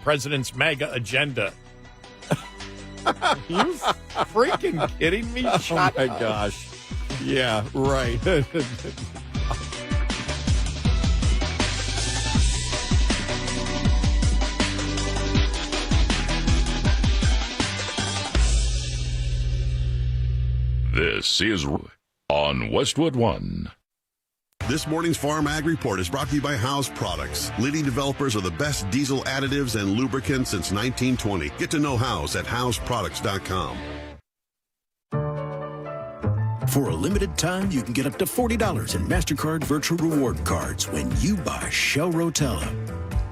president's MAGA agenda. You freaking kidding me? Oh, my gosh. Yeah, right. This is on Westwood One. This morning's Farm Ag Report is brought to you by House Products, leading developers of the best diesel additives and lubricants since 1920. Get to know House at houseproducts.com. For a limited time, you can get up to $40 in MasterCard virtual reward cards when you buy Shell Rotella.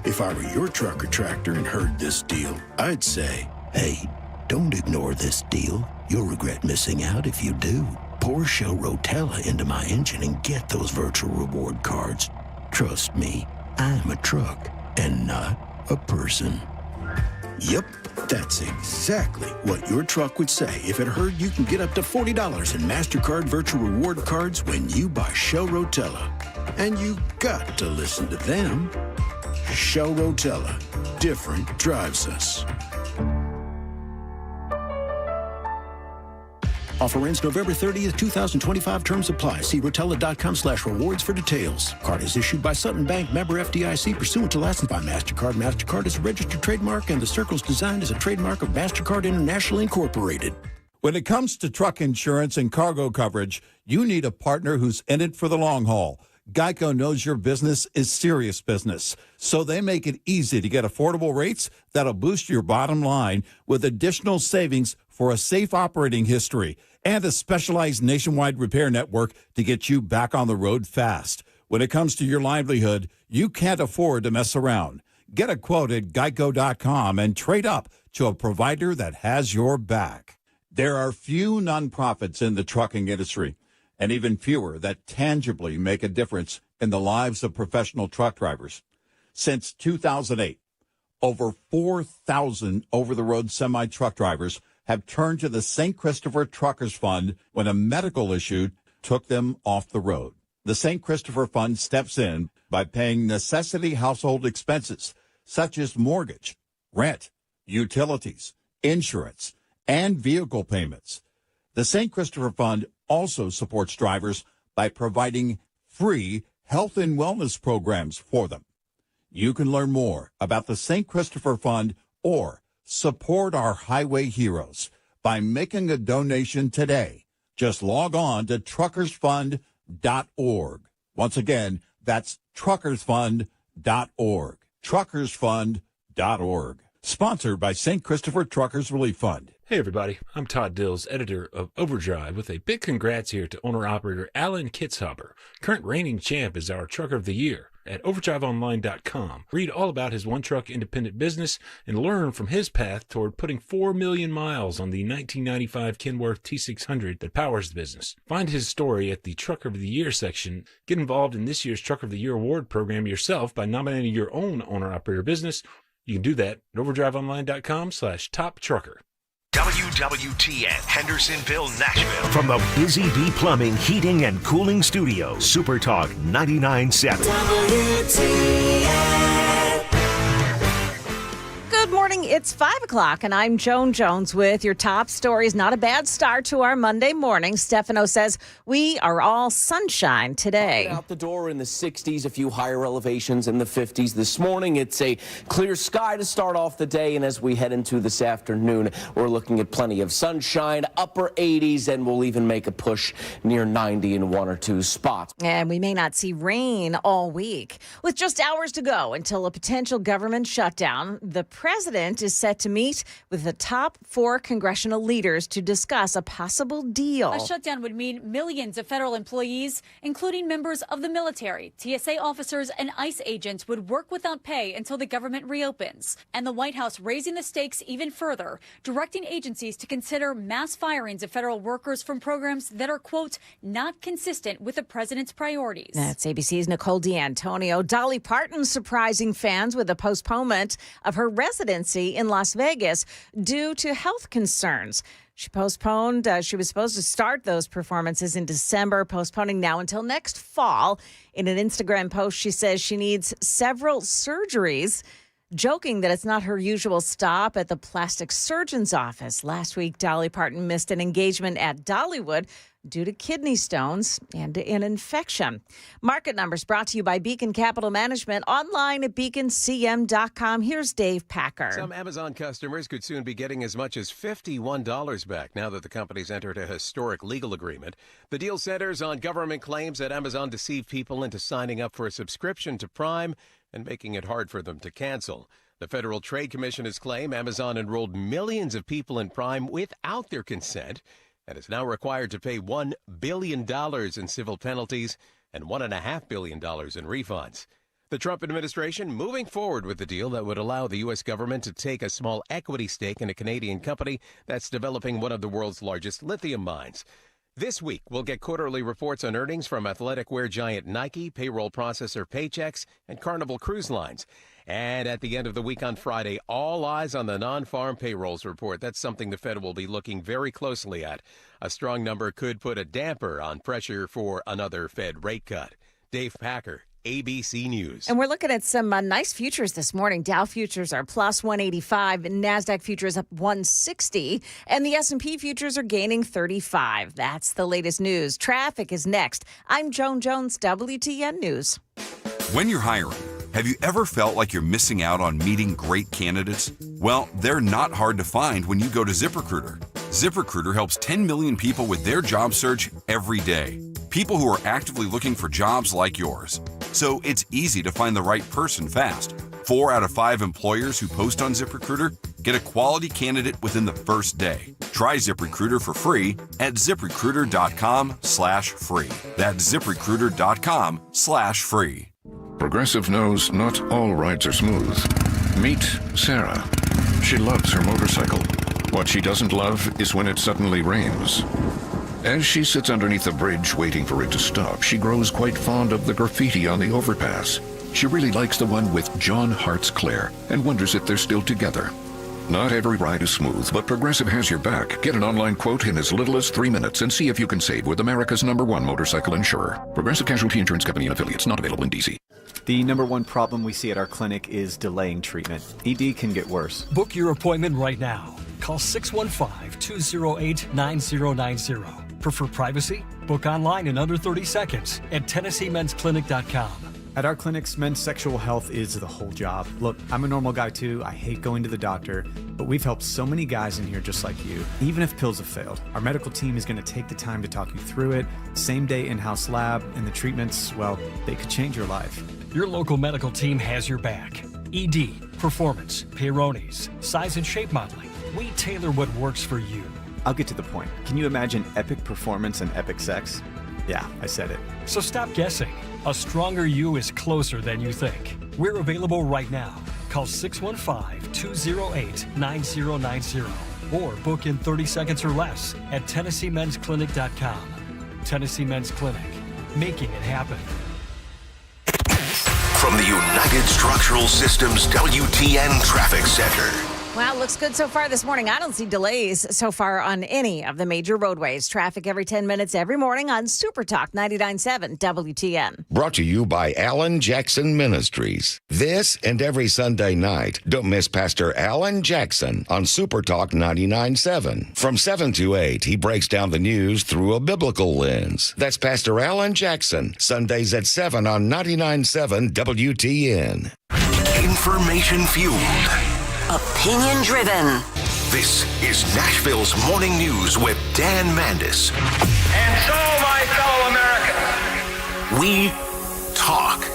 If I were your truck or tractor and heard this deal, I'd say, hey, don't ignore this deal. You'll regret missing out if you do. Pour Shell Rotella into my engine and get those virtual reward cards. Trust me, I'm a truck and not a person. Yep, that's exactly what your truck would say if it heard you can get up to $40 in MasterCard virtual reward cards when you buy Shell Rotella. And you got to listen to them. Shell Rotella. Different drives us. Offer ends November 30th, 2025. Terms apply. See Rotella.com/rewards for details. Card is issued by Sutton Bank, member FDIC, pursuant to license by MasterCard. MasterCard is a registered trademark, and the circle's design is a trademark of MasterCard International Incorporated. When it comes to truck insurance and cargo coverage, you need a partner who's in it for the long haul. Geico knows your business is serious business, so they make it easy to get affordable rates that'll boost your bottom line with additional savings for a safe operating history and a specialized nationwide repair network to get you back on the road fast. When it comes to your livelihood, you can't afford to mess around. Get a quote at geico.com and trade up to a provider that has your back. There are few nonprofits in the trucking industry, and even fewer that tangibly make a difference in the lives of professional truck drivers. Since 2008, over 4,000 over-the-road semi-truck drivers have turned to the St. Christopher Truckers Fund when a medical issue took them off the road. The St. Christopher Fund steps in by paying necessity household expenses such as mortgage, rent, utilities, insurance, and vehicle payments. The St. Christopher Fund also supports drivers by providing free health and wellness programs for them. You can learn more about the St. Christopher Fund or support our highway heroes by making a donation today. Just log on to truckersfund.org. Once again, that's truckersfund.org. Truckersfund.org. Sponsored by St. Christopher Truckers Relief Fund. Hey everybody, I'm Todd Dills, editor of Overdrive, with a big congrats here to owner-operator Alan Kitzhaber. Current reigning champ is our Trucker of the Year at overdriveonline.com. Read all about his one-truck independent business and learn from his path toward putting 4 million miles on the 1995 Kenworth T600 that powers the business. Find his story at the Trucker of the Year section. Get involved in this year's Trucker of the Year award program yourself by nominating your own owner-operator business. You can do that at overdriveonline.com/top-trucker. WWTN, Hendersonville, Nashville. From the Busy Bee Plumbing, Heating, and Cooling Studios, Super Talk 99.7. WTN. Good morning. It's 5 o'clock, and I'm Joan Jones with your top stories. Not a bad start to our Monday morning. Stefano says we are all sunshine today. Out the door in the 60s, a few higher elevations in the 50s. This morning, it's a clear sky to start off the day, and as we head into this afternoon, we're looking at plenty of sunshine, upper 80s, and we'll even make a push near 90 in one or two spots. And we may not see rain all week. With just hours to go until a potential government shutdown, the president is set to meet with the top 4 congressional leaders to discuss a possible deal. A shutdown would mean millions of federal employees, including members of the military, TSA officers, and ICE agents would work without pay until the government reopens. And the White House raising the stakes even further, directing agencies to consider mass firings of federal workers from programs that are, quote, not consistent with the president's priorities. That's ABC's Nicole D'Antonio. Dolly Parton surprising fans with a postponement of her residency in Las Vegas due to health concerns. She postponed. She was supposed to start those performances in December, postponing now until next fall. In an Instagram post, she says she needs several surgeries joking that it's not her usual stop at the plastic surgeon's office. Last week, Dolly Parton missed an engagement at Dollywood due to kidney stones and an infection. Market Numbers brought to you by Beacon Capital Management, online at beaconcm.com. Here's Dave Packer. Some Amazon customers could soon be getting as much as $51 back now that the company's entered a historic legal agreement. The deal centers on government claims that Amazon deceived people into signing up for a subscription to Prime and making it hard for them to cancel. The Federal Trade Commission has claimed Amazon enrolled millions of people in Prime without their consent and is now required to pay $1 billion in civil penalties and $1.5 billion in refunds. The Trump administration moving forward with the deal that would allow the U.S. government to take a small equity stake in a Canadian company that's developing one of the world's largest lithium mines. This week, we'll get quarterly reports on earnings from athletic wear giant Nike, payroll processor Paychex, and Carnival Cruise Lines. And at the end of the week on Friday, all eyes on the non-farm payrolls report. That's something the Fed will be looking very closely at. A strong number could put a damper on pressure for another Fed rate cut. Dave Packer, ABC News. And we're looking at some nice futures this morning. Dow futures are plus 185, and NASDAQ futures up 160, and the S&P futures are gaining 35. That's the latest news. Traffic is next. I'm Joan Jones, WTN News. When you're hiring, have you ever felt like you're missing out on meeting great candidates? Well, they're not hard to find when you go to ZipRecruiter. ZipRecruiter helps 10 million people with their job search every day. People who are actively looking for jobs like yours. So it's easy to find the right person fast. 4 out of 5 employers who post on ZipRecruiter get a quality candidate within the first day. Try ZipRecruiter for free at ZipRecruiter.com/free. That's ZipRecruiter.com/free. Progressive knows not all rides are smooth. Meet Sarah. She loves her motorcycle. What she doesn't love is when it suddenly rains. As she sits underneath a bridge waiting for it to stop, she grows quite fond of the graffiti on the overpass. She really likes the one with John Hart's Claire and wonders if they're still together. Not every ride is smooth, but Progressive has your back. Get an online quote in as little as 3 minutes and see if you can save with America's #1 motorcycle insurer. Progressive Casualty Insurance Company and affiliates, not available in D.C. The #1 problem we see at our clinic is delaying treatment. ED can get worse. Book your appointment right now. Call 615-208-9090. Prefer privacy? Book online in under 30 seconds at TennesseeMen'sClinic.com. At our clinics, men's sexual health is the whole job. Look, I'm a normal guy too. I hate going to the doctor, but we've helped so many guys in here just like you. Even if pills have failed, our medical team is going to take the time to talk you through it. Same day in-house lab, and the treatments, well, they could change your life. Your local medical team has your back. ED, performance, Peyronie's, size and shape modeling. We tailor what works for you. I'll get to the point. Can you imagine epic performance and epic sex? Yeah, I said it. So stop guessing. A stronger you is closer than you think. We're available right now. Call 615-208-9090 or book in 30 seconds or less at TennesseeMen'sClinic.com. Tennessee Men's Clinic, making it happen. From the United Structural Systems WTN Traffic Center. Wow, looks good so far this morning. I don't see delays so far on any of the major roadways. Traffic every 10 minutes every morning on Super Talk 99.7 WTN. Brought to you by Alan Jackson Ministries. This and every Sunday night, don't miss Pastor Alan Jackson on Super Talk 99.7. From 7 to 8, he breaks down the news through a biblical lens. That's Pastor Alan Jackson, Sundays at 7 on 99.7 WTN. Information fueled. Opinion driven. This is Nashville's Morning News with Dan Mandis. And so, my fellow Americans, we talk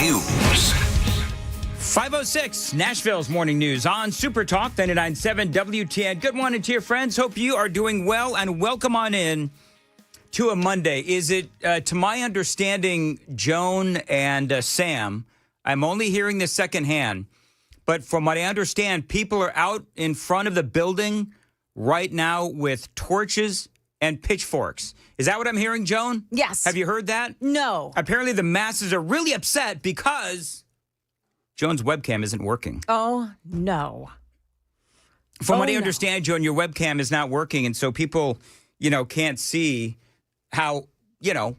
news. 5:06, Nashville's Morning News on Super Talk 99.7 WTN. Good morning to your friends. Hope you are doing well and welcome on in to a Monday. Is it, to my understanding, Joan and Sam, I'm only hearing this secondhand, but from what I understand, people are out in front of the building right now with torches and pitchforks. Is that what I'm hearing, Joan? Yes. Have you heard that? No. Apparently the masses are really upset because Joan's webcam isn't working. Oh, no. From what I understand, Joan, your webcam is not working, and so people, can't see how,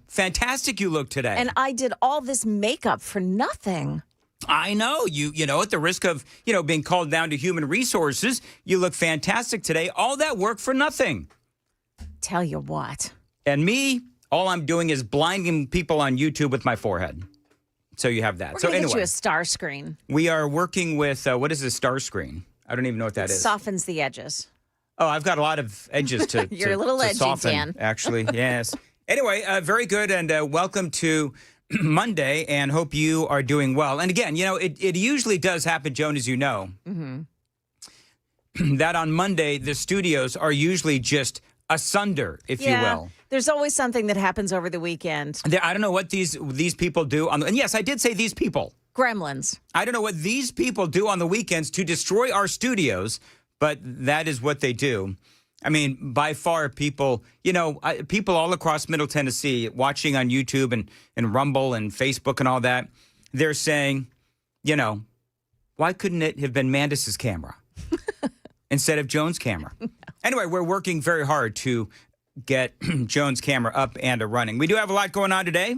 fantastic you look today. And I did all this makeup for nothing. I know. You know, at the risk of, being called down to human resources, you look fantastic today. All that work for nothing. Tell you what. And me, all I'm doing is blinding people on YouTube with my forehead. So you have that. We're So gonna anyway, get you a star screen. we are working with, what is a star screen? I don't even know what that is. Softens the edges. Oh, I've got a lot of edges to You're to- a little to edgy, soften, Dan. actually. Yes. Anyway, very good, and welcome to Monday, and hope you are doing well. And again, it usually does happen, Joan, as you know, that on Monday, the studios are usually just asunder, if you will. There's always something that happens over the weekend. I don't know what these people do and yes, I did say these people. Gremlins. I don't know what these people do on the weekends to destroy our studios, but that is what they do. I mean, by far, people all across Middle Tennessee watching on YouTube and Rumble and Facebook and all that, they're saying, why couldn't it have been Mandis's camera instead of Joan's camera? No. Anyway, we're working very hard to get Joan's camera up and running. We do have a lot going on today.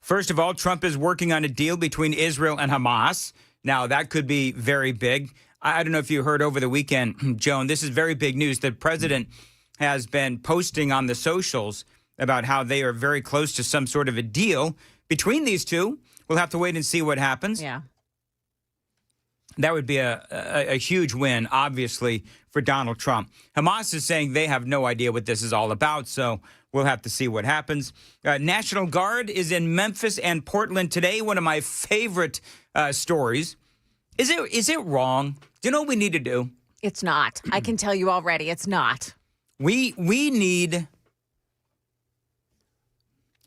First of all, Trump is working on a deal between Israel and Hamas. Now, that could be very big. I don't know if you heard over the weekend, Joan, this is very big news. The president has been posting on the socials about how they are very close to some sort of a deal between these two. We'll have to wait and see what happens. Yeah. That would be a huge win, obviously, for Donald Trump. Hamas is saying they have no idea what this is all about, so we'll have to see what happens. National Guard is in Memphis and Portland today, one of my favorite stories. Is it wrong? Do you know what we need to do? It's not. I can tell you already, it's not. We need...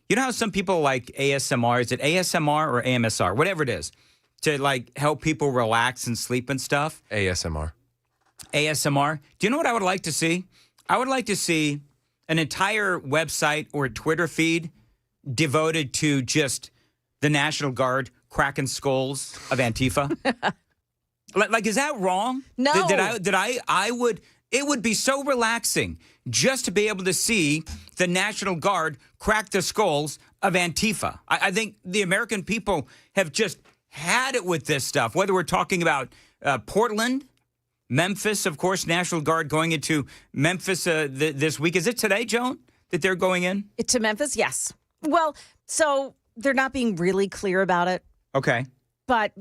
You know how some people like ASMR? Is it ASMR or AMSR? Whatever it is. To, help people relax and sleep and stuff? ASMR. ASMR. Do you know what I would like to see? I would like to see an entire website or Twitter feed devoted to just the National Guard cracking skulls of Antifa. Is that wrong? No. It would be so relaxing just to be able to see the National Guard crack the skulls of Antifa. I think the American people have just had it with this stuff, whether we're talking about Portland, Memphis, of course, National Guard going into Memphis this week. Is it today, Joan, that they're going in? To Memphis, yes. Well, so they're not being really clear about it. Okay. But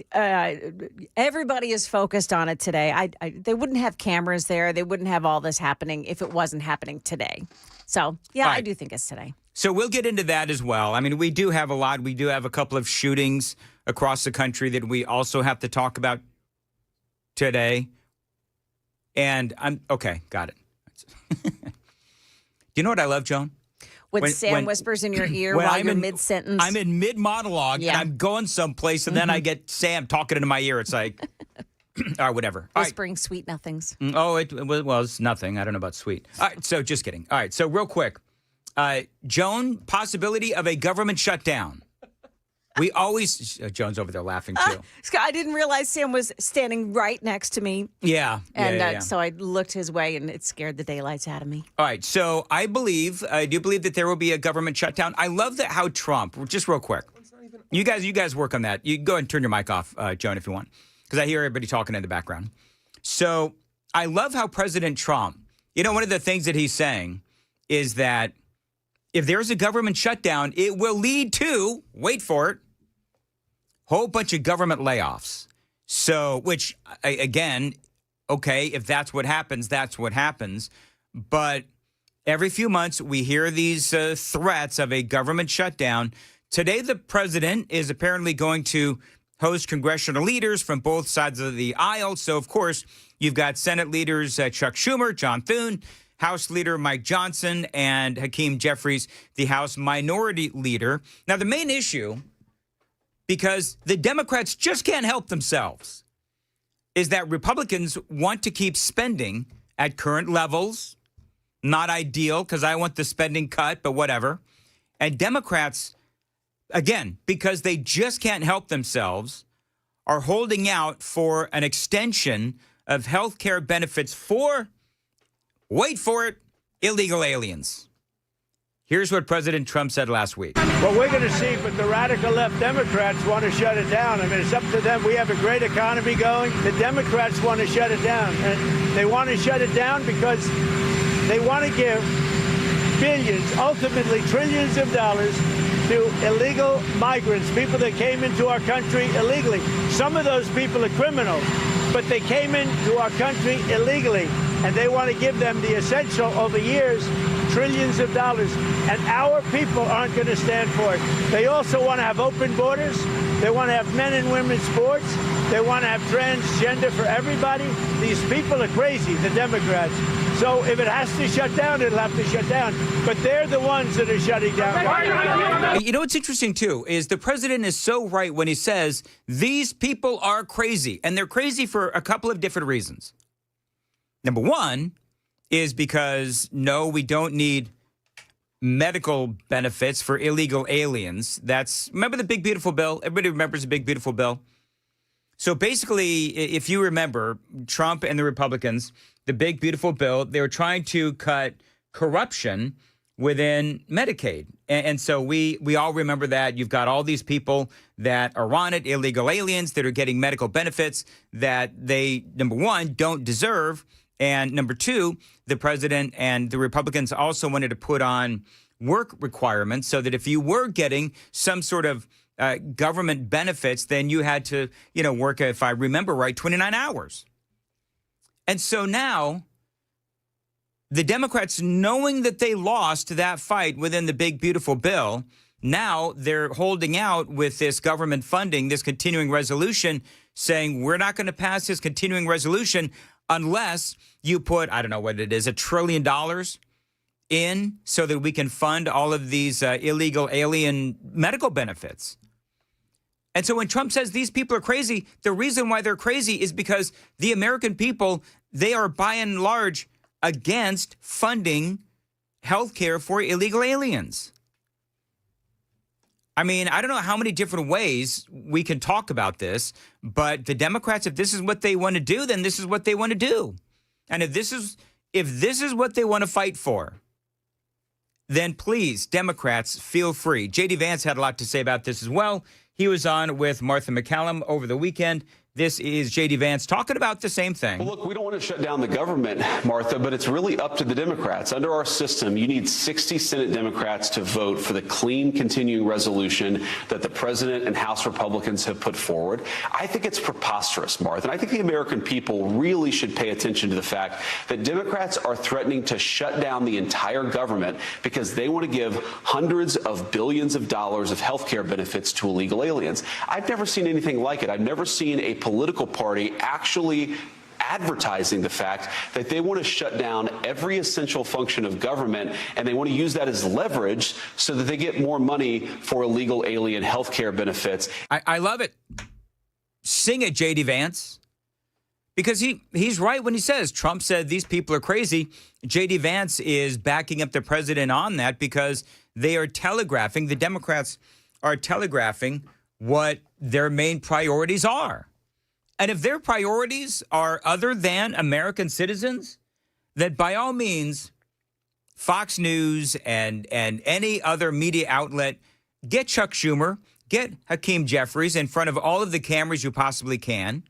everybody is focused on it today. They wouldn't have cameras there. They wouldn't have all this happening if it wasn't happening today. So, yeah, right. I do think it's today. So we'll get into that as well. I mean, we do have a lot. We do have a couple of shootings across the country that we also have to talk about today. And okay, got it. Do you know what I love, Joan? When Sam whispers in your ear while you're mid-sentence. I'm in mid-monologue, and I'm going someplace, and then I get Sam talking into my ear. It's like, all right, whatever. Whispering sweet nothings. Oh, it was nothing. I don't know about sweet. All right, so just kidding. All right, so real quick. Joan, possibility of a government shutdown. We always... Joan's over there laughing, too. I didn't realize Sam was standing right next to me. Yeah. And so I looked his way, and it scared the daylights out of me. All right, so I do believe that there will be a government shutdown. I love that how Trump, just real quick, you guys work on that. You go ahead and turn your mic off, Joan, if you want, because I hear everybody talking in the background. So I love how President Trump, one of the things that he's saying is that if there's a government shutdown, it will lead to, wait for it, whole bunch of government layoffs. So, which, again, okay, if that's what happens, that's what happens. But every few months, we hear these threats of a government shutdown. Today, the president is apparently going to host congressional leaders from both sides of the aisle. So, of course, you've got Senate leaders Chuck Schumer, John Thune, House Leader Mike Johnson, and Hakeem Jeffries, the House Minority Leader. Now, the main issue, because the Democrats just can't help themselves, is that Republicans want to keep spending at current levels. Not ideal, because I want the spending cut, but whatever. And Democrats, again, because they just can't help themselves, are holding out for an extension of health care benefits for, wait for it, illegal aliens. Here's what President Trump said last week. Well, we're going to see, but the radical left Democrats want to shut it down. I mean, it's up to them. We have a great economy going. The Democrats want to shut it down. And they want to shut it down because they want to give billions, ultimately trillions of dollars to illegal migrants, people that came into our country illegally. Some of those people are criminals, but they came into our country illegally, and they want to give them the essential over years, trillions of dollars, and our people aren't going to stand for it. They also want to have open borders. They want to have men and women's sports. They want to have transgender for everybody. These people are crazy, the Democrats. So if it has to shut down, it'll have to shut down. But they're the ones that are shutting down. You know what's interesting, too, is the president is so right when he says these people are crazy. And they're crazy for a couple of different reasons. Number one is because, no, we don't need medical benefits for illegal aliens. Remember the Big Beautiful Bill? Everybody remembers the Big Beautiful Bill? So basically, if you remember, Trump and the Republicans, the Big Beautiful Bill, they were trying to cut corruption within Medicaid. And so we all remember that. You've got all these people that are on it, illegal aliens that are getting medical benefits that they, number one, don't deserve. And number two, the president and the Republicans also wanted to put on work requirements so that if you were getting some sort of government benefits, then you had to, work, if I remember right, 29 hours. And so now the Democrats, knowing that they lost that fight within the Big Beautiful Bill, now they're holding out with this government funding, this continuing resolution, saying we're not going to pass this continuing resolution unless you put, I don't know what it is, $1 trillion in so that we can fund all of these illegal alien medical benefits. And so when Trump says these people are crazy, the reason why they're crazy is because the American people, they are by and large against funding health care for illegal aliens. I mean, I don't know how many different ways we can talk about this, but the Democrats, if this is what they want to do, then this is what they want to do. And if this is what they want to fight for, then please, Democrats, feel free. J.D. Vance had a lot to say about this as well. He was on with Martha McCallum over the weekend. This is J.D. Vance talking about the same thing. Well, look, we don't want to shut down the government, Martha, but it's really up to the Democrats. Under our system, you need 60 Senate Democrats to vote for the clean continuing resolution that the president and House Republicans have put forward. I think it's preposterous, Martha, and I think the American people really should pay attention to the fact that Democrats are threatening to shut down the entire government because they want to give hundreds of billions of dollars of health care benefits to illegal aliens. I've never seen anything like it. I've never seen a political party actually advertising the fact that they want to shut down every essential function of government, and they want to use that as leverage so that they get more money for illegal alien health care benefits. I love it. Sing it, J.D. Vance. Because he's right when he says Trump said these people are crazy. J.D. Vance is backing up the president on that because they are telegraphing, the Democrats are telegraphing what their main priorities are. And if their priorities are other than American citizens, then by all means, Fox News and any other media outlet, get Chuck Schumer, get Hakeem Jeffries in front of all of the cameras you possibly can,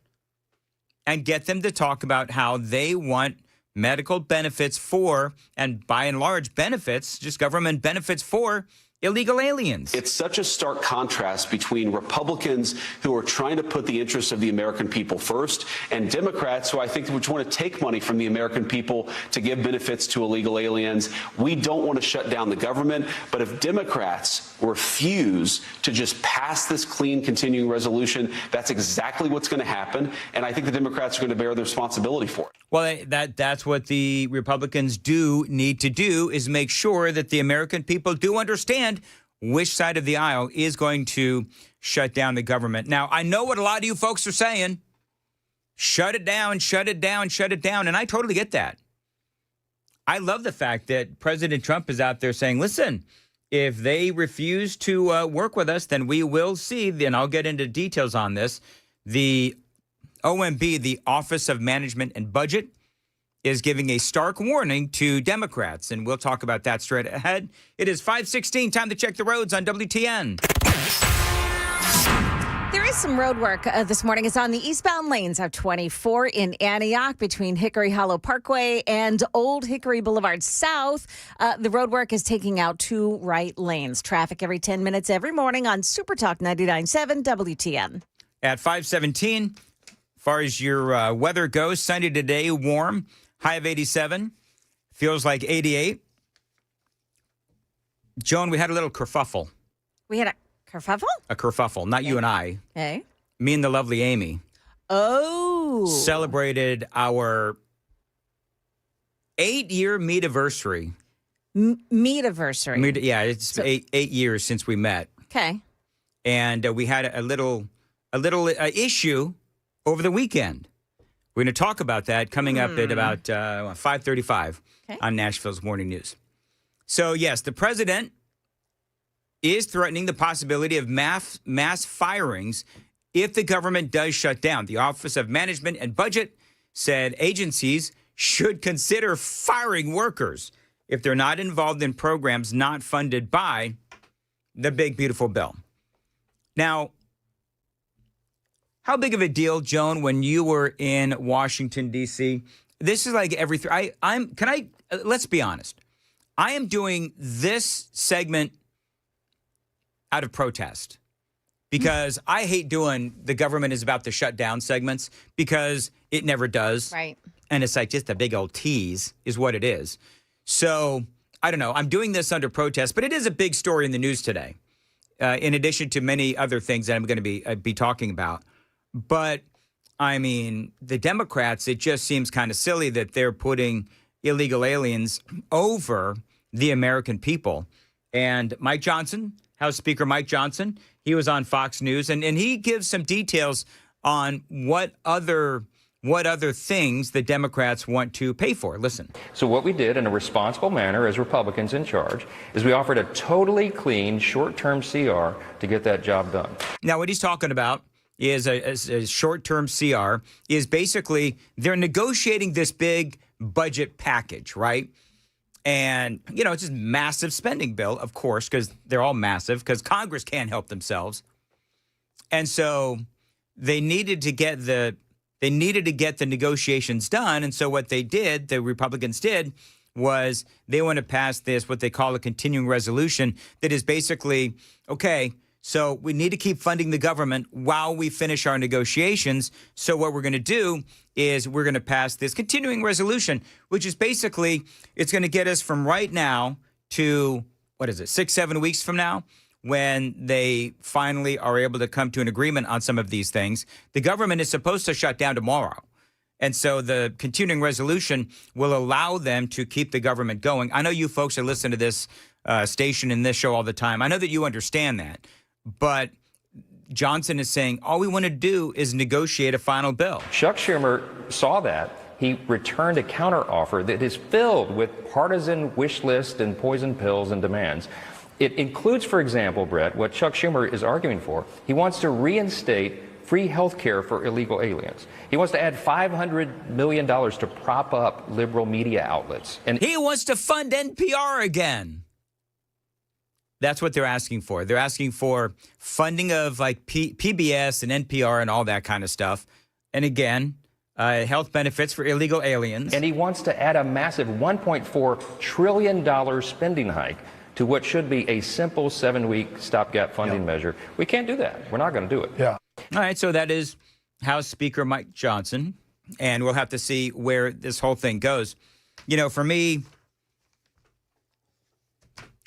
and get them to talk about how they want medical benefits for, and by and large benefits, just government benefits for, illegal aliens. It's such a stark contrast between Republicans who are trying to put the interests of the American people first and Democrats who I think would want to take money from the American people to give benefits to illegal aliens. We don't want to shut down the government, but if Democrats refuse to just pass this clean continuing resolution, that's exactly what's going to happen, and I think the Democrats are going to bear the responsibility for it. Well, that's what the Republicans do need to do, is make sure that the American people do understand which side of the aisle is going to shut down the government. Now, I know what a lot of you folks are saying. Shut it down, shut it down, shut it down. And I totally get that. I love the fact that President Trump is out there saying, listen, if they refuse to work with us, then we will see, and I'll get into details on this, the OMB, the Office of Management and Budget, is giving a stark warning to Democrats, and we'll talk about that straight ahead. It is 5:16, time to check the roads on WTN. There is some road work this morning. It's on the eastbound lanes of 24 in Antioch between Hickory Hollow Parkway and Old Hickory Boulevard South. The road work is taking out 2 right lanes. Traffic every 10 minutes every morning on Super Talk 99.7 WTN. At 5:17, as far as your weather goes, sunny today, warm, high of 87, feels like 88. Joan, we had a little kerfuffle. We had a kerfuffle? A kerfuffle, not you and I. Okay. Me and the lovely Amy. Oh. Celebrated our 8-year meet-iversary. Meet-iversary. Yeah, it's 8 years since we met. Okay. And we had a little issue over the weekend. We're going to talk about that coming up at about 5:35 on Nashville's Morning News. So, yes, the president is threatening the possibility of mass firings if the government does shut down. The Office of Management and Budget said agencies should consider firing workers if they're not involved in programs not funded by the big, beautiful bill. Now, how big of a deal, Joan, when you were in Washington, D.C.? This is like let's be honest. I am doing this segment out of protest because I hate doing the government is about to shut down segments because it never does. Right. And it's like just a big old tease is what it is. So I don't know. I'm doing this under protest, but it is a big story in the news today, in addition to many other things that I'm going to be talking about. But, I mean, the Democrats, it just seems kind of silly that they're putting illegal aliens over the American people. And Mike Johnson, House Speaker Mike Johnson, he was on Fox News, and he gives some details on what other things the Democrats want to pay for. Listen. So what we did in a responsible manner as Republicans in charge is we offered a totally clean short-term CR to get that job done. Now, what he's talking about is a short-term CR is basically they're negotiating this big budget package, right? And, it's just massive spending bill, of course, because they're all massive, because Congress can't help themselves. And so they needed to get the negotiations done. And so what the Republicans did, was they want to pass this, what they call a continuing resolution, that is basically, okay, so we need to keep funding the government while we finish our negotiations. So what we're going to do is we're going to pass this continuing resolution, which is basically, it's going to get us from right now to, 6-7 weeks from now, when they finally are able to come to an agreement on some of these things. The government is supposed to shut down tomorrow. And so the continuing resolution will allow them to keep the government going. I know you folks are listening to this station and this show all the time. I know that you understand that. But Johnson is saying all we want to do is negotiate a final bill. Chuck Schumer saw that. He returned a counteroffer that is filled with partisan wish lists and poison pills and demands. It includes, for example, Brett, what Chuck Schumer is arguing for. He wants to reinstate free health care for illegal aliens. He wants to add $500 million to prop up liberal media outlets. And he wants to fund NPR again. That's what they're asking for. They're asking for funding of like PBS and NPR and all that kind of stuff. And again, health benefits for illegal aliens. And he wants to add a massive $1.4 trillion spending hike to what should be a simple 7-week stopgap funding measure. We can't do that. We're not going to do it. Yeah. All right. So that is House Speaker Mike Johnson. And we'll have to see where this whole thing goes. For me,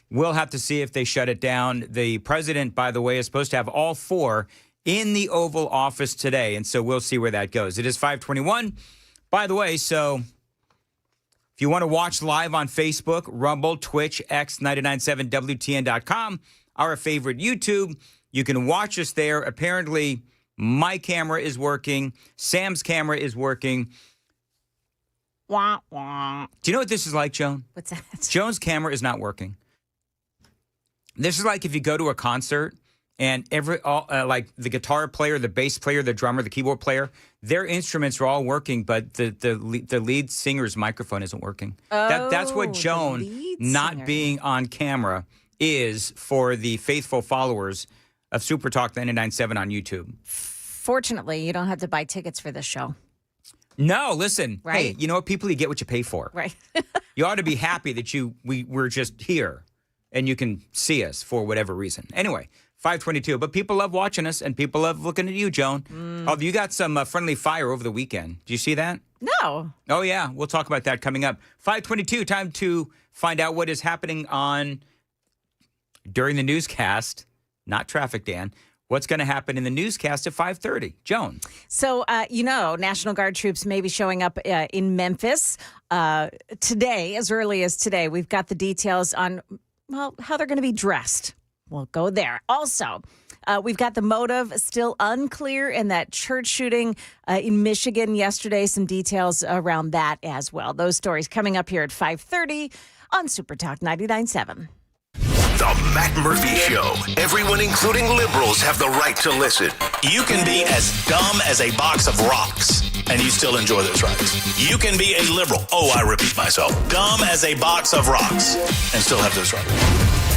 we'll have to see if they shut it down. The president, by the way, is supposed to have all 4 in the Oval Office today. And so we'll see where that goes. It is 5:21. By the way, so if you want to watch live on Facebook, Rumble, Twitch, X, 997WTN.com, our favorite YouTube, you can watch us there. Apparently, my camera is working. Sam's camera is working. Wah, wah. Do you know what this is like, Joan? What's that? Joan's camera is not working. This is like if you go to a concert And like the guitar player, the bass player, the drummer, the keyboard player, their instruments are all working, but the lead singer's microphone isn't working. That's what Joan not being on camera is for the faithful followers of Super Talk 99.7 on YouTube. Fortunately, you don't have to buy tickets for this show. No, listen. Right? Hey, you know what? People, you get what you pay for. Right. You ought to be happy that we're just here and you can see us for whatever reason. Anyway, 5:22. But people love watching us and people love looking at you, Joan. Although you got some friendly fire over the weekend. Did you see that? No. Oh, yeah. We'll talk about that coming up. 5:22. Time to find out what is happening during the newscast. Not traffic, Dan. What's going to happen in the newscast at 5:30? Joan. So, National Guard troops may be showing up in Memphis today, as early as today. We've got the details on, how they're going to be dressed. We'll go there. Also, we've got the motive still unclear in that church shooting in Michigan yesterday. Some details around that as well. Those stories coming up here at 5:30 on Super Talk 99.7. The Matt Murphy Show. Everyone, including liberals, have the right to listen. You can be as dumb as a box of rocks, and you still enjoy those rights. You can be a liberal. Oh, I repeat myself. Dumb as a box of rocks, and still have those rights.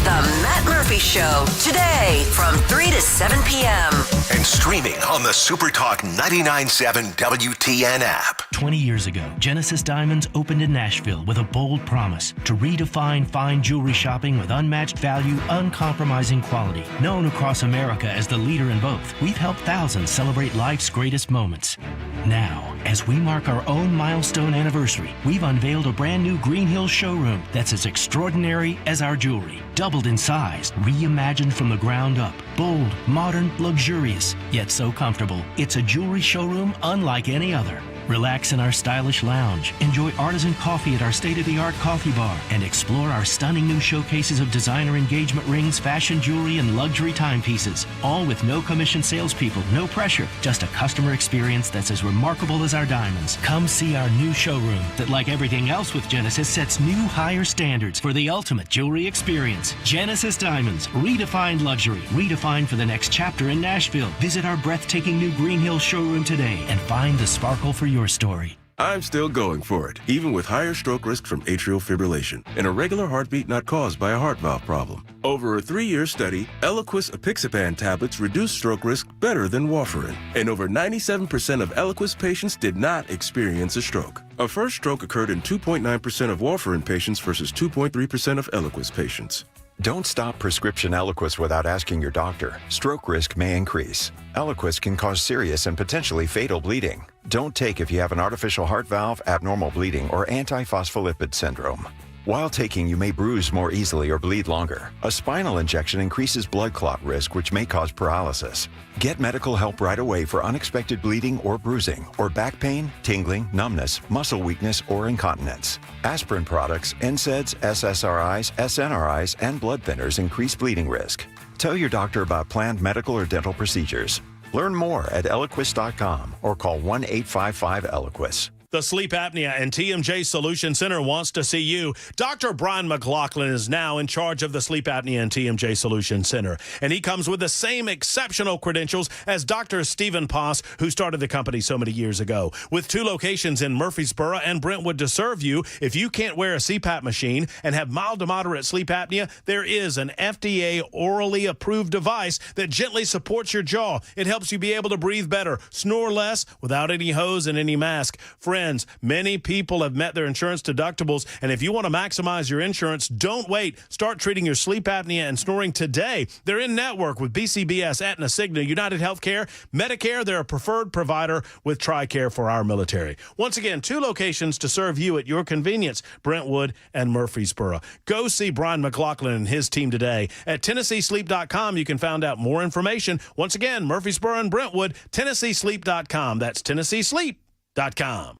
The Matt Murphy Show, today from 3 to 7 p.m. And streaming on the Super Talk 99.7 WTN app. 20 years ago, Genesis Diamonds opened in Nashville with a bold promise to redefine fine jewelry shopping with unmatched value, uncompromising quality. Known across America as the leader in both, we've helped thousands celebrate life's greatest moments. Now, as we mark our own milestone anniversary, we've unveiled a brand new Green Hills showroom that's as extraordinary as our jewelry. Doubled in size, reimagined from the ground up. Bold, modern, luxurious, yet so comfortable. It's a jewelry showroom unlike any other. Relax in our stylish lounge, enjoy artisan coffee at our state-of-the-art coffee bar, and explore our stunning new showcases of designer engagement rings, fashion jewelry, and luxury timepieces. All with no commission salespeople, no pressure, just a customer experience that's as remarkable as our diamonds. Come see our new showroom that, like everything else with Genesis, sets new higher standards for the ultimate jewelry experience. Genesis Diamonds, redefined luxury, redefined for the next chapter in Nashville. Visit our breathtaking new Green Hills showroom today and find the sparkle for your story. I'm still going for it, even with higher stroke risk from atrial fibrillation, and a regular heartbeat not caused by a heart valve problem. Over a 3-year study, Eliquis apixaban tablets reduced stroke risk better than warfarin, and over 97% of Eliquis patients did not experience a stroke. A first stroke occurred in 2.9% of warfarin patients versus 2.3% of Eliquis patients. Don't stop prescription Eliquis without asking your doctor. Stroke risk may increase. Eliquis can cause serious and potentially fatal bleeding. Don't take if you have an artificial heart valve, abnormal bleeding, or antiphospholipid syndrome. While taking, you may bruise more easily or bleed longer. A spinal injection increases blood clot risk, which may cause paralysis. Get medical help right away for unexpected bleeding or bruising, or back pain, tingling, numbness, muscle weakness, or incontinence. Aspirin products, NSAIDs, SSRIs, SNRIs, and blood thinners increase bleeding risk. Tell your doctor about planned medical or dental procedures. Learn more at Eliquis.com or call 1-855-ELIQUIS. The Sleep Apnea and TMJ Solution Center wants to see you. Dr. Brian McLaughlin is now in charge of the Sleep Apnea and TMJ Solution Center, and he comes with the same exceptional credentials as Dr. Stephen Poss, who started the company so many years ago. With 2 locations in Murfreesboro and Brentwood to serve you, if you can't wear a CPAP machine and have mild to moderate sleep apnea, there is an FDA orally approved device that gently supports your jaw. It helps you be able to breathe better, snore less without any hose and any mask. Friends, many people have met their insurance deductibles, and if you want to maximize your insurance, don't wait. Start treating your sleep apnea and snoring today. They're in network with BCBS, Aetna, Cigna, United Healthcare, Medicare. They're a preferred provider with TRICARE for our military. Once again, 2 locations to serve you at your convenience, Brentwood and Murfreesboro. Go see Brian McLaughlin and his team today. At TennesseeSleep.com, you can find out more information. Once again, Murfreesboro and Brentwood, TennesseeSleep.com. That's TennesseeSleep.com.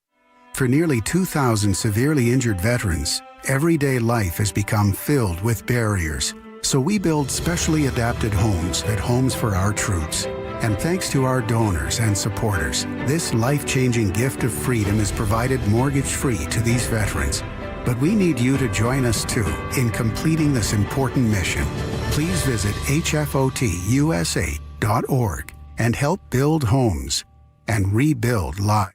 For nearly 2,000 severely injured veterans, everyday life has become filled with barriers. So we build specially adapted homes at Homes for Our Troops. And thanks to our donors and supporters, this life-changing gift of freedom is provided mortgage-free to these veterans. But we need you to join us too in completing this important mission. Please visit hfotusa.org and help build homes and rebuild lives.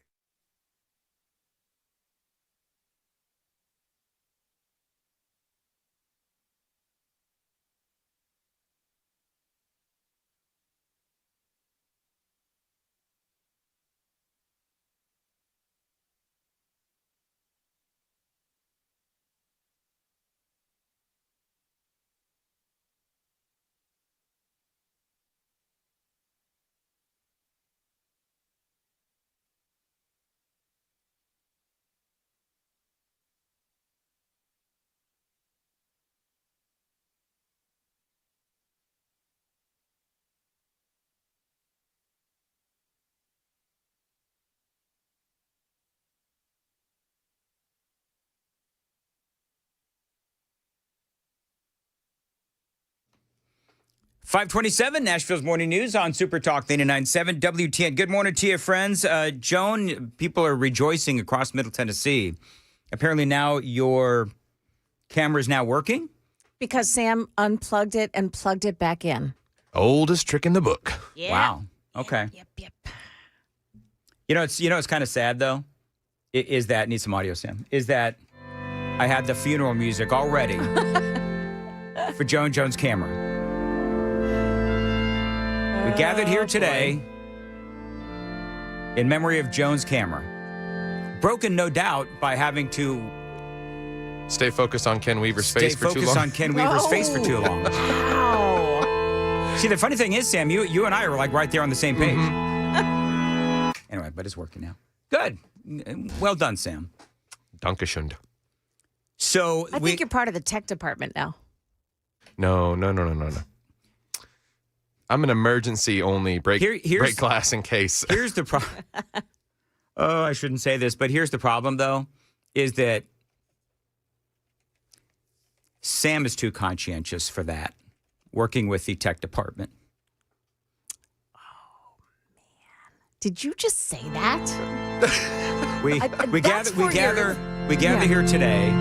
.527, Nashville's Morning News on Super Talk 99.7 WTN. Good morning to you, friends. Joan, people are rejoicing across Middle Tennessee. Apparently now your camera is now working? Because Sam unplugged it and plugged it back in. Oldest trick in the book. Yeah. Wow. Okay. Yep. It's kind of sad, though, is that, need some audio, Sam, is that I had the funeral music all ready for Joan Jones' camera. We gathered here today in memory of Joan's camera. Broken, no doubt, by having to stay focused on Ken Weaver's face for too long. Stay focused on Ken Weaver's face for too long. Wow. See, the funny thing is, Sam, you and I are like right there on the same page. Anyway, but it's working now. Good. Well done, Sam. Dankeschön. So I think you're part of the tech department now. No. I'm an emergency only break glass in case. Here's the problem. Oh, I shouldn't say this, but here's the problem, though, is that Sam is too conscientious for that, working with the tech department. Oh, man. Did you just say that? We gather here today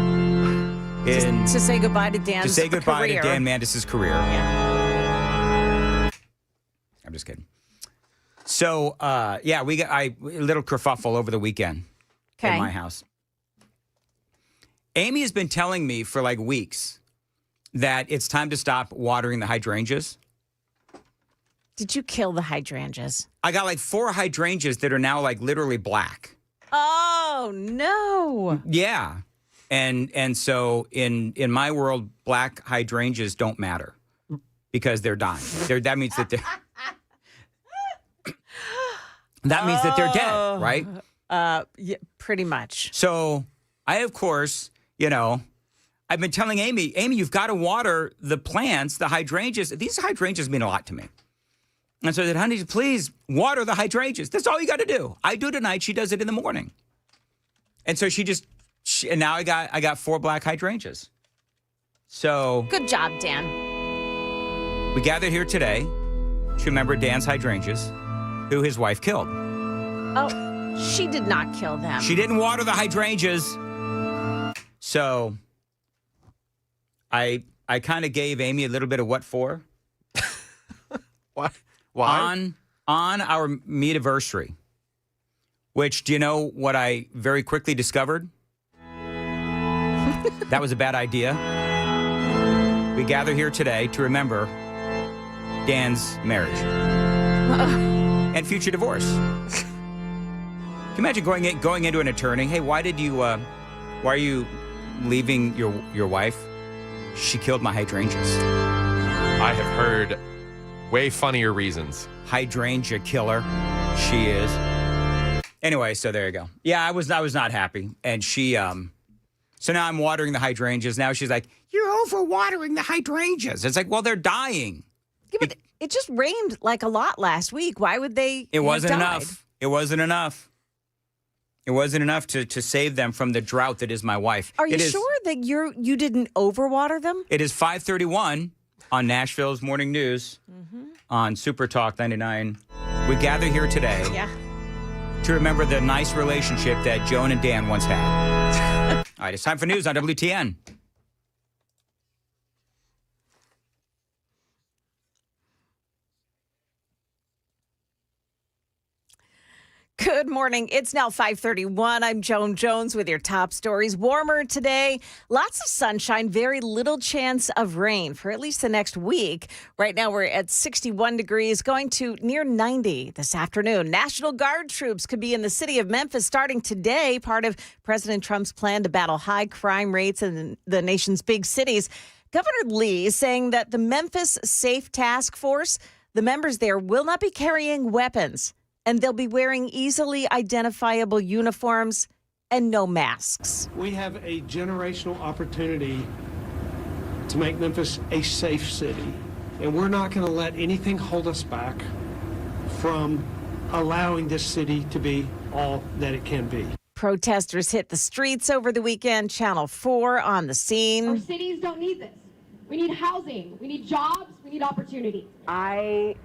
to say goodbye to Dan's to career. Dan Mandis' career. Yeah. I'm just kidding. So, we got a little kerfuffle over the weekend in my house. Amy has been telling me for like weeks that it's time to stop watering the hydrangeas. Did you kill the hydrangeas? I got like 4 hydrangeas that are now like literally black. Oh, no. Yeah. And so in my world, black hydrangeas don't matter because they're dying. That means that they're they're dead, right? Yeah, pretty much. So I, of course, I've been telling Amy, you've got to water the plants, the hydrangeas. These hydrangeas mean a lot to me. And so I said, honey, please water the hydrangeas. That's all you got to do. I do it at night. She does it in the morning. And so and now I got 4 black hydrangeas. So good job, Dan. We gathered here today to remember Dan's hydrangeas, who his wife killed. Oh, she did not kill them. She didn't water the hydrangeas. So I kind of gave Amy a little bit of what for. Why? On our meet-iversary, which, do you know what I very quickly discovered? That was a bad idea. We gather here today to remember Dan's marriage and future divorce. Can you imagine going into an attorney? Hey, why are you leaving your wife? She killed my hydrangeas. I have heard way funnier reasons. Hydrangea killer. She is. Anyway, so there you go. Yeah, I was not happy. And she, so now I'm watering the hydrangeas. Now she's like, you're over-watering the hydrangeas. It's like, well, they're dying. Yeah, but it just rained like a lot last week. Why would they It wasn't enough. It wasn't enough. It wasn't enough to save them from the drought that is my wife. Are you sure that you didn't overwater them? It is 5:31 on Nashville's Morning News on Super Talk 99. We gather here today to remember the nice relationship that Joan and Dan once had. All right, it's time for news on WTN. Good morning. It's now 5:31. I'm Joan Jones with your top stories. Warmer today. Lots of sunshine. Very little chance of rain for at least the next week. Right now we're at 61 degrees, going to near 90 this afternoon. National Guard troops could be in the city of Memphis starting today, part of President Trump's plan to battle high crime rates in the nation's big cities. Governor Lee is saying that the Memphis Safe Task Force, the members there will not be carrying weapons. And they'll be wearing easily identifiable uniforms and no masks. We have a generational opportunity to make Memphis a safe city. And we're not going to let anything hold us back from allowing this city to be all that it can be. Protesters hit the streets over the weekend. Channel 4 on the scene. Our cities don't need this. We need housing. We need jobs. We need opportunity. I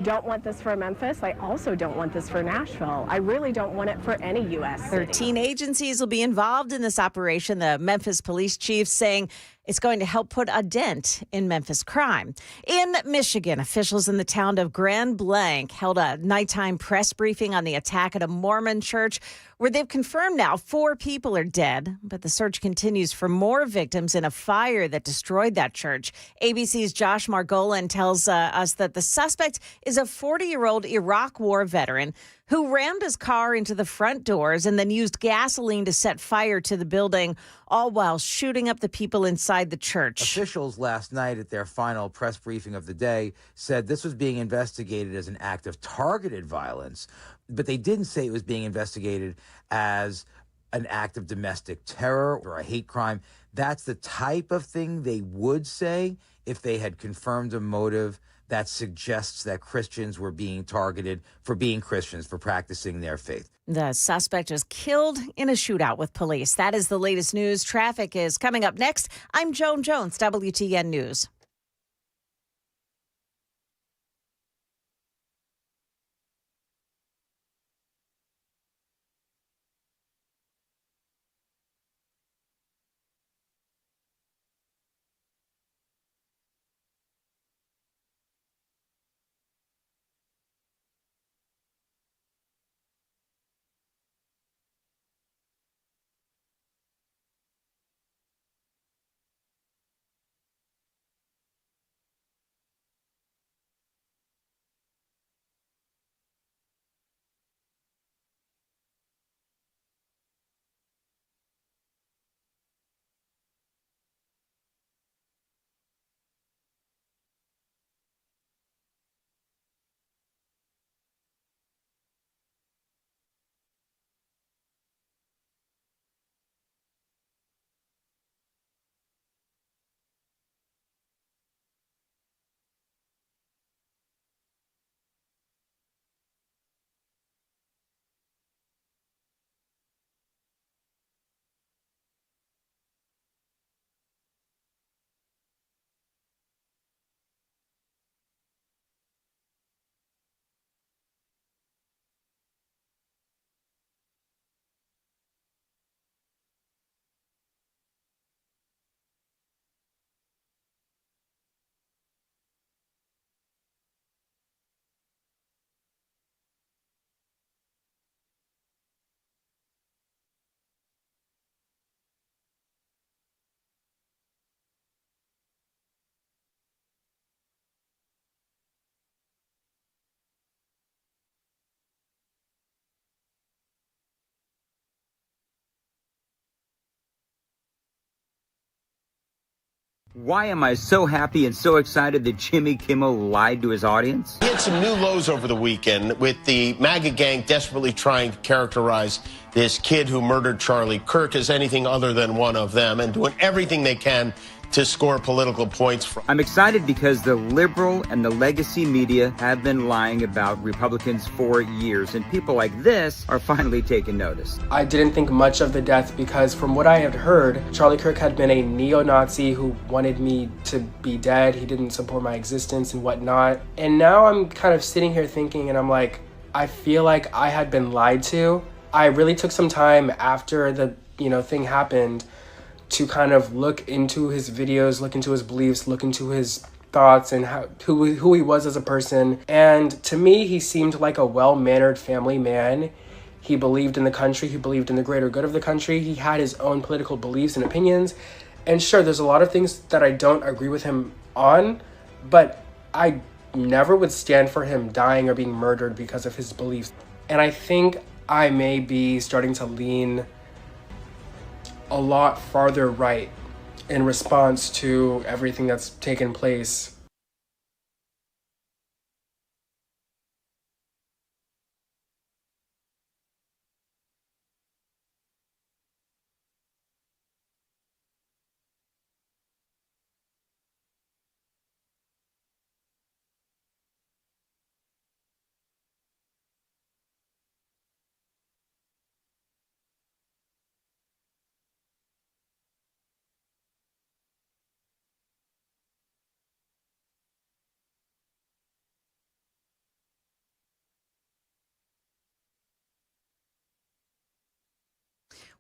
don't want this for Memphis. I also don't want this for Nashville. I really don't want it for any U.S. city. 13 agencies will be involved in this operation. The Memphis police chief saying it's going to help put a dent in Memphis crime. In Michigan, officials in the town of Grand Blanc held a nighttime press briefing on the attack at a Mormon church where they've confirmed now 4 people are dead, but the search continues for more victims in a fire that destroyed that church. ABC's Josh Margolin tells us that the suspect is a 40-year-old Iraq War veteran who rammed his car into the front doors and then used gasoline to set fire to the building, all while shooting up the people inside the church. Officials last night at their final press briefing of the day said this was being investigated as an act of targeted violence, but they didn't say it was being investigated as an act of domestic terror or a hate crime. That's the type of thing they would say if they had confirmed a motive that suggests that Christians were being targeted for being Christians, for practicing their faith. The suspect was killed in a shootout with police. That is the latest news. Traffic is coming up next. I'm Joan Jones, WTN News. Why am I so happy and so excited that Jimmy Kimmel lied to his audience? He had some new lows over the weekend with the MAGA gang desperately trying to characterize this kid who murdered Charlie Kirk as anything other than one of them and doing everything they can to score political points from. I'm excited because the liberal and the legacy media have been lying about Republicans for years, and people like this are finally taking notice. I didn't think much of the death because from what I had heard, Charlie Kirk had been a neo-Nazi who wanted me to be dead. He didn't support my existence and whatnot. And now I'm kind of sitting here thinking, and I'm like, I feel like I had been lied to. I really took some time after the, thing happened to kind of look into his videos, look into his beliefs, look into his thoughts and who he was as a person. And to me, he seemed like a well-mannered family man. He believed in the country. He believed in the greater good of the country. He had his own political beliefs and opinions. And sure, there's a lot of things that I don't agree with him on, but I never would stand for him dying or being murdered because of his beliefs. And I think I may be starting to lean a lot farther right in response to everything that's taken place.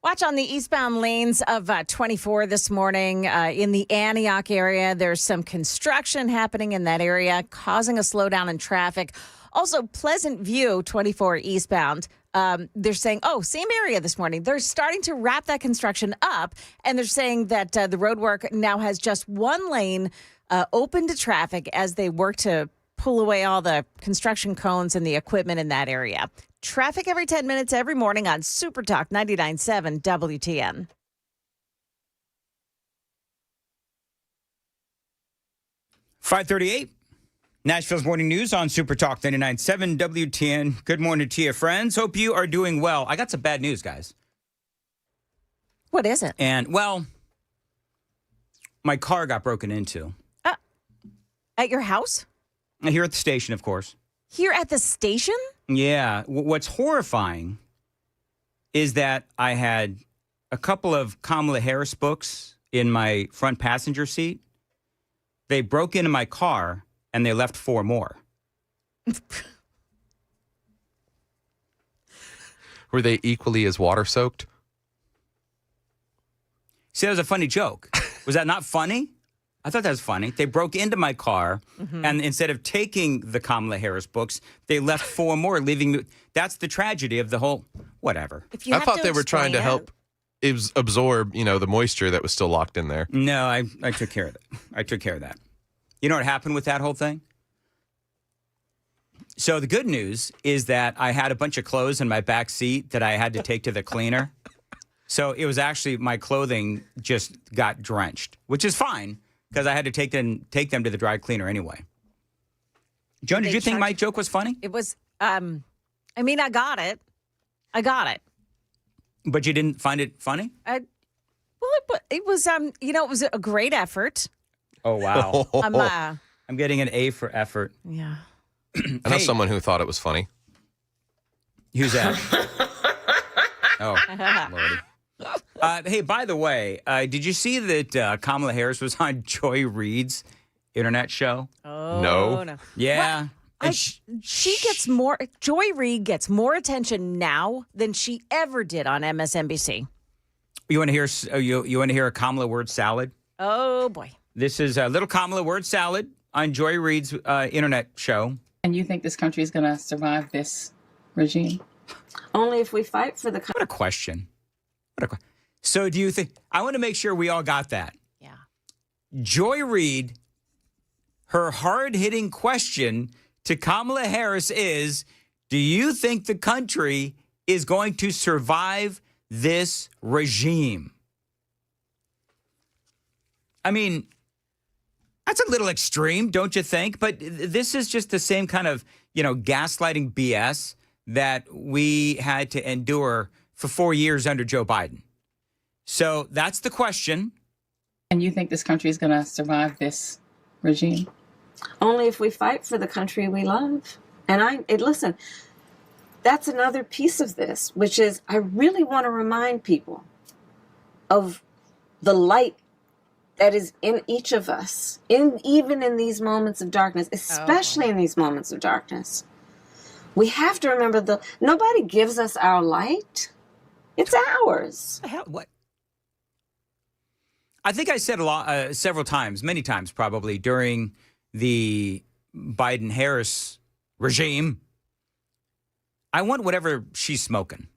Watch on the eastbound lanes of 24 this morning in the Antioch area. There's some construction happening in that area, causing a slowdown in traffic. Also, Pleasant View, 24 eastbound. They're saying, same area this morning. They're starting to wrap that construction up, and they're saying that the road work now has just one lane open to traffic as they work to pull away all the construction cones and the equipment in that area. Traffic every 10 minutes every morning on Super Talk 99.7 WTN. .538, Nashville's Morning News on Super Talk 99.7 WTN. Good morning to you, friends. Hope you are doing well. I got some bad news, guys. What is it? And, my car got broken into. At your house? Here at the station, of course. Here at the station? Yeah. What's horrifying is that I had a couple of Kamala Harris books in my front passenger seat. They broke into my car, and they left 4 more. Were they equally as water-soaked? See, that was a funny joke. Was that not funny? I thought that was funny. They broke into my car, and instead of taking the Kamala Harris books, they left 4 more, leaving me. That's the tragedy of the whole, whatever. I thought they were trying to help absorb, the moisture that was still locked in there. No, I took care of that. I took care of that. You know what happened with that whole thing? So the good news is that I had a bunch of clothes in my back seat that I had to take to the cleaner. So it was actually my clothing just got drenched, which is fine. Because I had to take them to the dry cleaner anyway. Joan, did you think my joke was funny? It was, I got it. I got it. But you didn't find it funny? It was, it was a great effort. Oh, wow. I'm getting an A for effort. Yeah. I know someone who thought it was funny. Who's that? Oh, Lordy. Hey, by the way, did you see that Kamala Harris was on Joy Reid's internet show? Oh, no. Yeah. Joy Reid gets more attention now than she ever did on MSNBC. You want to hear you want to hear a Kamala word salad? Oh, boy. This is a little Kamala word salad on Joy Reid's internet show. And you think this country is going to survive this regime? Only if we fight for the country. What a question. So do you think, I want to make sure we all got that. Yeah. Joy Reid, her hard-hitting question to Kamala Harris is, do you think the country is going to survive this regime? I mean, that's a little extreme, don't you think? But this is just the same kind of, gaslighting BS that we had to endure for 4 years under Joe Biden. So that's the question. And you think this country is going to survive this regime? Only if we fight for the country we love. And listen, that's another piece of this, which is I really want to remind people of the light that is in each of us, even in these moments of darkness, especially in these moments of darkness. We have to remember nobody gives us our light. It's ours. The hell, what? I think I said several times, many times probably, during the Biden-Harris regime, I want whatever she's smoking.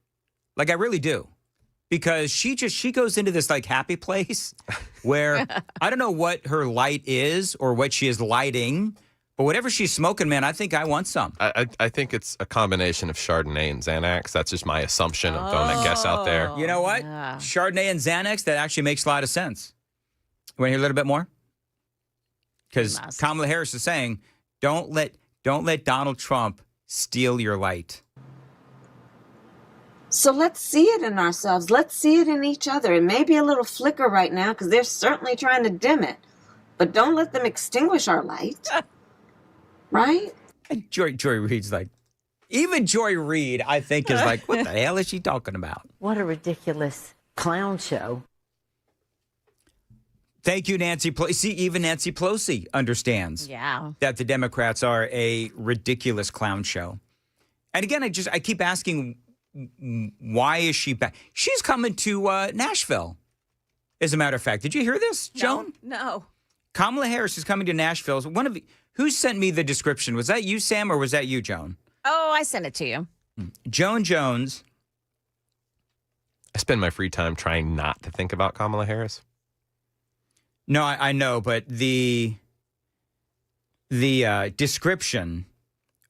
Like, I really do. Because she goes into this, like, happy place where I don't know what her light is or what she is lighting, but whatever she's smoking, man, I think I want some. I think it's a combination of Chardonnay and Xanax. That's just my assumption. I'm throwing that guess out there. You know what? Yeah. Chardonnay and Xanax, that actually makes a lot of sense. You want to hear a little bit more? Because Kamala Harris is saying, don't let Donald Trump steal your light. So let's see it in ourselves. Let's see it in each other. It may be a little flicker right now because they're certainly trying to dim it. But don't let them extinguish our light. Right? And Joy Reid's like, even Joy Reid, I think, is like, what the hell is she talking about? What a ridiculous clown show. Thank you, Nancy Pelosi. See, even Nancy Pelosi understands that the Democrats are a ridiculous clown show. And again, I keep asking, why is she back? She's coming to Nashville, as a matter of fact. Did you hear this, Joan? No. Kamala Harris is coming to Nashville. Who sent me the description? Was that you, Sam, or was that you, Joan? Oh, I sent it to you. Joan Jones. I spend my free time trying not to think about Kamala Harris. No, I know, but the description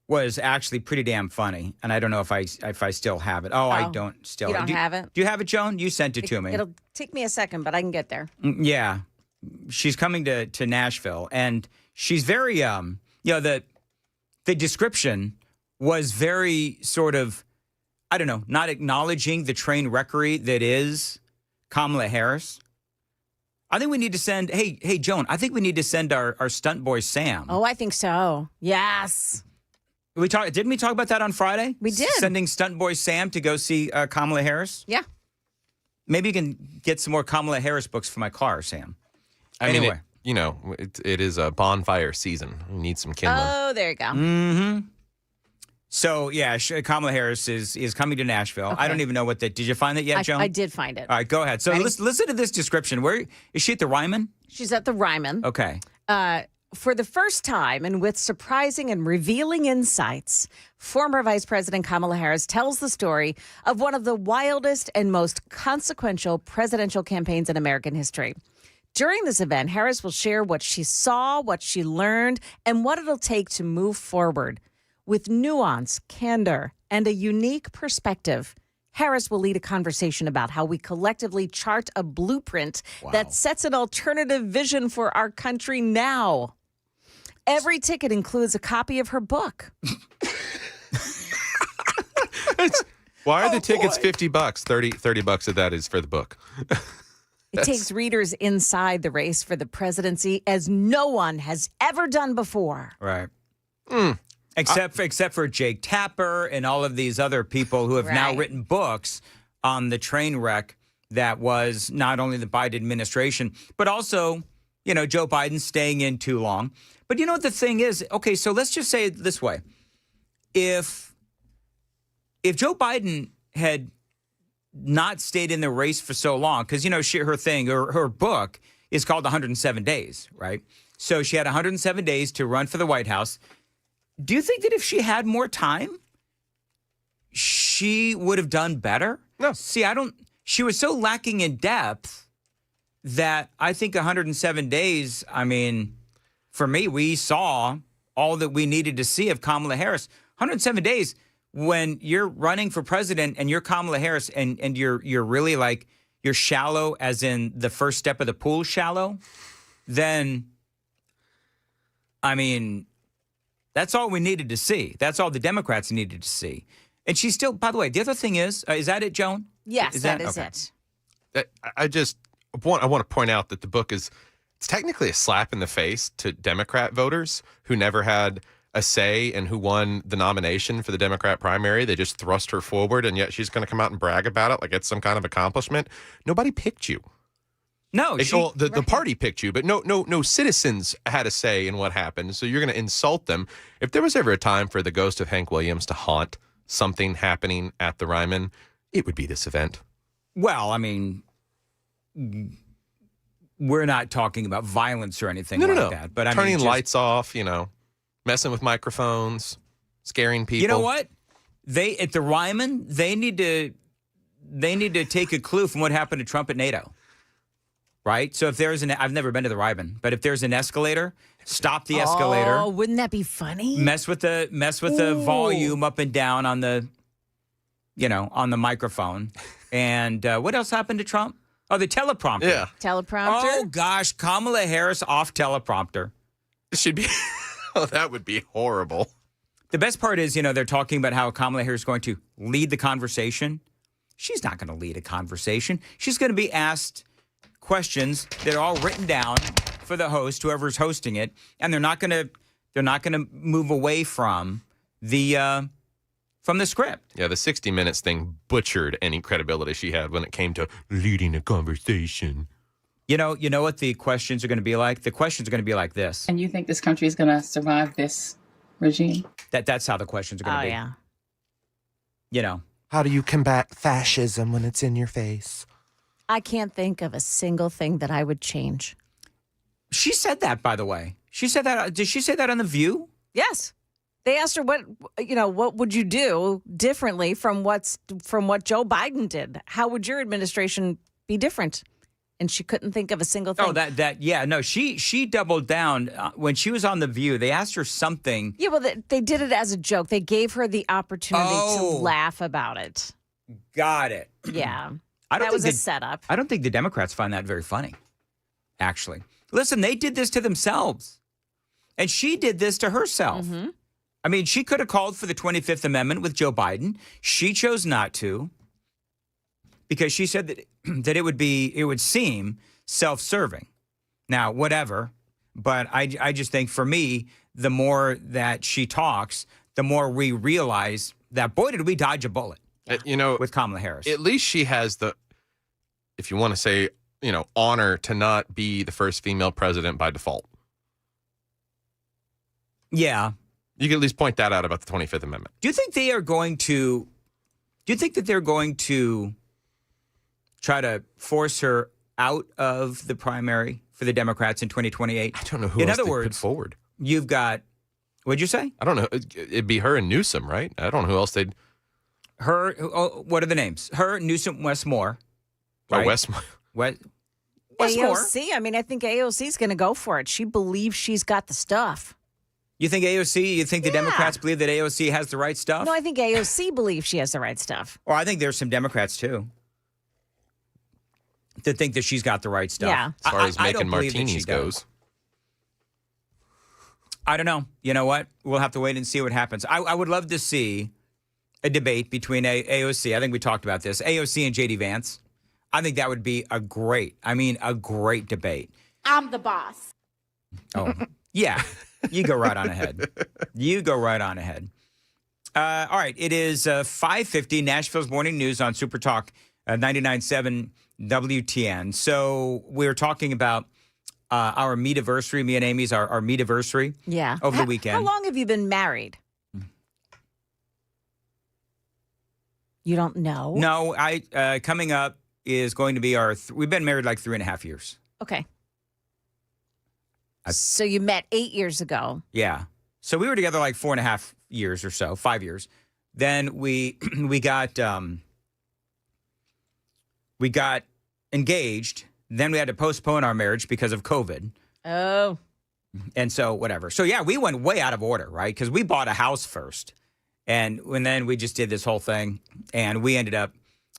was actually pretty damn funny, and I don't know if I still have it. Oh, I don't still. You don't have it? Do you have it, Joan? You sent it to me. It'll take me a second, but I can get there. Yeah, she's coming to Nashville, and she's very the description was very sort of, I don't know, not acknowledging the train wreckery that is Kamala Harris. I think we need to send, hey, Joan, I think we need to send our stunt boy, Sam. Oh, I think so. Yes. Didn't we talk about that on Friday? We did. Sending stunt boy Sam to go see Kamala Harris? Yeah. Maybe you can get some more Kamala Harris books for my car, Sam. Anyway. It is a bonfire season. We need some kindling. Oh, there you go. Mm-hmm. So, yeah, Kamala Harris is coming to Nashville. Okay. I don't even know did you find it yet, Joan? I did find it. All right, go ahead. So listen to this description. Where is she at the Ryman? She's at the Ryman. Okay. For the first time and with surprising and revealing insights, former Vice President Kamala Harris tells the story of one of the wildest and most consequential presidential campaigns in American history. During this event, Harris will share what she saw, what she learned, and what it'll take to move forward. With nuance, candor, and a unique perspective, Harris will lead a conversation about how we collectively chart a blueprint that sets an alternative vision for our country now. Every ticket includes a copy of her book. Why are the tickets $50? $30 of that is for the book. It takes readers inside the race for the presidency as no one has ever done before. Right. Except for Jake Tapper and all of these other people who have now written books on the train wreck that was not only the Biden administration, but also, Joe Biden staying in too long. But you know what the thing is? Okay, so let's just say it this way. If Joe Biden had not stayed in the race for so long, because, her book is called 107 Days, right? So she had 107 days to run for the White House. Do you think that if she had more time, she would have done better? No. See, she was so lacking in depth that I think 107 days, for me, we saw all that we needed to see of Kamala Harris. 107 days, when you're running for president and you're Kamala Harris and you're really like, you're shallow as in the first step of the pool shallow, then, that's all we needed to see. That's all the Democrats needed to see. And she's still, by the way, the other thing is that it, Joan? Yes, that is it. I want to point out that the book it's technically a slap in the face to Democrat voters who never had a say in who won the nomination for the Democrat primary. They just thrust her forward, and yet she's going to come out and brag about it like it's some kind of accomplishment. Nobody picked you. No, the party picked you, but no citizens had a say in what happened. So you're going to insult them. If there was ever a time for the ghost of Hank Williams to haunt something happening at the Ryman, it would be this event. Well, I mean, we're not talking about violence or anything like that. But I turning mean, lights off, messing with microphones, scaring people. You know what? At the Ryman, they need to take a clue from what happened to Trump at NATO. Right? So if there's I've never been to the Ryman, but if there's an escalator, stop the escalator. Oh, wouldn't that be funny? Mess with the volume up and down on the microphone. And what else happened to Trump? Oh, the teleprompter. Yeah. Teleprompter? Oh, gosh. Kamala Harris off teleprompter. It should be. Oh, that would be horrible. The best part is, they're talking about how Kamala Harris is going to lead the conversation. She's not going to lead a conversation. She's going to be asked questions that are all written down for the host, whoever's hosting it, and they're not going to move away from the script. Yeah, the 60 Minutes thing butchered any credibility she had when it came to leading a conversation. You know what the questions are going to be like? The questions are going to be like this. And you think this country is going to survive this regime? That's how the questions are going to be. Oh, yeah. How do you combat fascism when it's in your face? I can't think of a single thing that I would change. She said that, by the way. She said that. Did she say that on The View? Yes. They asked her what would you do differently from what Joe Biden did? How would your administration be different? And she couldn't think of a single thing. Oh, she doubled down when she was on The View. They asked her something. Yeah, well, they did it as a joke. They gave her the opportunity to laugh about it. Got it. Yeah. That was a setup. I don't think the Democrats find that very funny, actually. Listen, they did this to themselves. And she did this to herself. Mm-hmm. I mean, she could have called for the 25th Amendment with Joe Biden. She chose not to because she said that it would seem self-serving. Now, whatever. But I just think for me, the more that she talks, the more we realize that, boy, did we dodge a bullet. With Kamala Harris. At least she has if you want to say, honor to not be the first female president by default. Yeah. You can at least point that out about the 25th Amendment. Do you think that they're going to try to force her out of the primary for the Democrats in 2028? I don't know who else they put forward. You've got, what'd you say? I don't know. It'd be her and Newsom, right? I don't know who else they'd. Her, what are the names? Her, Newsom, Westmore. Right? Oh, Westmore. Westmore. AOC, I mean, I think AOC is going to go for it. She believes she's got the stuff. You think AOC, the Democrats believe that AOC has the right stuff? No, I think AOC believes she has the right stuff. Or I think there's some Democrats, too, that think that she's got the right stuff. Yeah. As far as making martinis goes. I don't know. You know what? We'll have to wait and see what happens. I would love to see a debate between AOC. I think we talked about this. AOC and J.D. Vance. I think that would be a great debate. I'm the boss. Oh, yeah. You go right on ahead. All right. It is 5:50, Nashville's Morning News on Super Talk 99.7 WTN. So we're talking about our meet-iversary, me and Amy's, our meet-iversary over the weekend. How long have you been married? You don't know? No, coming up is going to be we've been married like 3.5 years. Okay. So you met 8 years ago. Yeah. So we were together like 4.5 years or so, 5 years. Then we got engaged. Then we had to postpone our marriage because of COVID. Oh. And so whatever. So yeah, we went way out of order, right? Because we bought a house first. And then we just did this whole thing. And we ended up,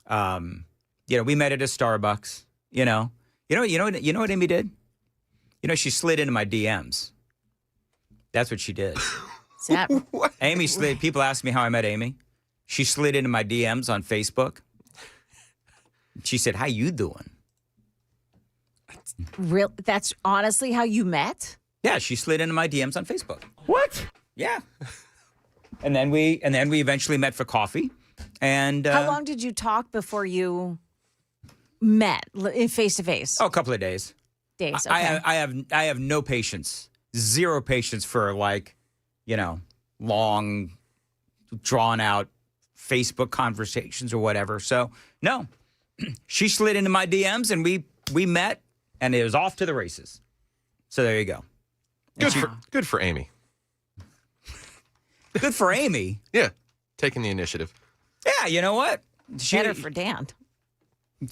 we met at a Starbucks, You know what Amy did? She slid into my DMs. That's what she did. Amy slid. People ask me how I met Amy. She slid into my DMs on Facebook. She said, "How you doing?" Real? That's honestly how you met? Yeah, she slid into my DMs on Facebook. What? Yeah. And then we eventually met for coffee. And how long did you talk before you met face to face? Oh, a couple of days. Days. Okay. I have no patience, zero patience for long, drawn out Facebook conversations or whatever. So no, she slid into my DMs and we met and it was off to the races. So there you go. Good for Amy. Good for Amy. Yeah, taking the initiative. Yeah, you know what? Better for Dan.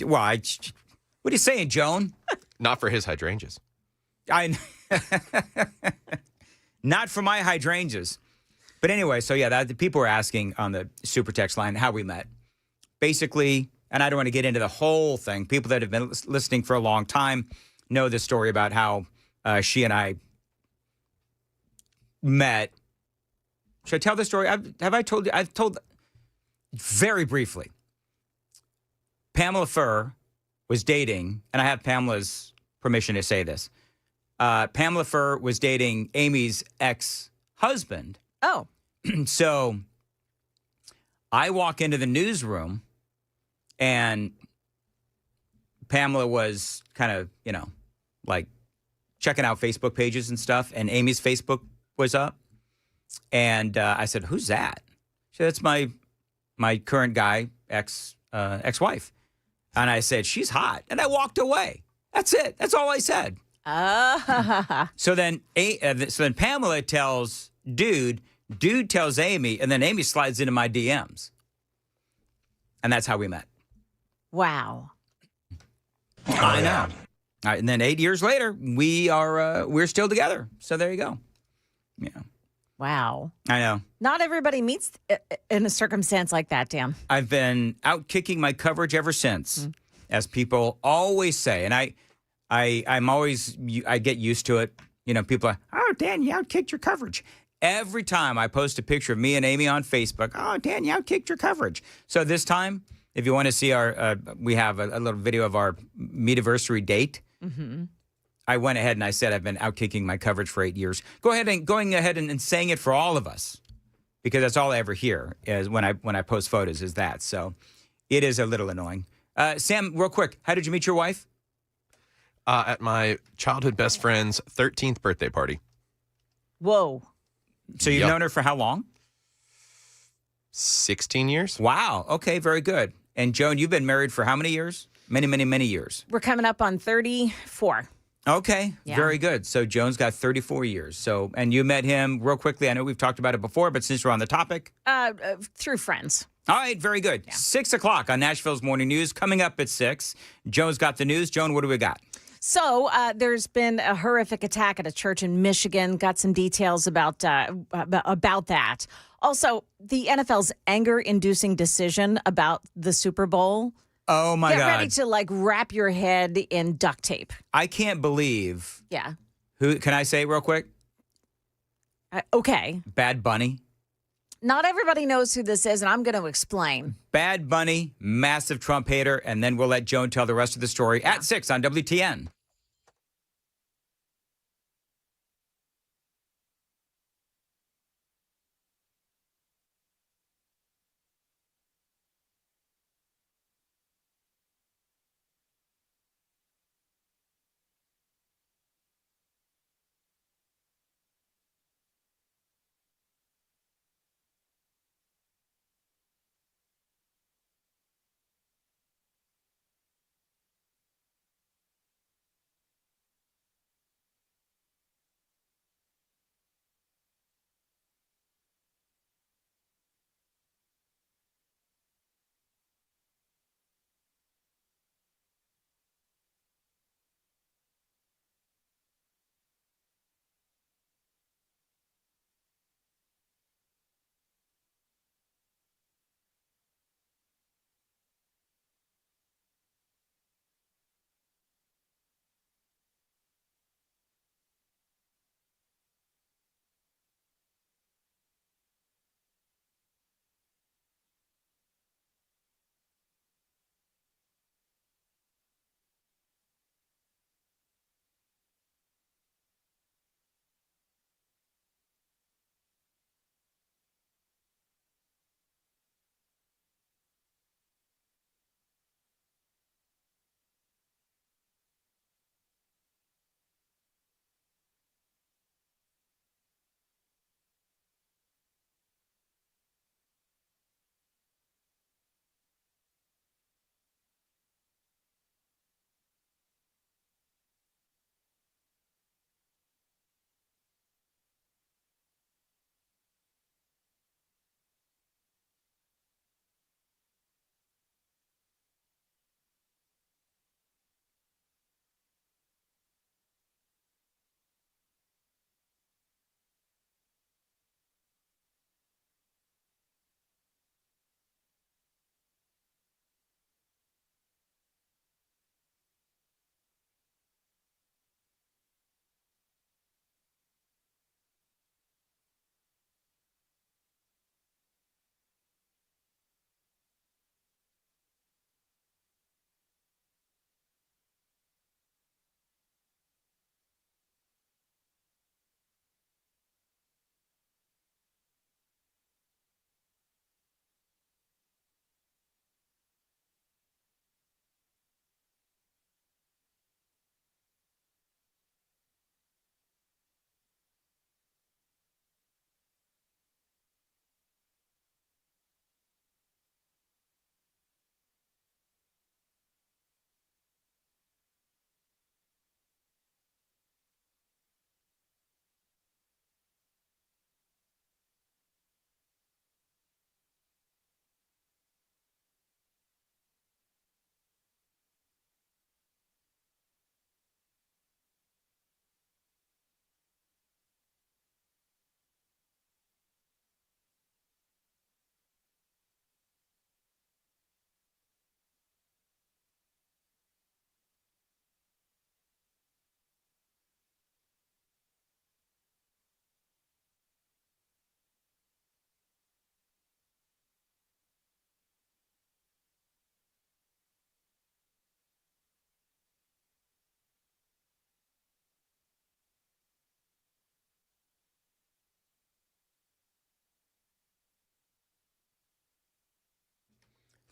Well, what are you saying, Joan? Not for his hydrangeas. Not for my hydrangeas. But anyway, so yeah, the people were asking on the super text line how we met. Basically, and I don't want to get into the whole thing. People that have been listening for a long time know the story about how she and I met. Should I tell the story? Have I told you? I've told very briefly. Pamela Furr was dating, and I have Pamela's permission to say this. Pamela Furr was dating Amy's ex-husband. Oh. So I walk into the newsroom, and Pamela was kind of, like checking out Facebook pages and stuff, and Amy's Facebook was up. And I said, "Who's that?" She said, "That's my current guy, ex-wife." And I said, "She's hot." And I walked away. That's it. That's all I said. So then Pamela tells Dude tells Amy, and then Amy slides into my DMs. And that's how we met. Wow. I know. All right, and then 8 years later, we're still together. So there you go. Yeah. Wow. I know. Not everybody meets in a circumstance like that, Dan. I've been out kicking my coverage ever since, as people always say. And I get used to it. People are, "Oh, Dan, you outkicked your coverage." Every time I post a picture of me and Amy on Facebook, "Oh, Dan, you outkicked your coverage." So this time, if you want to see we have a little video of our meet-iversary date. Mm-hmm. I went ahead and I said I've been outkicking my coverage for 8 years. Going ahead and saying it for all of us, because that's all I ever hear is when I post photos is that. So it is a little annoying. Sam, real quick, how did you meet your wife? At my childhood best friend's 13th birthday party. Whoa. So you've known her for how long? 16 years. Wow. Okay, very good. And Joan, you've been married for how many years? Many, many, many years. We're coming up on 34. Okay, Yeah. Very good. So Joan's got 34 years. So, and you met him real quickly. I know we've talked about it before, but since we're on the topic. Through friends. All right, very good. Yeah. 6 o'clock on Nashville's Morning News. Coming up at 6. Joan's got the news. Joan, what do we got? So there's been a horrific attack at a church in Michigan. Got some details about that. Also, the NFL's anger-inducing decision about the Super Bowl. Oh, my God. Get ready to, wrap your head in duct tape. I can't believe. Yeah. Who can I say real quick? Okay. Bad Bunny. Not everybody knows who this is, and I'm going to explain. Bad Bunny, massive Trump hater, and then we'll let Joan tell the rest of the story at 6 on WTN.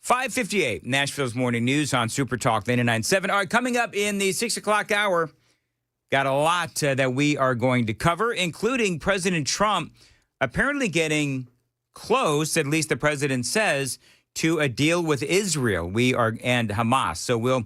5:58, Nashville's Morning News on Super Talk 99.7. All right, coming up in the 6 o'clock hour, got a lot that we are going to cover, including President Trump apparently getting close, at least the president says, to a deal with Israel and Hamas. So we'll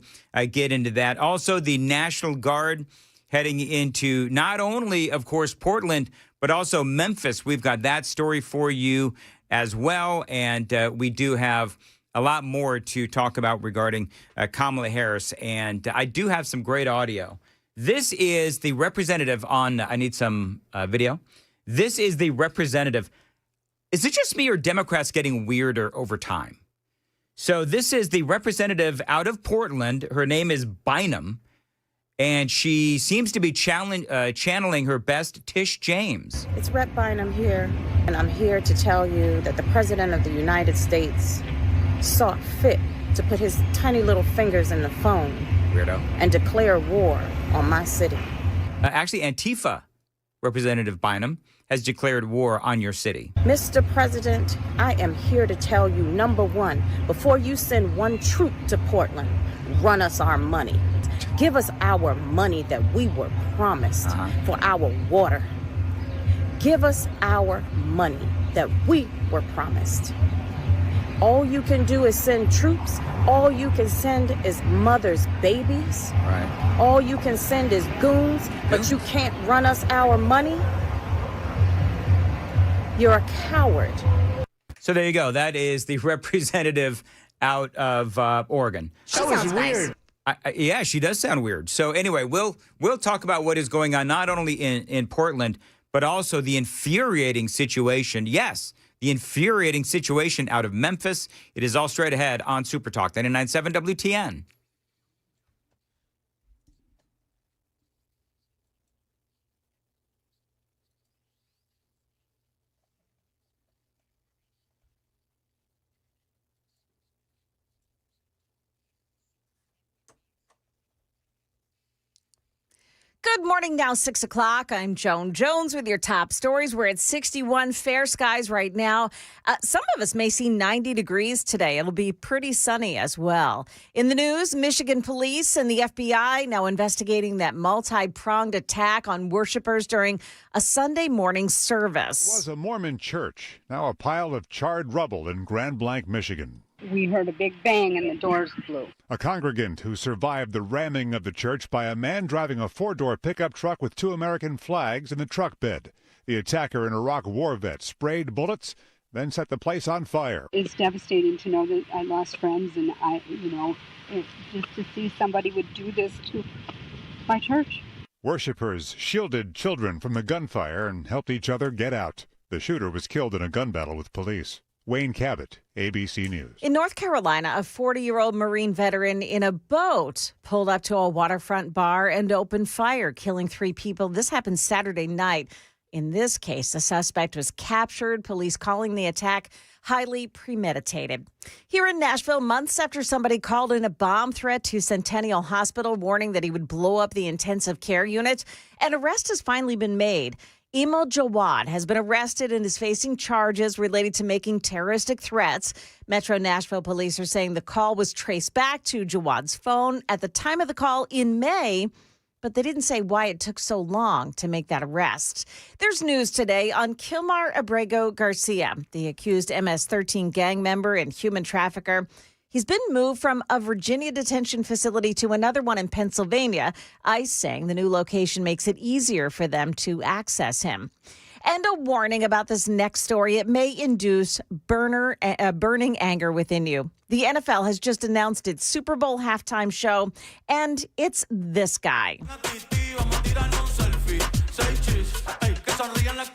get into that. Also, the National Guard heading into not only, of course, Portland, but also Memphis. We've got that story for you as well. And we do have a lot more to talk about regarding Kamala Harris. And I do have some great audio. This is the representative on, I need some video. This is the representative. Is it just me or Democrats getting weirder over time? So this is the representative out of Portland. Her name is Bynum, and she seems to be channeling her best Tish James. It's Rep. Bynum here, and I'm here to tell you that the President of the United States saw fit to put his tiny little fingers in the phone Weirdo. And declare war on my city. Actually, Antifa Representative Bynum has declared war on your city. Mr. President, I am here to tell you, number one, before you send one troop to Portland, run us our money. Give us our money that we were promised for our water. Give us our money that we were promised. All you can do is send troops. All you can send is mothers' babies. Right. All you can send is goons, but you can't run us our money. You're a coward. So there you go. That is the representative out of Oregon. That was weird. Yeah, she does sound weird. So anyway, we'll talk about what is going on not only in Portland, but also the infuriating situation. Yes, the infuriating situation out of Memphis. It is all straight ahead on Super Talk 99.7 WTN. Good morning, now 6 o'clock. I'm Joan Jones with your top stories. We're at 61 fair skies right now. Some of us may see 90 degrees today. It'll be pretty sunny as well. In the news, Michigan police and the FBI now investigating that multi-pronged attack on worshipers during a Sunday morning service. It was a Mormon church, now a pile of charred rubble in Grand Blanc, Michigan. We heard a big bang and the doors flew. A congregant who survived the ramming of the church by a man driving a four-door pickup truck with 2 American flags in the truck bed. The attacker, an Iraq war vet, sprayed bullets, then set the place on fire. It's devastating to know that I lost friends, and just to see somebody would do this to my church. Worshippers shielded children from the gunfire and helped each other get out. The shooter was killed in a gun battle with police. Wayne Cabot, ABC News. In North Carolina, a 40-year-old Marine veteran in a boat pulled up to a waterfront bar and opened fire, killing 3 people. This happened Saturday night. In this case, the suspect was captured, police calling the attack highly premeditated. Here in Nashville, months after somebody called in a bomb threat to Centennial Hospital, warning that he would blow up the intensive care unit, an arrest has finally been made. Emil Jawad has been arrested and is facing charges related to making terroristic threats. Metro Nashville police are saying the call was traced back to Jawad's phone at the time of the call in May, but they didn't say why it took so long to make that arrest. There's news today on Kilmar Abrego Garcia, the accused MS-13 gang member and human trafficker. He's been moved from a Virginia detention facility to another one in Pennsylvania. ICE saying the new location makes it easier for them to access him. And a warning about this next story. It may induce burning anger within you. The NFL has just announced its Super Bowl halftime show, and it's this guy.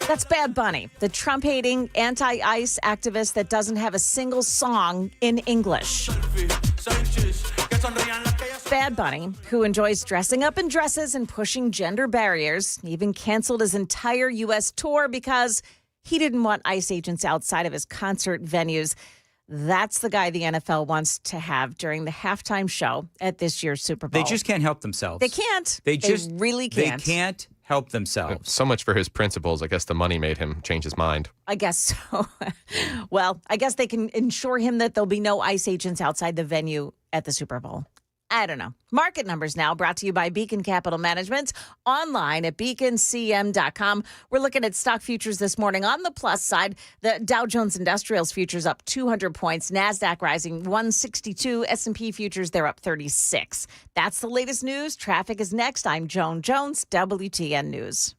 That's Bad Bunny, the Trump-hating, anti-ICE activist that doesn't have a single song in English. Bad Bunny, who enjoys dressing up in dresses and pushing gender barriers, even canceled his entire U.S. tour because he didn't want ICE agents outside of his concert venues. That's the guy the NFL wants to have during the halftime show at this year's Super Bowl. They just can't help themselves. They can't. They really can't. They can't help themselves. So much for his principles. I guess the money made him change his mind. I guess so. Well, I guess they can ensure him that there'll be no ICE agents outside the venue at the Super Bowl. I don't know. Market numbers now brought to you by Beacon Capital Management, online at beaconcm.com. We're looking at stock futures this morning. On the plus side, the Dow Jones Industrials futures up 200 points, NASDAQ rising 162, S&P futures, they're up 36. That's the latest news. Traffic is next. I'm Joan Jones, WTN News.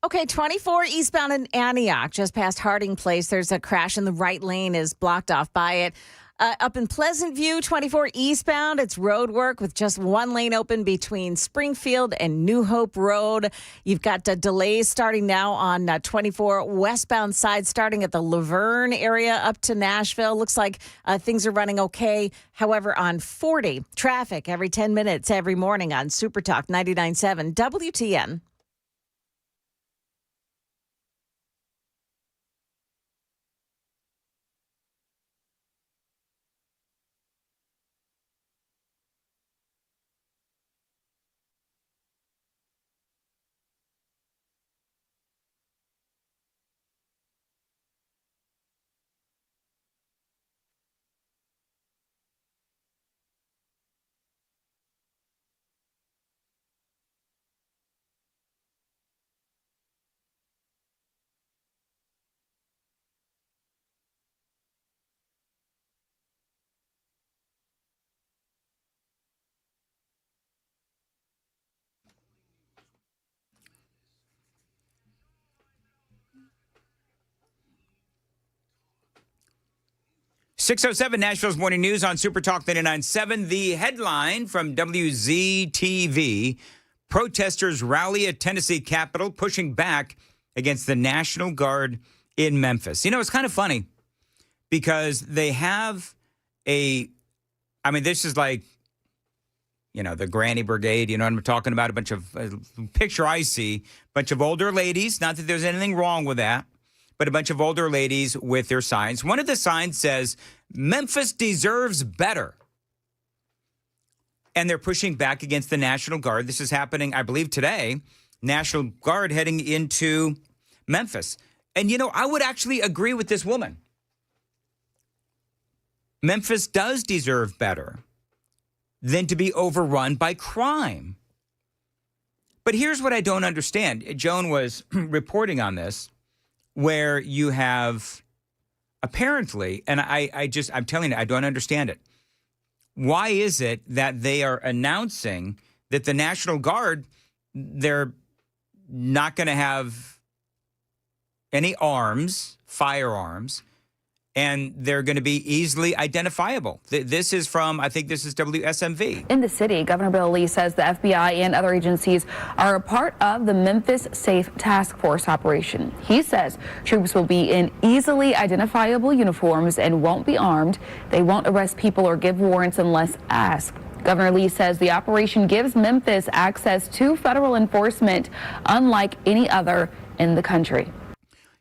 Okay, 24 eastbound in Antioch, just past Harding Place. There's a crash and the right lane is blocked off by it. Up in Pleasant View, 24 eastbound, it's road work with just one lane open between Springfield and New Hope Road. You've got delays starting now on 24 westbound side, starting at the Laverne area up to Nashville. Looks like things are running okay. However, on 40, traffic every 10 minutes every morning on Super Talk 99.7 WTN. .607 Nashville's Morning News on Super Talk 99.7. The headline from WZTV, protesters rally at Tennessee Capitol pushing back against the National Guard in Memphis. You know, it's kind of funny because they have this is like, you know, the Granny Brigade, you know what I'm talking about? A bunch of, picture I see, a bunch of older ladies, not that there's anything wrong with that, but a bunch of older ladies with their signs. One of the signs says, Memphis deserves better. And they're pushing back against the National Guard. This is happening, I believe, today. National Guard heading into Memphis. And, you know, I would actually agree with this woman. Memphis does deserve better than to be overrun by crime. But here's what I don't understand. Joan was reporting on this, where you have apparently, and I'm telling you, I don't understand it. why is it that they are announcing that the National Guard, they're not going to have any firearms, and they're going to be easily identifiable? This is from, I think this is WSMV. In the city, Governor Bill Lee says the FBI and other agencies are a part of the Memphis Safe Task Force operation. He says troops will be in easily identifiable uniforms and won't be armed. They won't arrest people or give warrants unless asked. Governor Lee says the operation gives Memphis access to federal enforcement unlike any other in the country.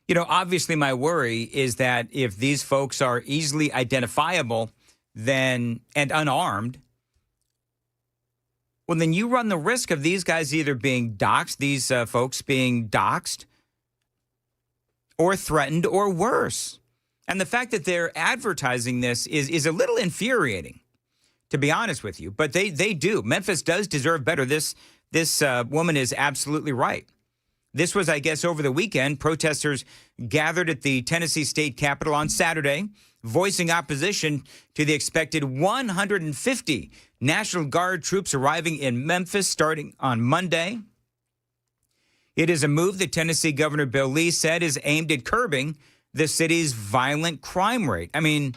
You know, obviously my worry is that if these folks are easily identifiable and unarmed, well, then you run the risk of these guys either being doxxed, these folks being doxxed, or threatened, or worse. And the fact that they're advertising this is a little infuriating, to be honest with you. But they do. Memphis does deserve better. This woman is absolutely right. This was, I guess, over the weekend. Protesters gathered at the Tennessee State Capitol on Saturday, voicing opposition to the expected 150 National Guard troops arriving in Memphis starting on Monday. It is a move that Tennessee Governor Bill Lee said is aimed at curbing the city's violent crime rate. I mean,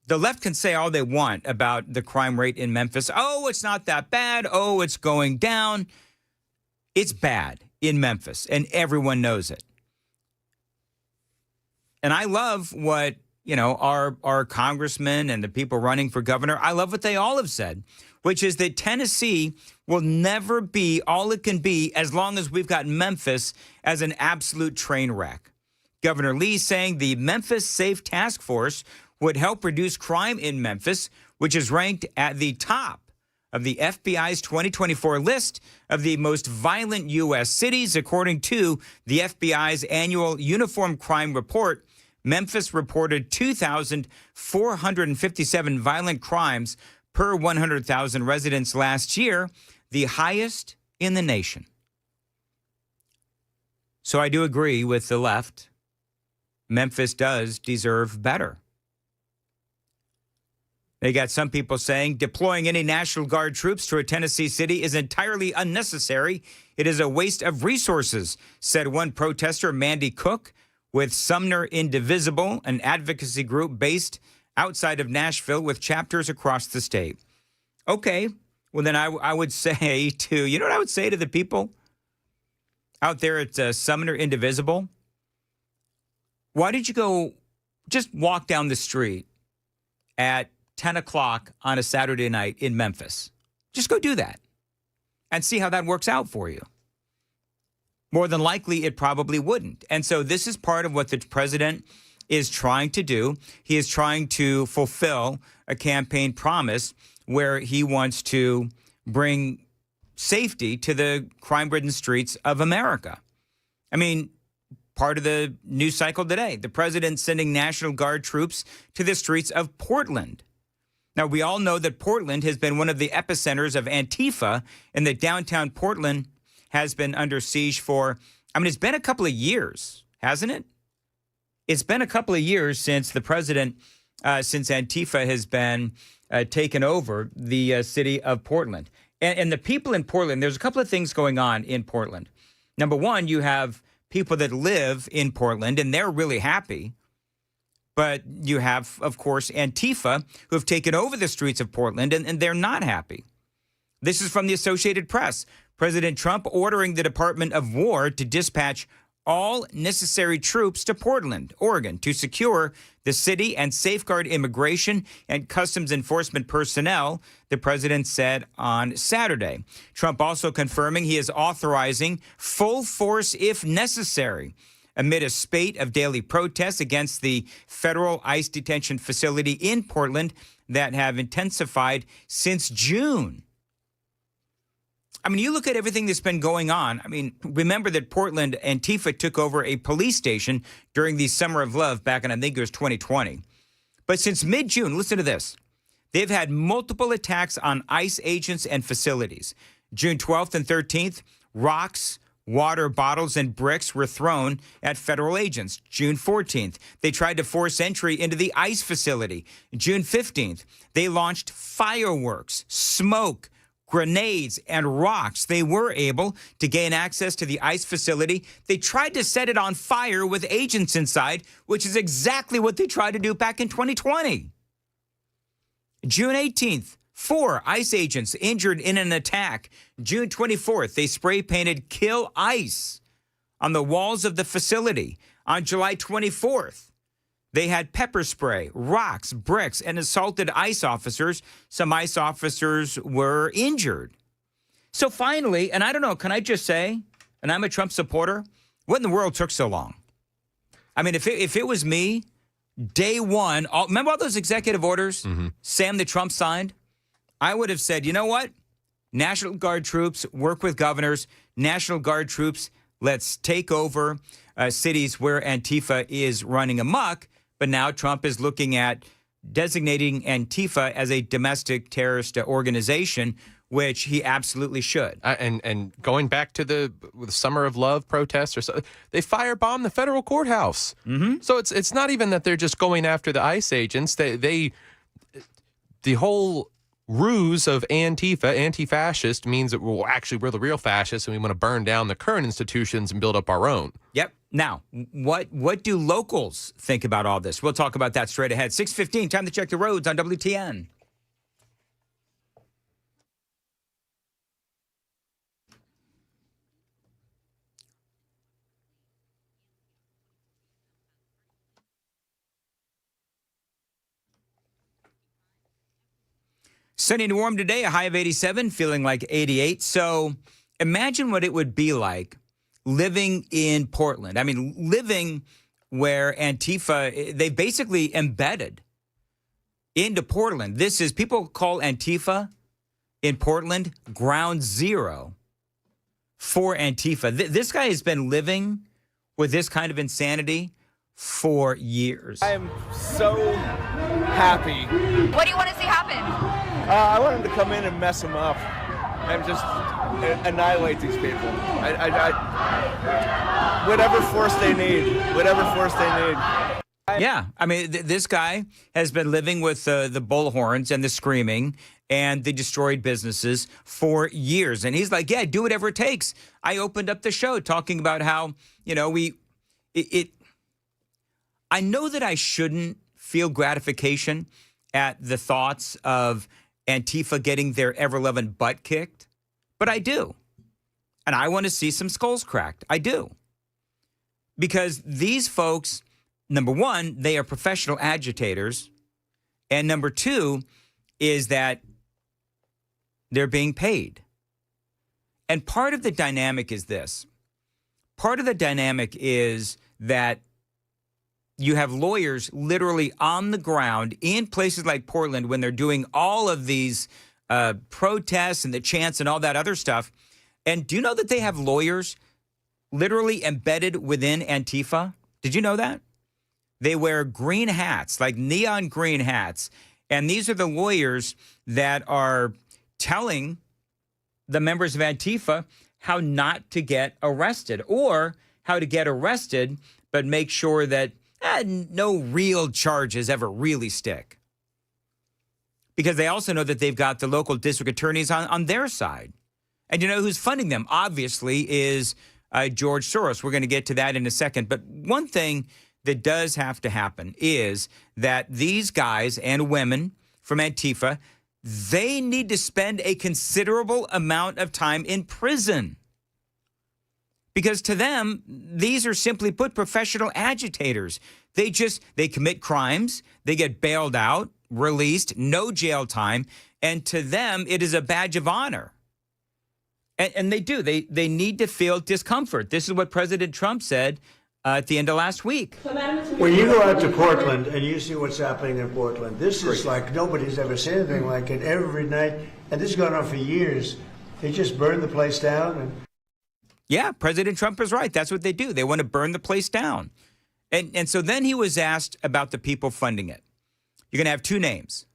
the left can say all they want about the crime rate in Memphis. Oh, it's not that bad. Oh, it's going down. It's bad in Memphis, and everyone knows it. And I love what, you know, our congressmen and the people running for governor, I love what they all have said, which is that Tennessee will never be all it can be as long as we've got Memphis as an absolute train wreck. Governor Lee saying the Memphis Safe Task Force would help reduce crime in Memphis, which is ranked at the top of the FBI's 2024 list of the most violent U.S. cities. According to the FBI's annual Uniform Crime Report, Memphis reported 2,457 violent crimes per 100,000 residents last year, the highest in the nation. So I do agree with the left. Memphis does deserve better. They got some people saying deploying any National Guard troops to a Tennessee city is entirely unnecessary. It is a waste of resources, said one protester, Mandy Cook, with Sumner Indivisible, an advocacy group based outside of Nashville with chapters across the state. Okay, well then I would say to, you know what I would say to the people out there at Sumner Indivisible? Why did you go just walk down the street at 10 o'clock on a Saturday night in Memphis? Just go do that and see how that works out for you. More than likely, it probably wouldn't. And so this is part of what the president is trying to do. He is trying to fulfill a campaign promise where he wants to bring safety to the crime-ridden streets of America. I mean, part of the news cycle today, the president sending National Guard troops to the streets of Portland. Now, we all know that Portland has been one of the epicenters of Antifa, and that downtown Portland has been under siege for, I mean, it's been a couple of years, hasn't it? It's been a couple of years since the president, since Antifa has been taken over the city of Portland. And the people in Portland, there's a couple of things going on in Portland. Number one, you have people that live in Portland, and they're really happy. But you have, of course, Antifa, who have taken over the streets of Portland, and they're not happy. This is from the Associated Press. President Trump ordering the Department of War to dispatch all necessary troops to Portland, Oregon, to secure the city and safeguard immigration and customs enforcement personnel, the president said on Saturday. Trump also confirming he is authorizing full force if necessary, amid a spate of daily protests against the federal ICE detention facility in Portland that have intensified since June. I mean, you look at everything that's been going on. I mean, remember that Portland, Antifa took over a police station during the Summer of Love back in, I think it was 2020. But since mid-June, listen to this. They've had multiple attacks on ICE agents and facilities. June 12th and 13th, rocks, Water bottles and bricks were thrown at federal agents. June 14th, they tried to force entry into the ICE facility. June 15th, they launched fireworks, smoke, grenades, and rocks. They were able to gain access to the ICE facility. They tried to set it on fire with agents inside, which is exactly what they tried to do back in 2020. June 18th, 4 ICE agents injured in an attack. June 24th, they spray painted "Kill ICE" on the walls of the facility. On July 24th, they had pepper spray, rocks, bricks, and assaulted ICE officers. Some ICE officers were injured. So finally, and I don't know, can I just say, and I'm a Trump supporter, what in the world took so long? I mean, if it was me, day one, remember all those executive orders Sam the Trump signed? I would have said, you know what? National Guard troops, work with governors. National Guard troops, let's take over cities where Antifa is running amok. But now Trump is looking at designating Antifa as a domestic terrorist organization, which he absolutely should. And going back to the Summer of Love protests, or so, they firebombed the federal courthouse. So it's not even that they're just going after the ICE agents. The whole ruse of Antifa, anti-fascist, means that we're the real fascists and we want to burn down the current institutions and build up our own. Yep. Now, what do locals think about all this? We'll talk about that straight ahead. 6:15, time to check the roads on WTN. Sunny and warm today, a high of 87, feeling like 88. So imagine what it would be like living in Portland. I mean, living where Antifa, they basically embedded into Portland. This is, people call Antifa in Portland ground zero for Antifa. This guy has been living with this kind of insanity for years. I am so happy. What do you want to see happen? I want him to come in and mess them up and just annihilate these people. Whatever force they need. Yeah, I mean, this guy has been living with the bullhorns and the screaming and the destroyed businesses for years. And he's like, yeah, do whatever it takes. I opened up the show talking about how, you know, I know that I shouldn't feel gratification at the thoughts of Antifa getting their ever-loving butt kicked, but I do. And I want to see some skulls cracked. I do. Because these folks, number one, they are professional agitators. And number two is that they're being paid. And part of the dynamic is this. Part of the dynamic is that you have lawyers literally on the ground in places like Portland when they're doing all of these protests and the chants and all that other stuff. And do you know that they have lawyers literally embedded within Antifa? Did you know that? They wear green hats, like neon green hats. And these are the lawyers that are telling the members of Antifa how not to get arrested, or how to get arrested, but make sure that no real charges ever really stick. Because they also know that they've got the local district attorneys on their side. And you know who's funding them, obviously, is George Soros. We're going to get to that in a second. But one thing that does have to happen is that these guys and women from Antifa, they need to spend a considerable amount of time in prison. Because to them, these are simply put professional agitators. They commit crimes, they get bailed out, released, no jail time, and to them, it is a badge of honor. And they do. They need to feel discomfort. This is what President Trump said at the end of last week. When you go out to Portland and you see what's happening in Portland, this is like nobody's ever seen anything like it every night. And this has gone on for years. They just burn the place down. Yeah, President Trump is right. That's what they do. They want to burn the place down. And so then he was asked about the people funding it. You're going to have two names.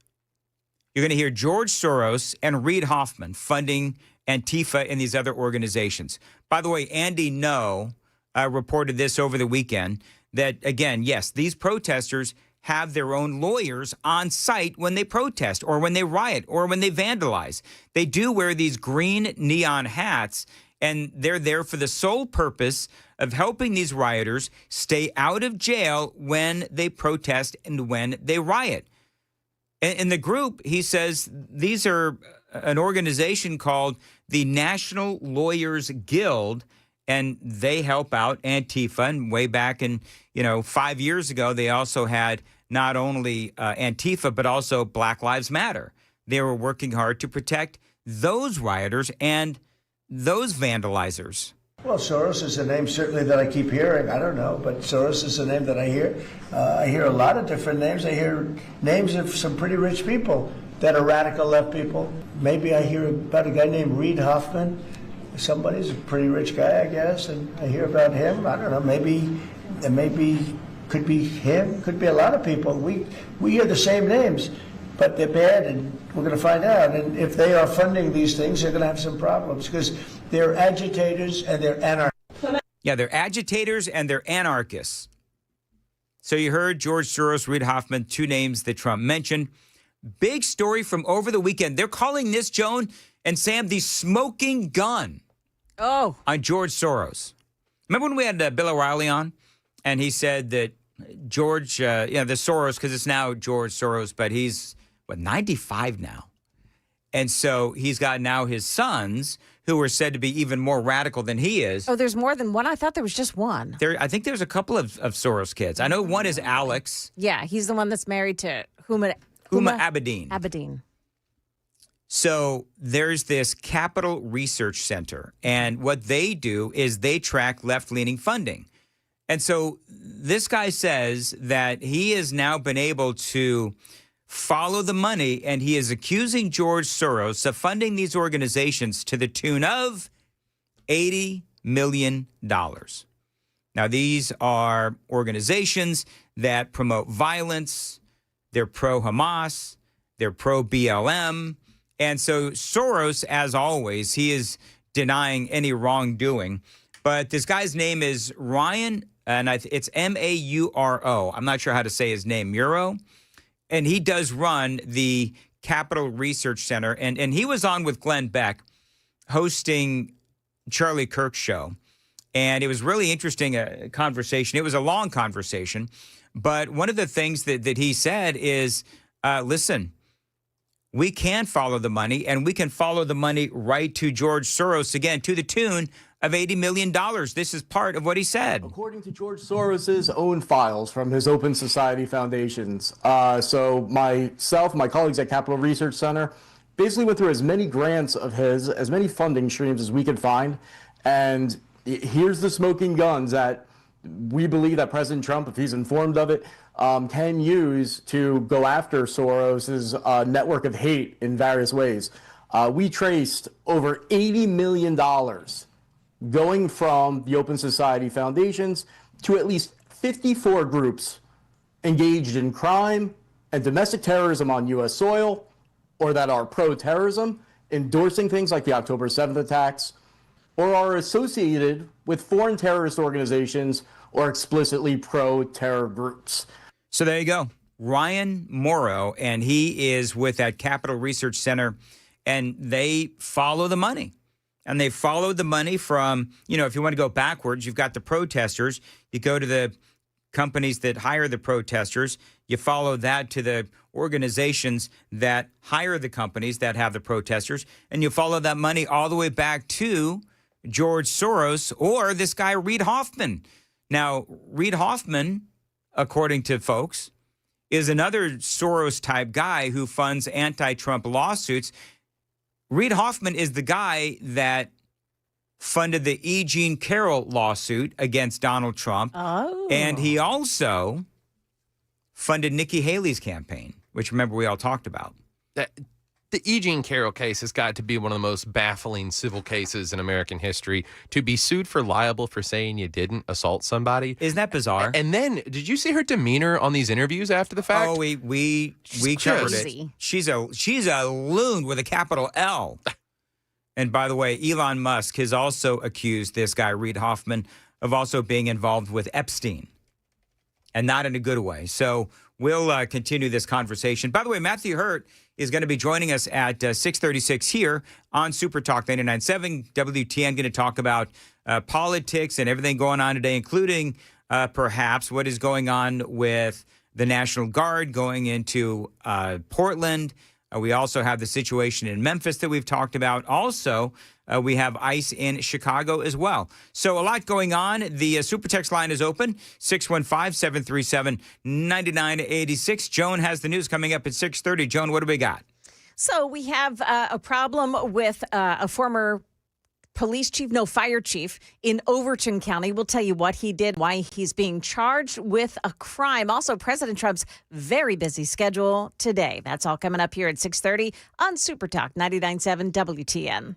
You're going to hear George Soros and Reid Hoffman funding Antifa and these other organizations. By the way, Andy No reported this over the weekend that, again, yes, these protesters have their own lawyers on site when they protest or when they riot or when they vandalize. They do wear these green neon hats, and they're there for the sole purpose of helping these rioters stay out of jail when they protest and when they riot. In the group, he says these are an organization called the National Lawyers Guild, and they help out Antifa. And way back in, 5 years ago, they also had not only Antifa, but also Black Lives Matter. They were working hard to protect those rioters and those vandalizers. Well, Soros is a name certainly that I keep hearing. I don't know, but Soros is a name that I hear. I hear a lot of different names. I hear names of some pretty rich people that are radical left people. Maybe I hear about a guy named Reid Hoffman. Somebody's a pretty rich guy, I guess, and I hear about him. I don't know, maybe could be him, could be a lot of people. We hear the same names, but they're bad, and we're going to find out. And if they are funding these things, they're going to have some problems because they're agitators and they're anarchists. Yeah, they're agitators and they're anarchists. So you heard George Soros, Reid Hoffman, two names that Trump mentioned. Big story from over the weekend. They're calling this, Joan and Sam, the smoking gun on George Soros. Remember when we had Bill O'Reilly on? And he said that George, the Soros, because it's now George Soros, but he's, 95 now. And so he's got now his sons who are said to be even more radical than he is. Oh, there's more than one? I thought there was just one. I think there's a couple of Soros kids. I know one is Alex. Yeah, he's the one that's married to Huma Abedin. So there's this Capital Research Center, and what they do is they track left-leaning funding. And so this guy says that he has now been able to follow the money, and he is accusing George Soros of funding these organizations to the tune of $80 million. Now, these are organizations that promote violence. They're pro-Hamas. They're pro-BLM. And so Soros, as always, he is denying any wrongdoing. But this guy's name is Ryan, and it's Mauro. I'm not sure how to say his name, Muro. And he does run the Capital Research Center. And he was on with Glenn Beck hosting Charlie Kirk's show. And it was really interesting conversation. It was a long conversation. But one of the things that he said is, listen, we can follow the money, and we can follow the money right to George Soros, again, to the tune of $80 million. This is part of what he said. According to George Soros's own files from his Open Society foundations. So myself, my colleagues at Capital Research Center, basically went through as many grants of his, as many funding streams as we could find. And here's the smoking guns that we believe that President Trump, if he's informed of it, can use to go after Soros's network of hate in various ways. We traced over $80 million going from the Open Society foundations to at least 54 groups engaged in crime and domestic terrorism on U.S. soil, or that are pro-terrorism, endorsing things like the October 7th attacks, or are associated with foreign terrorist organizations or explicitly pro-terror groups. So there you go. Ryan Morrow, and he is with that Capital Research Center, and they follow the money. And they followed the money from, if you want to go backwards, you've got the protesters. You go to the companies that hire the protesters. You follow that to the organizations that hire the companies that have the protesters. And you follow that money all the way back to George Soros or this guy, Reid Hoffman. Now, Reid Hoffman, according to folks, is another Soros-type guy who funds anti-Trump lawsuits. Reid Hoffman is the guy that funded the E. Jean Carroll lawsuit against Donald Trump. Oh. And he also funded Nikki Haley's campaign, which, remember, we all talked about. The E. Jean Carroll case has got to be one of the most baffling civil cases in American history. To be sued for libel for saying you didn't assault somebody. Isn't that bizarre? And then, did you see her demeanor on these interviews after the fact? Oh, we covered it. She's a loon with a capital L. And by the way, Elon Musk has also accused this guy, Reid Hoffman, of also being involved with Epstein, and not in a good way. So we'll continue this conversation. By the way, Matthew Hurt is going to be joining us at 6:36 here on Super Talk 99.7 WTN. Going to talk about politics and everything going on today, including perhaps what is going on with the National Guard going into Portland. We also have the situation in Memphis that we've talked about. Also, we have ICE in Chicago as well. So a lot going on. The Super Text line is open, 615-737-9986. Joan has the news coming up at 6:30. Joan, what do we got? So we have a problem with a former fire chief in Overton County. We'll tell you what he did, why he's being charged with a crime. Also, President Trump's very busy schedule today. That's all coming up here at 6:30 on Super Talk 99.7 WTN.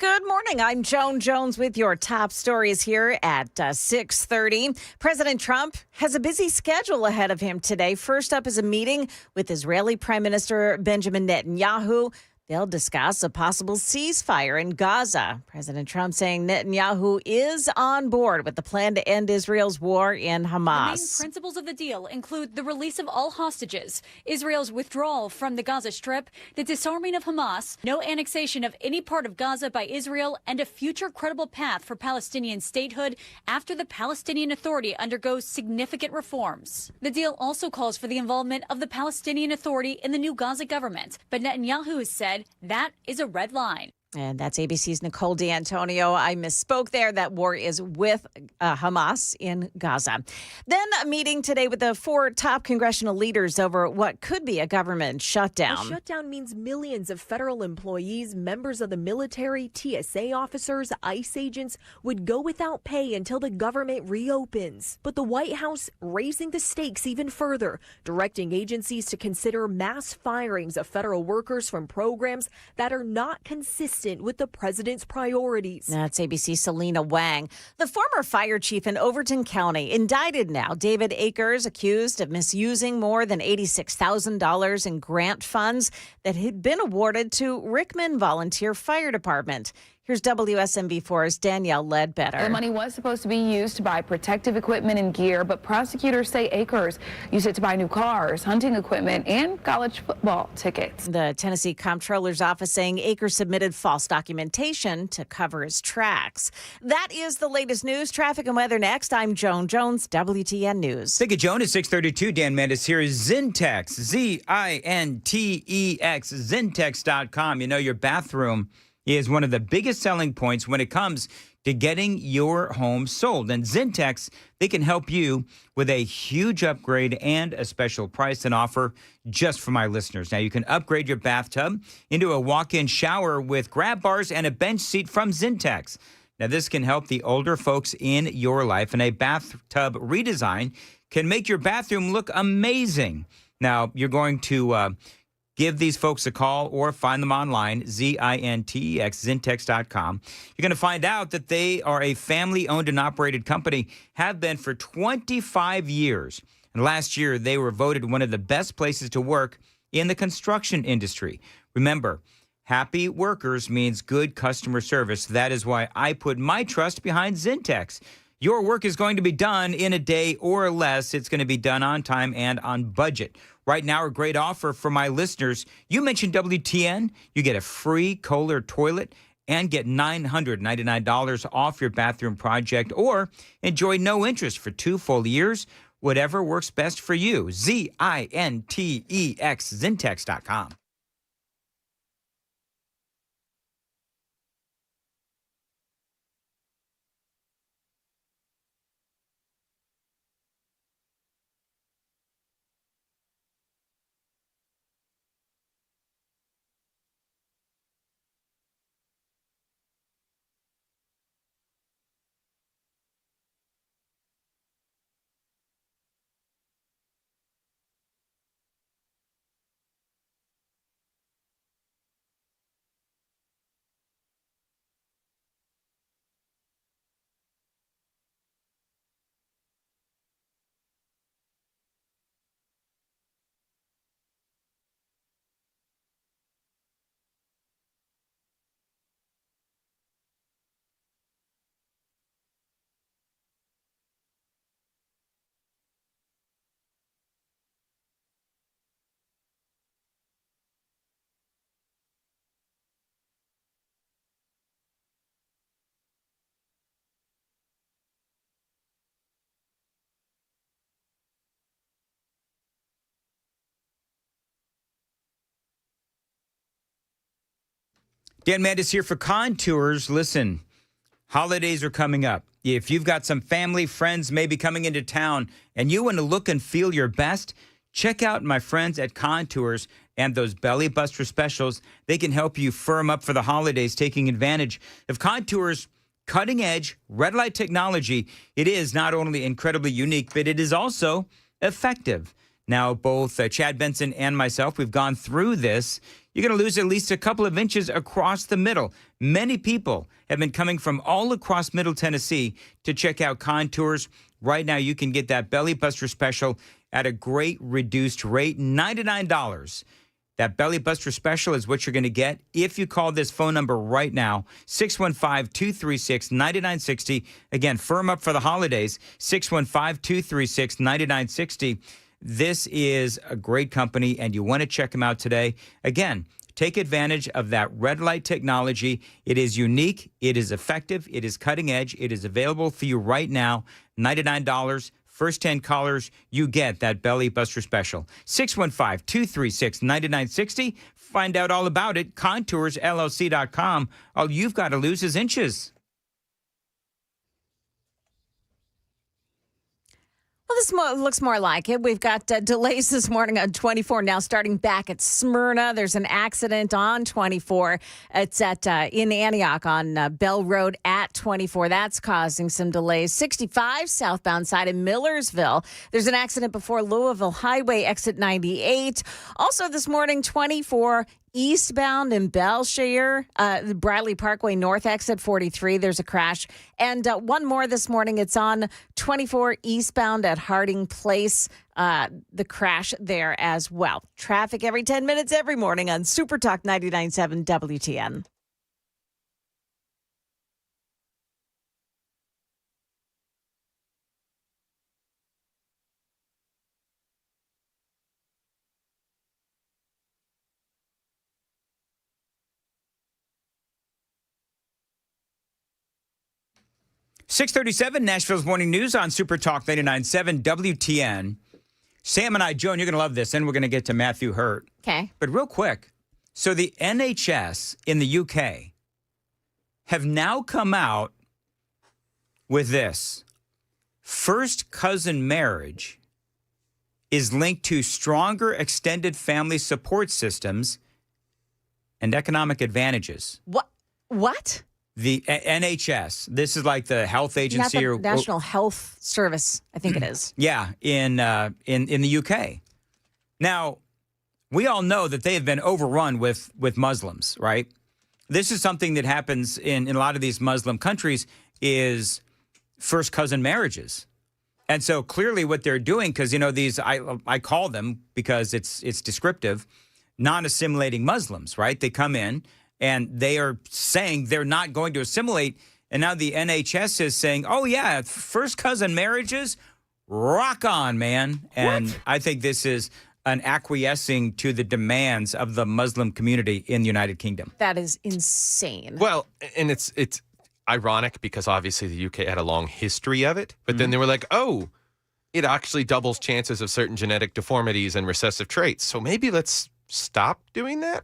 Good morning. I'm Joan Jones with your top stories here at 6:30. President Trump has a busy schedule ahead of him today. First up is a meeting with Israeli Prime Minister Benjamin Netanyahu. They'll discuss a possible ceasefire in Gaza. President Trump saying Netanyahu is on board with the plan to end Israel's war in Hamas. The main principles of the deal include the release of all hostages, Israel's withdrawal from the Gaza Strip, the disarming of Hamas, no annexation of any part of Gaza by Israel, and a future credible path for Palestinian statehood after the Palestinian Authority undergoes significant reforms. The deal also calls for the involvement of the Palestinian Authority in the new Gaza government, but Netanyahu has said that is a red line. And that's ABC's Nicole D'Antonio. I misspoke there. That war is with Hamas in Gaza. Then a meeting today with the 4 top congressional leaders over what could be a government shutdown. A shutdown means millions of federal employees, members of the military, TSA officers, ICE agents would go without pay until the government reopens. But the White House raising the stakes even further, directing agencies to consider mass firings of federal workers from programs that are not consistent with the president's priorities. That's ABC's Selena Wang. The former fire chief in Overton County, indicted now, David Akers, accused of misusing more than $86,000 in grant funds that had been awarded to Rickman Volunteer Fire Department. Here's WSMV4's Danielle Ledbetter. The money was supposed to be used to buy protective equipment and gear, but prosecutors say Akers used it to buy new cars, hunting equipment, and college football tickets. The Tennessee Comptroller's office saying Akers submitted false documentation to cover his tracks. That is the latest news, traffic, and weather next. I'm Joan Jones, WTN News. Thank you, Joan. At 6:32, Dan Mendes here is Zintex, Zintex, Zintex.com. You know, your bathroom is one of the biggest selling points when it comes to getting your home sold. And Zintex, they can help you with a huge upgrade and a special price and offer just for my listeners. Now, you can upgrade your bathtub into a walk-in shower with grab bars and a bench seat from Zintex. Now, this can help the older folks in your life, and a bathtub redesign can make your bathroom look amazing. Now, you're going to give these folks a call or find them online, Zintex, Zintex.com. You're going to find out that they are a family-owned and operated company, have been for 25 years. And last year, they were voted one of the best places to work in the construction industry. Remember, happy workers means good customer service. That is why I put my trust behind Zintex. Your work is going to be done in a day or less. It's going to be done on time and on budget. Right now, a great offer for my listeners. You mentioned WTN, you get a free Kohler toilet and get $999 off your bathroom project, or enjoy no interest for 2 full years. Whatever works best for you. Zintex, Zintex.com. Dan Mendes here for Contours. Listen, holidays are coming up. If you've got some family, friends maybe coming into town and you want to look and feel your best, check out my friends at Contours and those belly buster specials. They can help you firm up for the holidays, taking advantage of Contours' cutting-edge red light technology. It is not only incredibly unique, but it is also effective. Now, both Chad Benson and myself, we've gone through this. you're going to lose at least a couple of inches across the middle. Many people have been coming from all across Middle Tennessee to check out Contours. Right now, you can get that Belly Buster special at a great reduced rate, $99. That Belly Buster special is what you're going to get if you call this phone number right now, 615-236-9960. Again, firm up for the holidays, 615-236-9960. This is a great company, and you want to check them out today. Again, take advantage of that red light technology. It is unique. It is effective. It is cutting edge. It is available for you right now, $99. First 10 callers, you get that Belly Buster special. 615-236-9960. Find out all about it. ContoursLLC.com. All you've got to lose is inches. Well, this looks more like it. We've got delays this morning on 24 now starting back at Smyrna. There's an accident on 24. It's at in Antioch on Bell Road at 24. That's causing some delays. 65 southbound side in Millersville. There's an accident before Louisville Highway exit 98. Also this morning, 24 eastbound in Belshire, Bradley Parkway North exit 43. There's a crash. And one more this morning. It's on 24 eastbound at Harding Place. The crash there as well. Traffic every 10 minutes every morning on Super Talk 99.7 WTN. .637 Nashville's Morning News on Super Talk 99.7 WTN. Sam and I, Joan, you're going to love this, and we're going to get to Matthew Hurt. Okay. But real quick, so the NHS in the UK have now come out with this. First cousin marriage is linked to stronger extended family support systems and economic advantages. What? The NHS. This is like the health agency or National Health Service, I think it is. Yeah, in the UK. Now, we all know that they have been overrun with Muslims, right? This is something that happens in a lot of these Muslim countries is first cousin marriages. And so clearly what they're doing, because, you know, these, I call them because it's descriptive, non-assimilating Muslims, right? They come in and they are saying they're not going to assimilate. And now the NHS is saying, oh, yeah, first cousin marriages, rock on, man. And I think this is an acquiescing to the demands of the Muslim community in the United Kingdom. That is insane. Well, and it's ironic because obviously the UK had a long history of it. But then they were like, oh, it actually doubles chances of certain genetic deformities and recessive traits. So maybe let's stop doing that.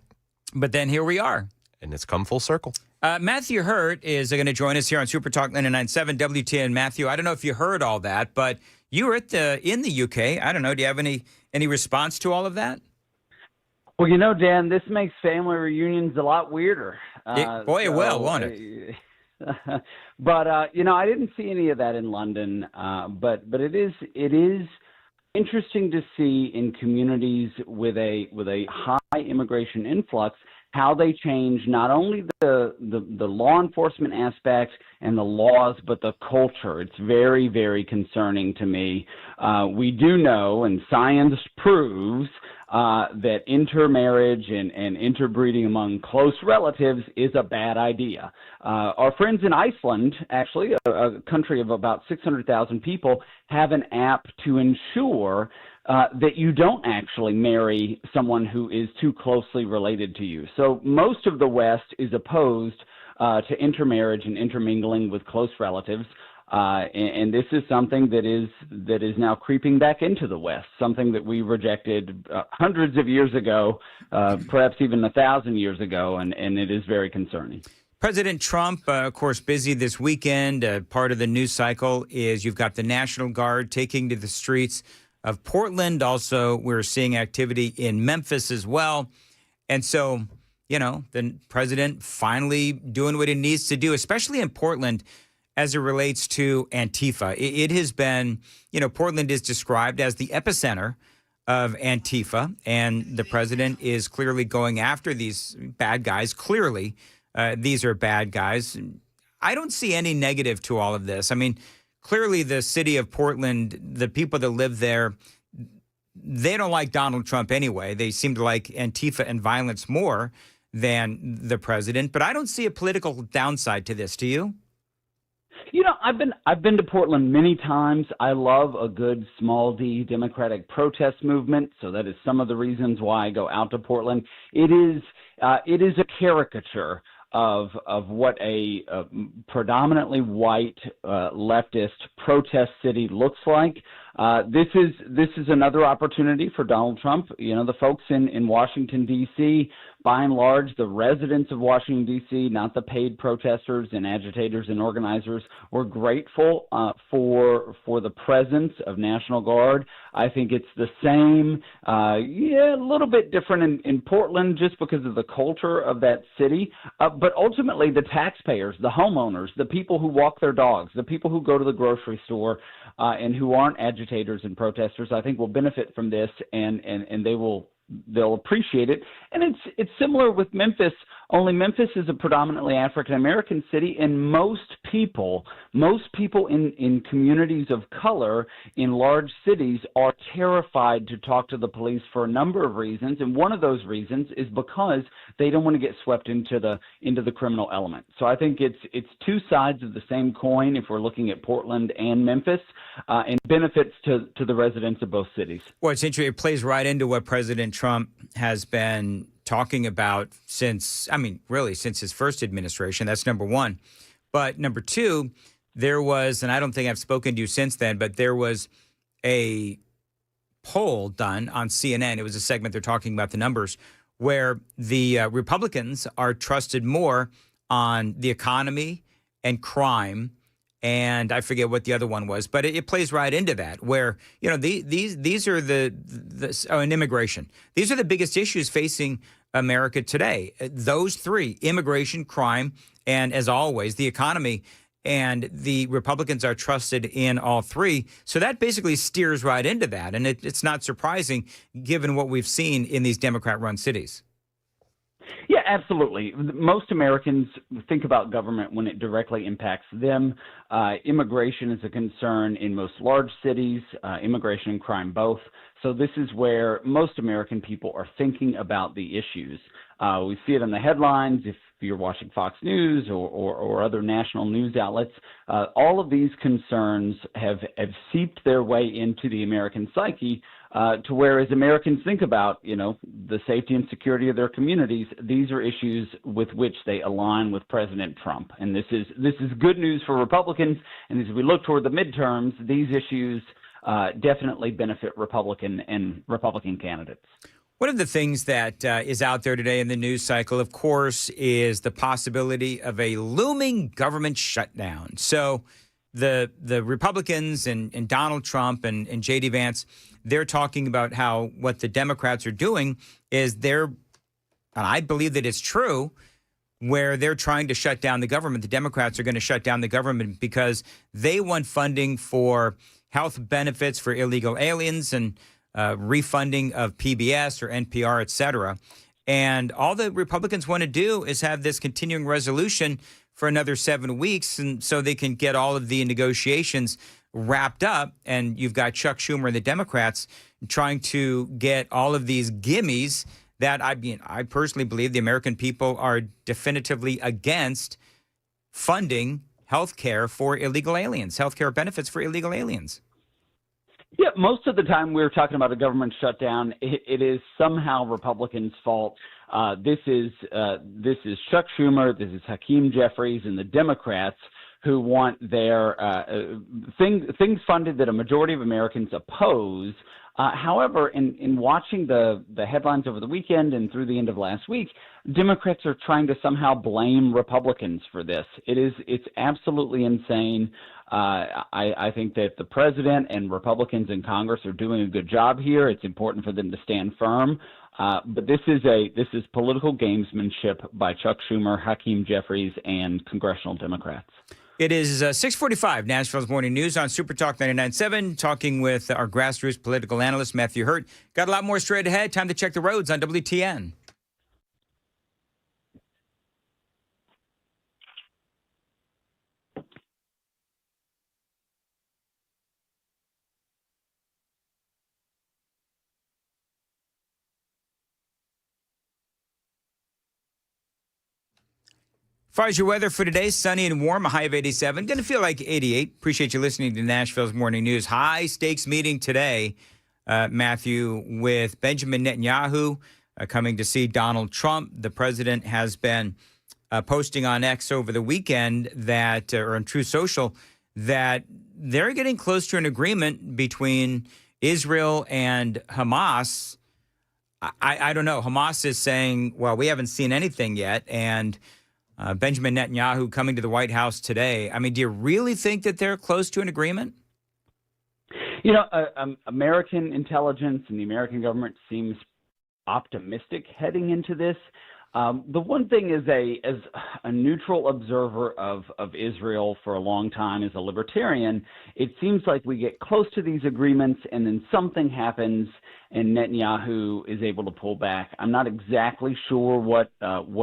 But then here we are. And it's come full circle. Matthew Hurt is going to join us here on Super Talk 99.7 WTN. Matthew, I don't know if you heard all that, but you were in the UK. I don't know. Do you have any response to all of that? Well, you know, Dan, this makes family reunions a lot weirder. It will, won't it? But you know, I didn't see any of that in London. But it is interesting to see in communities with a high immigration influx how they change not only the law enforcement aspect and the laws, but the culture. It's very, very concerning to me. We do know, and science proves, that intermarriage and interbreeding among close relatives is a bad idea. Our friends in Iceland, actually, a country of about 600,000 people, have an app to ensure that you don't actually marry someone who is too closely related to you. So most of the West is opposed to intermarriage and intermingling with close relatives. And this is something that is now creeping back into the West, something that we rejected hundreds of years ago, perhaps even 1,000 years ago, and it is very concerning. President Trump, of course, busy this weekend. Part of the news cycle is you've got the National Guard taking to the streets of Portland. Also, we're seeing activity in Memphis as well. And so, you know, the president finally doing what he needs to do, especially in Portland, as it relates to Antifa. It has been, you know, Portland is described as the epicenter of Antifa, and the president is clearly going after these bad guys. Clearly, these are bad guys. I don't see any negative to all of this. I mean, clearly the city of Portland, the people that live there, they don't like Donald Trump anyway. They seem to like Antifa and violence more than the president. But I don't see a political downside to this. Do you? You know, I've been to Portland many times. I love a good small D Democratic protest movement, so that is some of the reasons why I go out to Portland. It is a caricature of what a predominantly white leftist protest city looks like. This is another opportunity for Donald Trump. You know, the folks in Washington, D.C., by and large, the residents of Washington, D.C., not the paid protesters and agitators and organizers, were grateful for the presence of National Guard. I think it's the same, a little bit different in Portland just because of the culture of that city. But ultimately, the taxpayers, the homeowners, the people who walk their dogs, the people who go to the grocery store and who aren't agitators and protesters, I think will benefit from this, and they'll appreciate it. And it's similar with Memphis, only Memphis is a predominantly African American city, and most people in communities of color in large cities are terrified to talk to the police for a number of reasons, and one of those reasons is because they don't want to get swept into the criminal element. So I think it's two sides of the same coin if we're looking at Portland and Memphis, and benefits to the residents of both cities. Well, it's interesting. It plays right into what President Trump has been talking about since his first administration. That's number one. But number two, there was, and I don't think I've spoken to you since then, but there was a poll done on CNN. It was a segment they're talking about the numbers where the Republicans are trusted more on the economy and crime, and I forget what the other one was, but it plays right into that, where, you know, these are and immigration. These are the biggest issues facing America today. Those three: immigration, crime, and, as always, the economy. And the Republicans are trusted in all three. So that basically steers right into that. And it's not surprising given what we've seen in these Democrat-run cities. Yeah, absolutely. Most Americans think about government when it directly impacts them. Immigration is a concern in most large cities, immigration and crime both. So this is where most American people are thinking about the issues. We see it in the headlines. If you're watching Fox News or other national news outlets, all of these concerns have seeped their way into the American psyche, to where, as Americans think about, you know, the safety and security of their communities, these are issues with which they align with President Trump. And this is good news for Republicans. And as we look toward the midterms, these issues definitely benefit Republican candidates. One of the things that is out there today in the news cycle, of course, is the possibility of a looming government shutdown. So the Republicans and Donald Trump and J.D. Vance, they're talking about how what the Democrats are doing is and I believe that it's true, where they're trying to shut down the government. The Democrats are going to shut down the government because they want funding for health benefits for illegal aliens and refunding of PBS or NPR, et cetera. And all the Republicans want to do is have this continuing resolution for another 7 weeks, and so they can get all of the negotiations wrapped up. And you've got Chuck Schumer and the Democrats trying to get all of these gimmies that I personally believe the American people are definitively against funding health care for illegal aliens, health care benefits for illegal aliens. Yeah, most of the time we're talking about a government shutdown, it is somehow Republicans' fault. This is Chuck Schumer, this is Hakeem Jeffries, and the Democrats who want their things funded that a majority of Americans oppose. However, in watching the headlines over the weekend and through the end of last week, Democrats are trying to somehow blame Republicans for this. It's absolutely insane. I think that the president and Republicans in Congress are doing a good job here. It's important for them to stand firm. But this is political gamesmanship by Chuck Schumer, Hakeem Jeffries, and congressional Democrats. It is 6:45, Nashville's Morning News on Super Talk 99.7, talking with our grassroots political analyst, Matthew Hurt. Got a lot more straight ahead. Time to check the roads on WTN. As far as your weather for today, sunny and warm, a high of 87. Going to feel like 88. Appreciate you listening to Nashville's Morning News. High stakes meeting today, Matthew, with Benjamin Netanyahu coming to see Donald Trump. The president has been posting on X over the weekend that, or on True Social, that they're getting close to an agreement between Israel and Hamas. I don't know. Hamas is saying, well, we haven't seen anything yet. And Benjamin Netanyahu coming to the White House today. I mean, do you really think that they're close to an agreement? You know, American intelligence and the American government seems optimistic heading into this. The one thing is, as a neutral observer of Israel for a long time, as a libertarian, it seems like we get close to these agreements and then something happens and Netanyahu is able to pull back. I'm not exactly sure what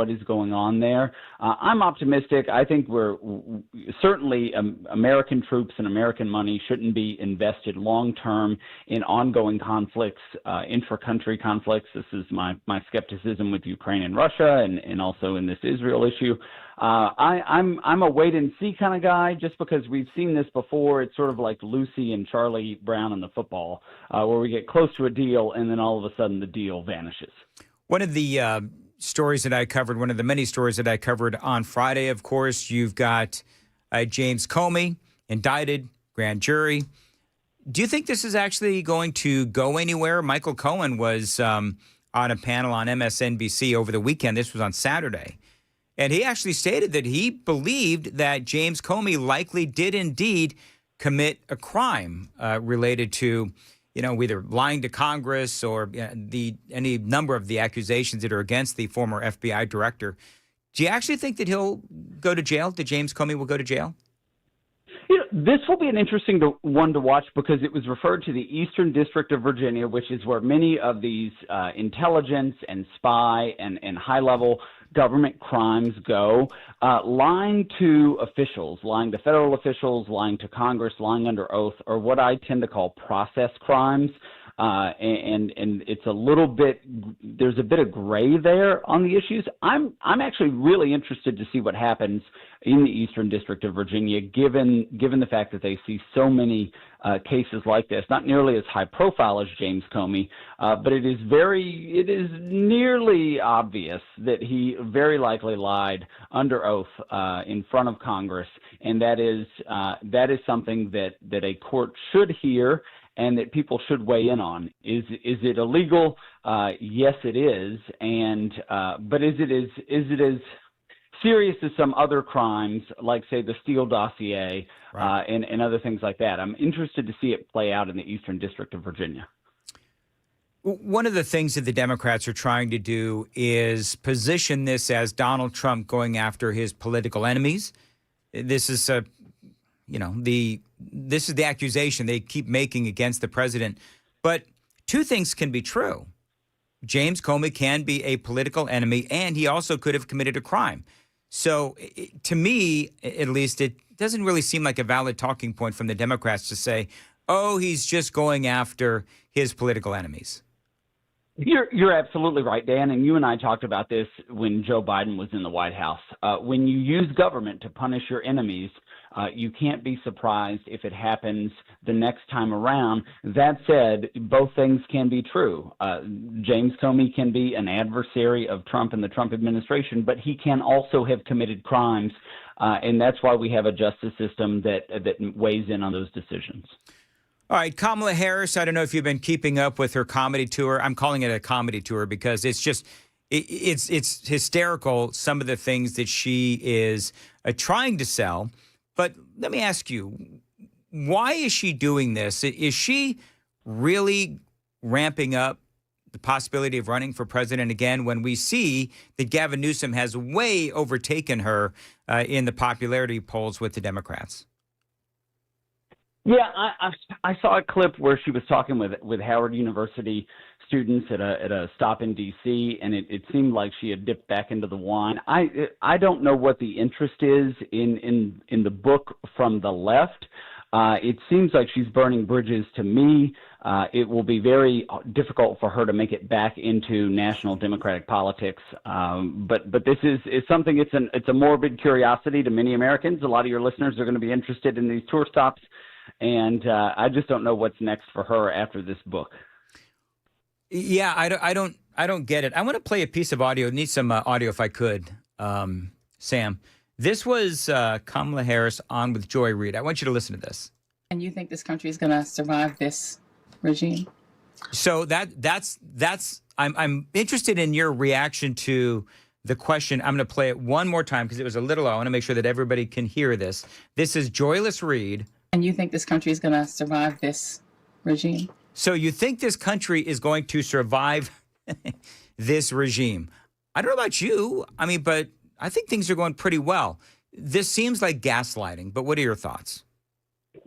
is going on there. I'm optimistic. I think we're certainly American troops and American money shouldn't be invested long term in ongoing conflicts, intra-country conflicts. This is my skepticism with Ukraine and Russia, and also in this Israel issue. I'm a wait and see kind of guy, just because we've seen this before. It's sort of like Lucy and Charlie Brown in the football, where we get close to a deal and then all of a sudden the deal vanishes. One of the stories that I covered, one of the many stories that I covered on Friday, of course, you've got James Comey indicted, grand jury. Do you think this is actually going to go anywhere? Michael Cohen was on a panel on MSNBC over the weekend. This was on Saturday. And he actually stated that he believed that James Comey likely did indeed commit a crime related to, either lying to Congress or any number of the accusations that are against the former FBI director. Do you actually think that he'll go to jail, that James Comey will go to jail? This will be an interesting one to watch, because it was referred to the Eastern District of Virginia, which is where many of these intelligence and spy and high-level government crimes go. Lying to officials, lying to federal officials, lying to Congress, lying under oath, are what I tend to call process crimes. And it's a little bit, there's a bit of gray there on the issues. I'm actually really interested to see what happens in the Eastern District of Virginia, given the fact that they see so many cases like this, not nearly as high profile as James Comey, but it is nearly obvious that he very likely lied under oath in front of Congress, and that is something that a court should hear and that people should weigh in on. Is it illegal? Yes, it is. But is it as serious as some other crimes, like, say, the Steele dossier, right, and other things like that? I'm interested to see it play out in the Eastern District of Virginia. One of the things that the Democrats are trying to do is position this as Donald Trump going after his political enemies. This is this is the accusation they keep making against the president. But two things can be true. James Comey can be a political enemy, and he also could have committed a crime. So to me, at least, it doesn't really seem like a valid talking point from the Democrats to say, oh, he's just going after his political enemies. You're absolutely right, Dan, and you and I talked about this when Joe Biden was in the White House. When you use government to punish your enemies, you can't be surprised if it happens the next time around. That said, both things can be true. James Comey can be an adversary of Trump and the Trump administration, but he can also have committed crimes, and that's why we have a justice system that weighs in on those decisions. All right, Kamala Harris, I don't know if you've been keeping up with her comedy tour. I'm calling it a comedy tour because it's just, it's hysterical, some of the things that she is trying to sell. But let me ask you, why is she doing this? Is she really ramping up the possibility of running for president again when we see that Gavin Newsom has way overtaken her in the popularity polls with the Democrats? Yeah, I saw a clip where she was talking with Howard University students at a stop in D.C., and it seemed like she had dipped back into the wine. I don't know what the interest is in the book from the left. It seems like she's burning bridges to me. It will be very difficult for her to make it back into national Democratic politics. But this is something. It's a morbid curiosity to many Americans. A lot of your listeners are going to be interested in these tour stops. And I just don't know what's next for her after this book. Yeah, I don't get it. I want to play a piece of audio. Need some audio if I could, Sam. This was Kamala Harris on with Joy Reid. I want you to listen to this. And you think this country is going to survive this regime? So that's I'm interested in your reaction to the question. I'm going to play it one more time because it was a little low. I want to make sure that everybody can hear this. This is Joyless Reid. And you think this country is going to survive this regime? So you think this country is going to survive this regime? I don't know about you. I mean, but I think things are going pretty well. This seems like gaslighting, but what are your thoughts?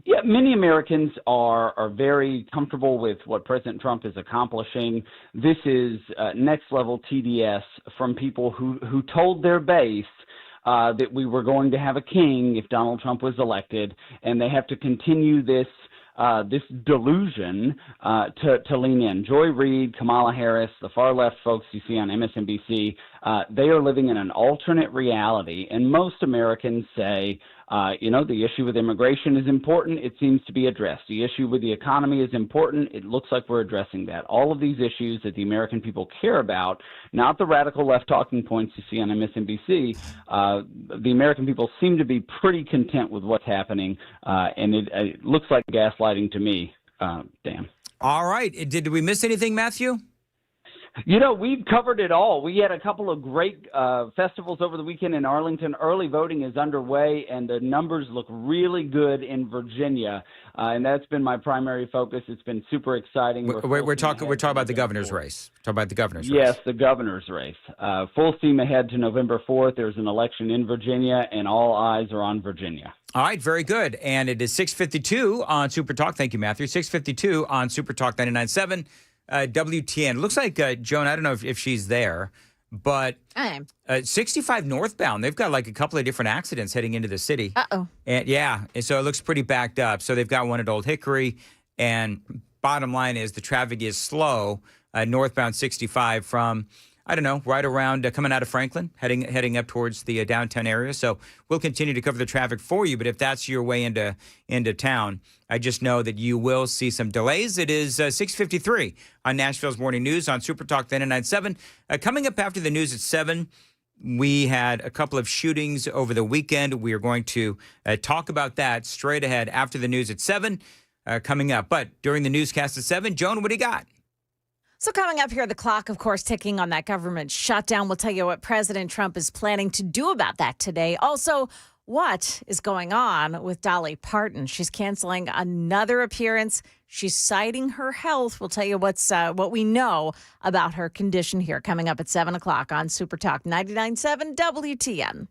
Yeah, many Americans are very comfortable with what President Trump is accomplishing. This is next level TDS from people who told their base that we were going to have a king if Donald Trump was elected, and they have to continue this delusion to lean in. Joy Reid, Kamala Harris, the far left folks you see on MSNBC, they are living in an alternate reality, and most Americans say, the issue with immigration is important. It seems to be addressed. The issue with the economy is important. It looks like we're addressing that. All of these issues that the American people care about, not the radical left talking points you see on MSNBC, the American people seem to be pretty content with what's happening, and it looks like gaslighting to me, Dan. All right. Did we miss anything, Matthew? We've covered it all. We had a couple of great festivals over the weekend in Arlington. Early voting is underway, and the numbers look really good in Virginia. And that's been my primary focus. It's been super exciting. We're talking about the governor's race. Talk about the governor's race. Yes, the governor's race. Full steam ahead to November 4th. There's an election in Virginia, and all eyes are on Virginia. All right, very good. And it is 6:52 on Super Talk. Thank you, Matthew. 6:52 on Super Talk 99.7. WTN. Looks like, Joan, I don't know if she's there, but 65 northbound, they've got like a couple of different accidents heading into the city. Uh-oh. And so it looks pretty backed up. So they've got one at Old Hickory, and bottom line is the traffic is slow northbound 65 from, I don't know, right around coming out of Franklin, heading up towards the downtown area. So we'll continue to cover the traffic for you. But if that's your way into town, I just know that you will see some delays. It is 6:53 on Nashville's Morning News on Super Talk 99.7. Coming up after the news at 7, we had a couple of shootings over the weekend. We are going to talk about that straight ahead after the news at 7 coming up. But during the newscast at 7, Joan, what do you got? So coming up here, the clock, of course, ticking on that government shutdown. We'll tell you what President Trump is planning to do about that today. Also, what is going on with Dolly Parton? She's canceling another appearance. She's citing her health. We'll tell you what we know about her condition here coming up at 7 o'clock on Super Talk 99.7 WTN.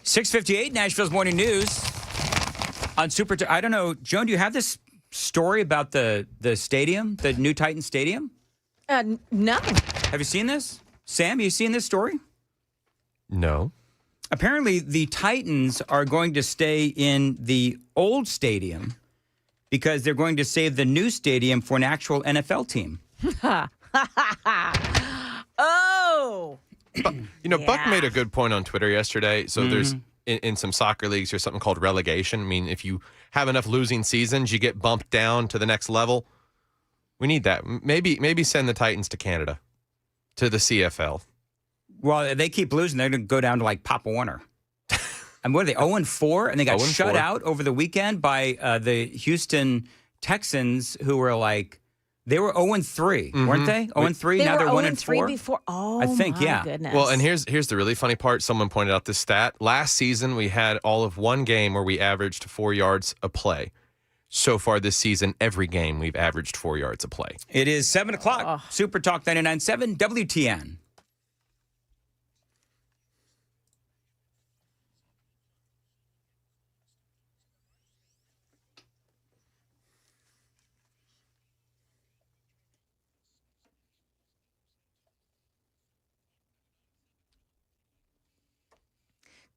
6:58, Nashville's Morning News. On I don't know, Joan, do you have this story about the stadium, the new Titan Stadium? No. Have you seen this? Sam, you seen this story? No. Apparently, the Titans are going to stay in the old stadium because they're going to save the new stadium for an actual NFL team. Oh! Buck made a good point on Twitter yesterday. So there's, in some soccer leagues, there's something called relegation. I mean, if you have enough losing seasons, you get bumped down to the next level. We need that. Maybe send the Titans to Canada, to the CFL. Well, they keep losing. They're going to go down to like Pop Warner. And what are they, 0-4? And they got shut out over the weekend by the Houston Texans, who were like, they were 0-3, weren't they? 0-3, now they're 1-4 before. Oh, I think, my goodness. Well, and here's the really funny part. Someone pointed out this stat. Last season, we had all of one game where we averaged 4 yards a play. So far this season, every game we've averaged 4 yards a play. It is 7 o'clock. Super Talk 99.7 WTN.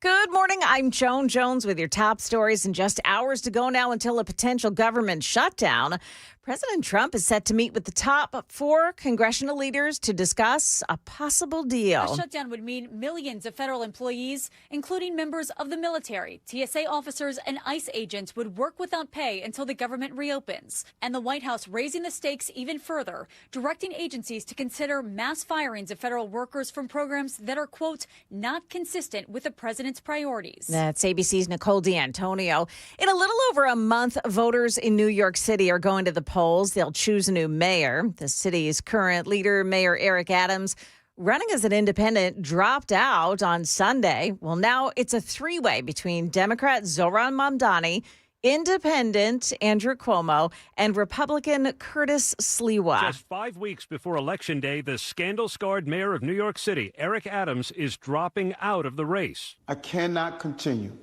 Good morning. I'm Joan Jones with your top stories. In just hours to go now until a potential government shutdown. President Trump is set to meet with the top 4 congressional leaders to discuss a possible deal. A shutdown would mean millions of federal employees, including members of the military, TSA officers, and ICE agents would work without pay until the government reopens. And the White House raising the stakes even further, directing agencies to consider mass firings of federal workers from programs that are, quote, not consistent with the president's priorities. That's ABC's Nicole D'Antonio. In a little over a month, voters in New York City are going to the polls. They'll choose a new mayor. The city's current leader, Mayor Eric Adams, running as an independent, dropped out on Sunday. Well, now it's a three-way between Democrat Zohran Mamdani, Independent Andrew Cuomo, and Republican Curtis Sliwa. Just 5 weeks before Election Day, the scandal-scarred mayor of New York City, Eric Adams, is dropping out of the race. I cannot continue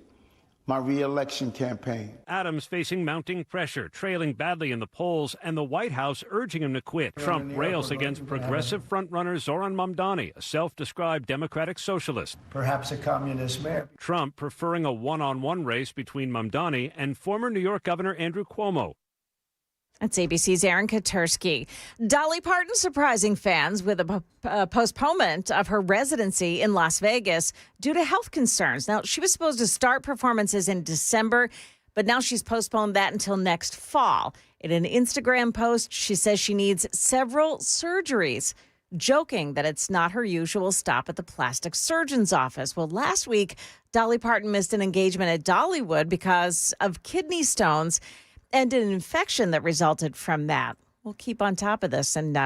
my re-election campaign. Adams facing mounting pressure, trailing badly in the polls, and the White House urging him to quit. Trump rails against progressive frontrunner Zohran Mamdani, a self-described democratic socialist. Perhaps a communist mayor. Trump preferring a one-on-one race between Mamdani and former New York Governor Andrew Cuomo. That's ABC's Aaron Katursky. Dolly Parton surprising fans with a postponement of her residency in Las Vegas due to health concerns. Now, she was supposed to start performances in December, but now she's postponed that until next fall. In an Instagram post, she says she needs several surgeries, joking that it's not her usual stop at the plastic surgeon's office. Well, last week, Dolly Parton missed an engagement at Dollywood because of kidney stones and an infection that resulted from that. We'll keep on top of this and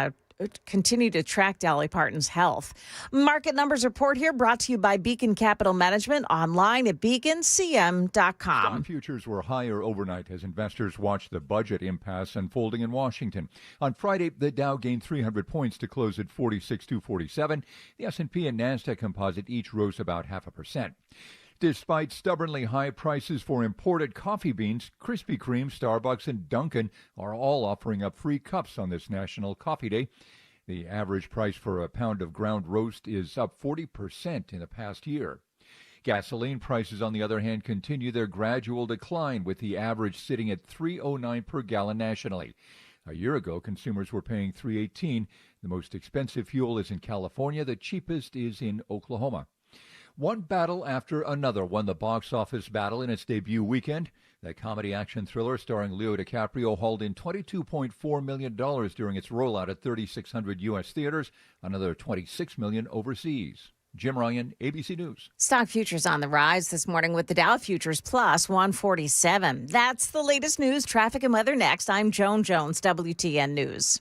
continue to track Dolly Parton's health. Market Numbers Report here brought to you by Beacon Capital Management, online at beaconcm.com. Stock futures were higher overnight as investors watched the budget impasse unfolding in Washington. On Friday, the Dow gained 300 points to close at 46,247. The S&P and NASDAQ composite each rose about 0.5%. Despite stubbornly high prices for imported coffee beans, Krispy Kreme, Starbucks, and Dunkin' are all offering up free cups on this National Coffee Day. The average price for a pound of ground roast is up 40% in the past year. Gasoline prices, on the other hand, continue their gradual decline, with the average sitting at $3.09 per gallon nationally. A year ago, consumers were paying $3.18. The most expensive fuel is in California. The cheapest is in Oklahoma. One battle after another won the box office battle in its debut weekend. The comedy action thriller starring Leo DiCaprio hauled in $22.4 million during its rollout at 3,600 U.S. theaters, another $26 million overseas. Jim Ryan, ABC News. Stock futures on the rise this morning with the Dow Futures plus 147. That's the latest news, traffic, and weather next. I'm Joan Jones, WTN News.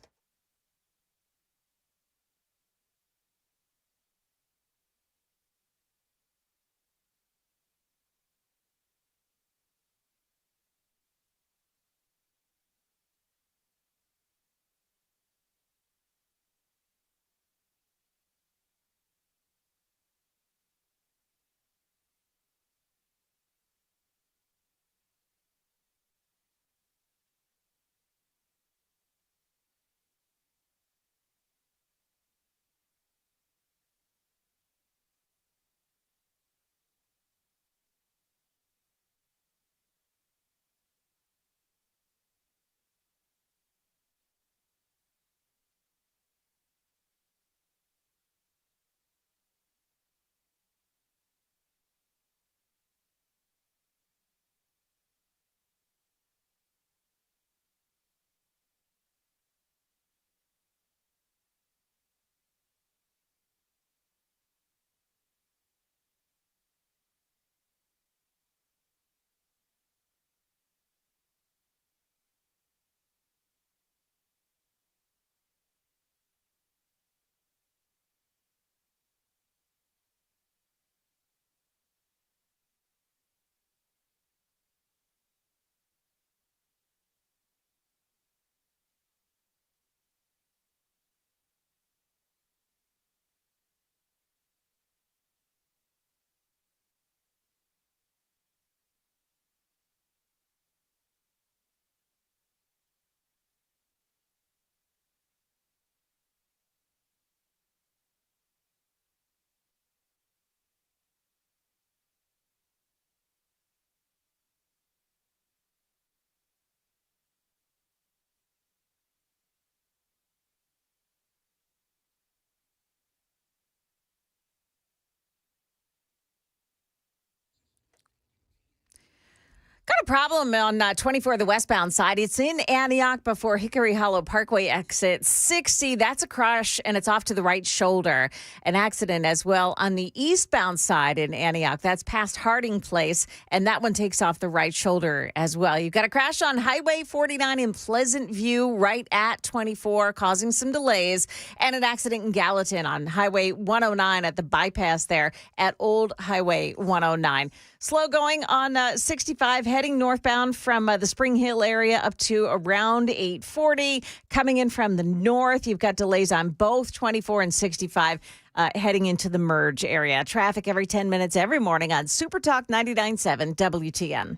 problem on 24, the westbound side. It's in Antioch before Hickory Hollow Parkway exit 60. That's a crash, and it's off to the right shoulder. An accident as well on the eastbound side in Antioch. That's past Harding Place, and that one takes off the right shoulder as well. You've got a crash on Highway 49 in Pleasant View right at 24, causing some delays, and an accident in Gallatin on Highway 109 at the bypass there at Old Highway 109. Slow going on 65 heading northbound from the Spring Hill area up to around 840. Coming in from the north, you've got delays on both 24 and 65 heading into the merge area. Traffic every 10 minutes every morning on Super Talk 99.7 WTN.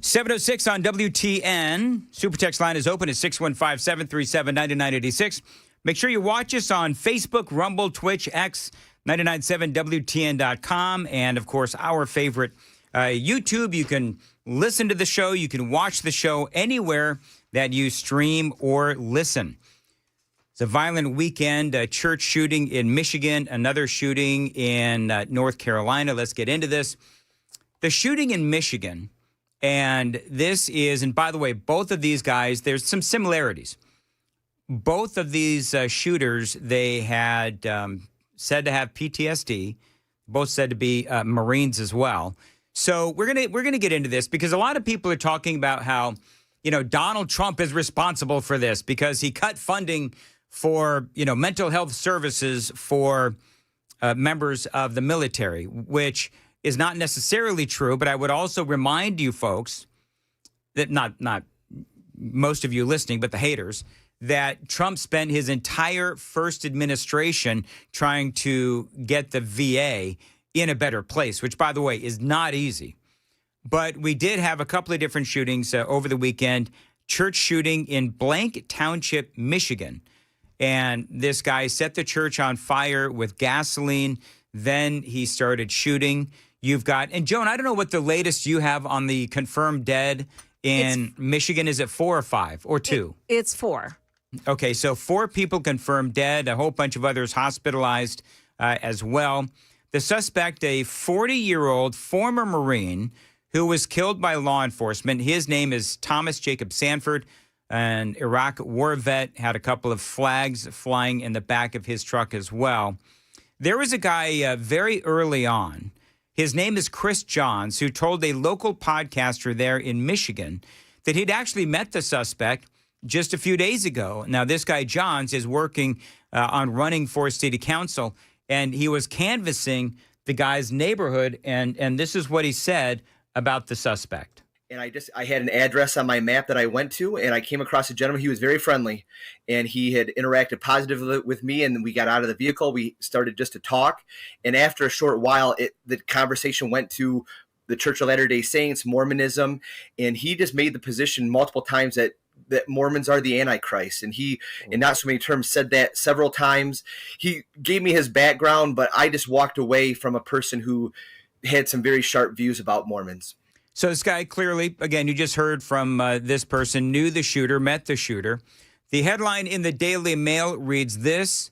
.706 on WTN. Super text line is open at 615-737-9986. Make sure you watch us on Facebook, Rumble, Twitch, X, 997WTN.com, and, of course, our favorite YouTube. You can listen to the show. You can watch the show anywhere that you stream or listen. It's a violent weekend, a church shooting in Michigan, another shooting in North Carolina. Let's get into this. The shooting in Michigan... And this is, and by the way, both of these guys, there's some similarities. Both of these shooters, they had said to have PTSD, both said to be Marines as well. So we're gonna get into this because a lot of people are talking about how, Donald Trump is responsible for this because he cut funding for, mental health services for members of the military, which is not necessarily true, but I would also remind you folks that not most of you listening, but the haters, that Trump spent his entire first administration trying to get the VA in a better place, which, by the way, is not easy. But we did have a couple of different shootings over the weekend. Church shooting in Blank Township, Michigan. And this guy set the church on fire with gasoline. Then he started shooting. You've got, and Joan, I don't know what the latest you have on the confirmed dead in Michigan. Is it 4 or 5 or 2? It's 4. Okay, so 4 people confirmed dead, a whole bunch of others hospitalized as well. The suspect, a 40-year-old former Marine who was killed by law enforcement. His name is Thomas Jacob Sanford, an Iraq war vet, had a couple of flags flying in the back of his truck as well. There was a guy very early on. His name is Chris Johns, who told a local podcaster there in Michigan that he'd actually met the suspect just a few days ago. Now, this guy Johns is working on running for city council, and he was canvassing the guy's neighborhood, and this is what he said about the suspect. And I had an address on my map that I went to, and I came across a gentleman. He was very friendly, and he had interacted positively with me, and we got out of the vehicle. We started just to talk, and after a short while, the conversation went to the Church of Latter-day Saints, Mormonism, and he just made the position multiple times that Mormons are the Antichrist, and he, in not so many terms, said that several times. He gave me his background, but I just walked away from a person who had some very sharp views about Mormons. So this guy clearly, again, you just heard from this person, knew the shooter, met the shooter. The headline in the Daily Mail reads this,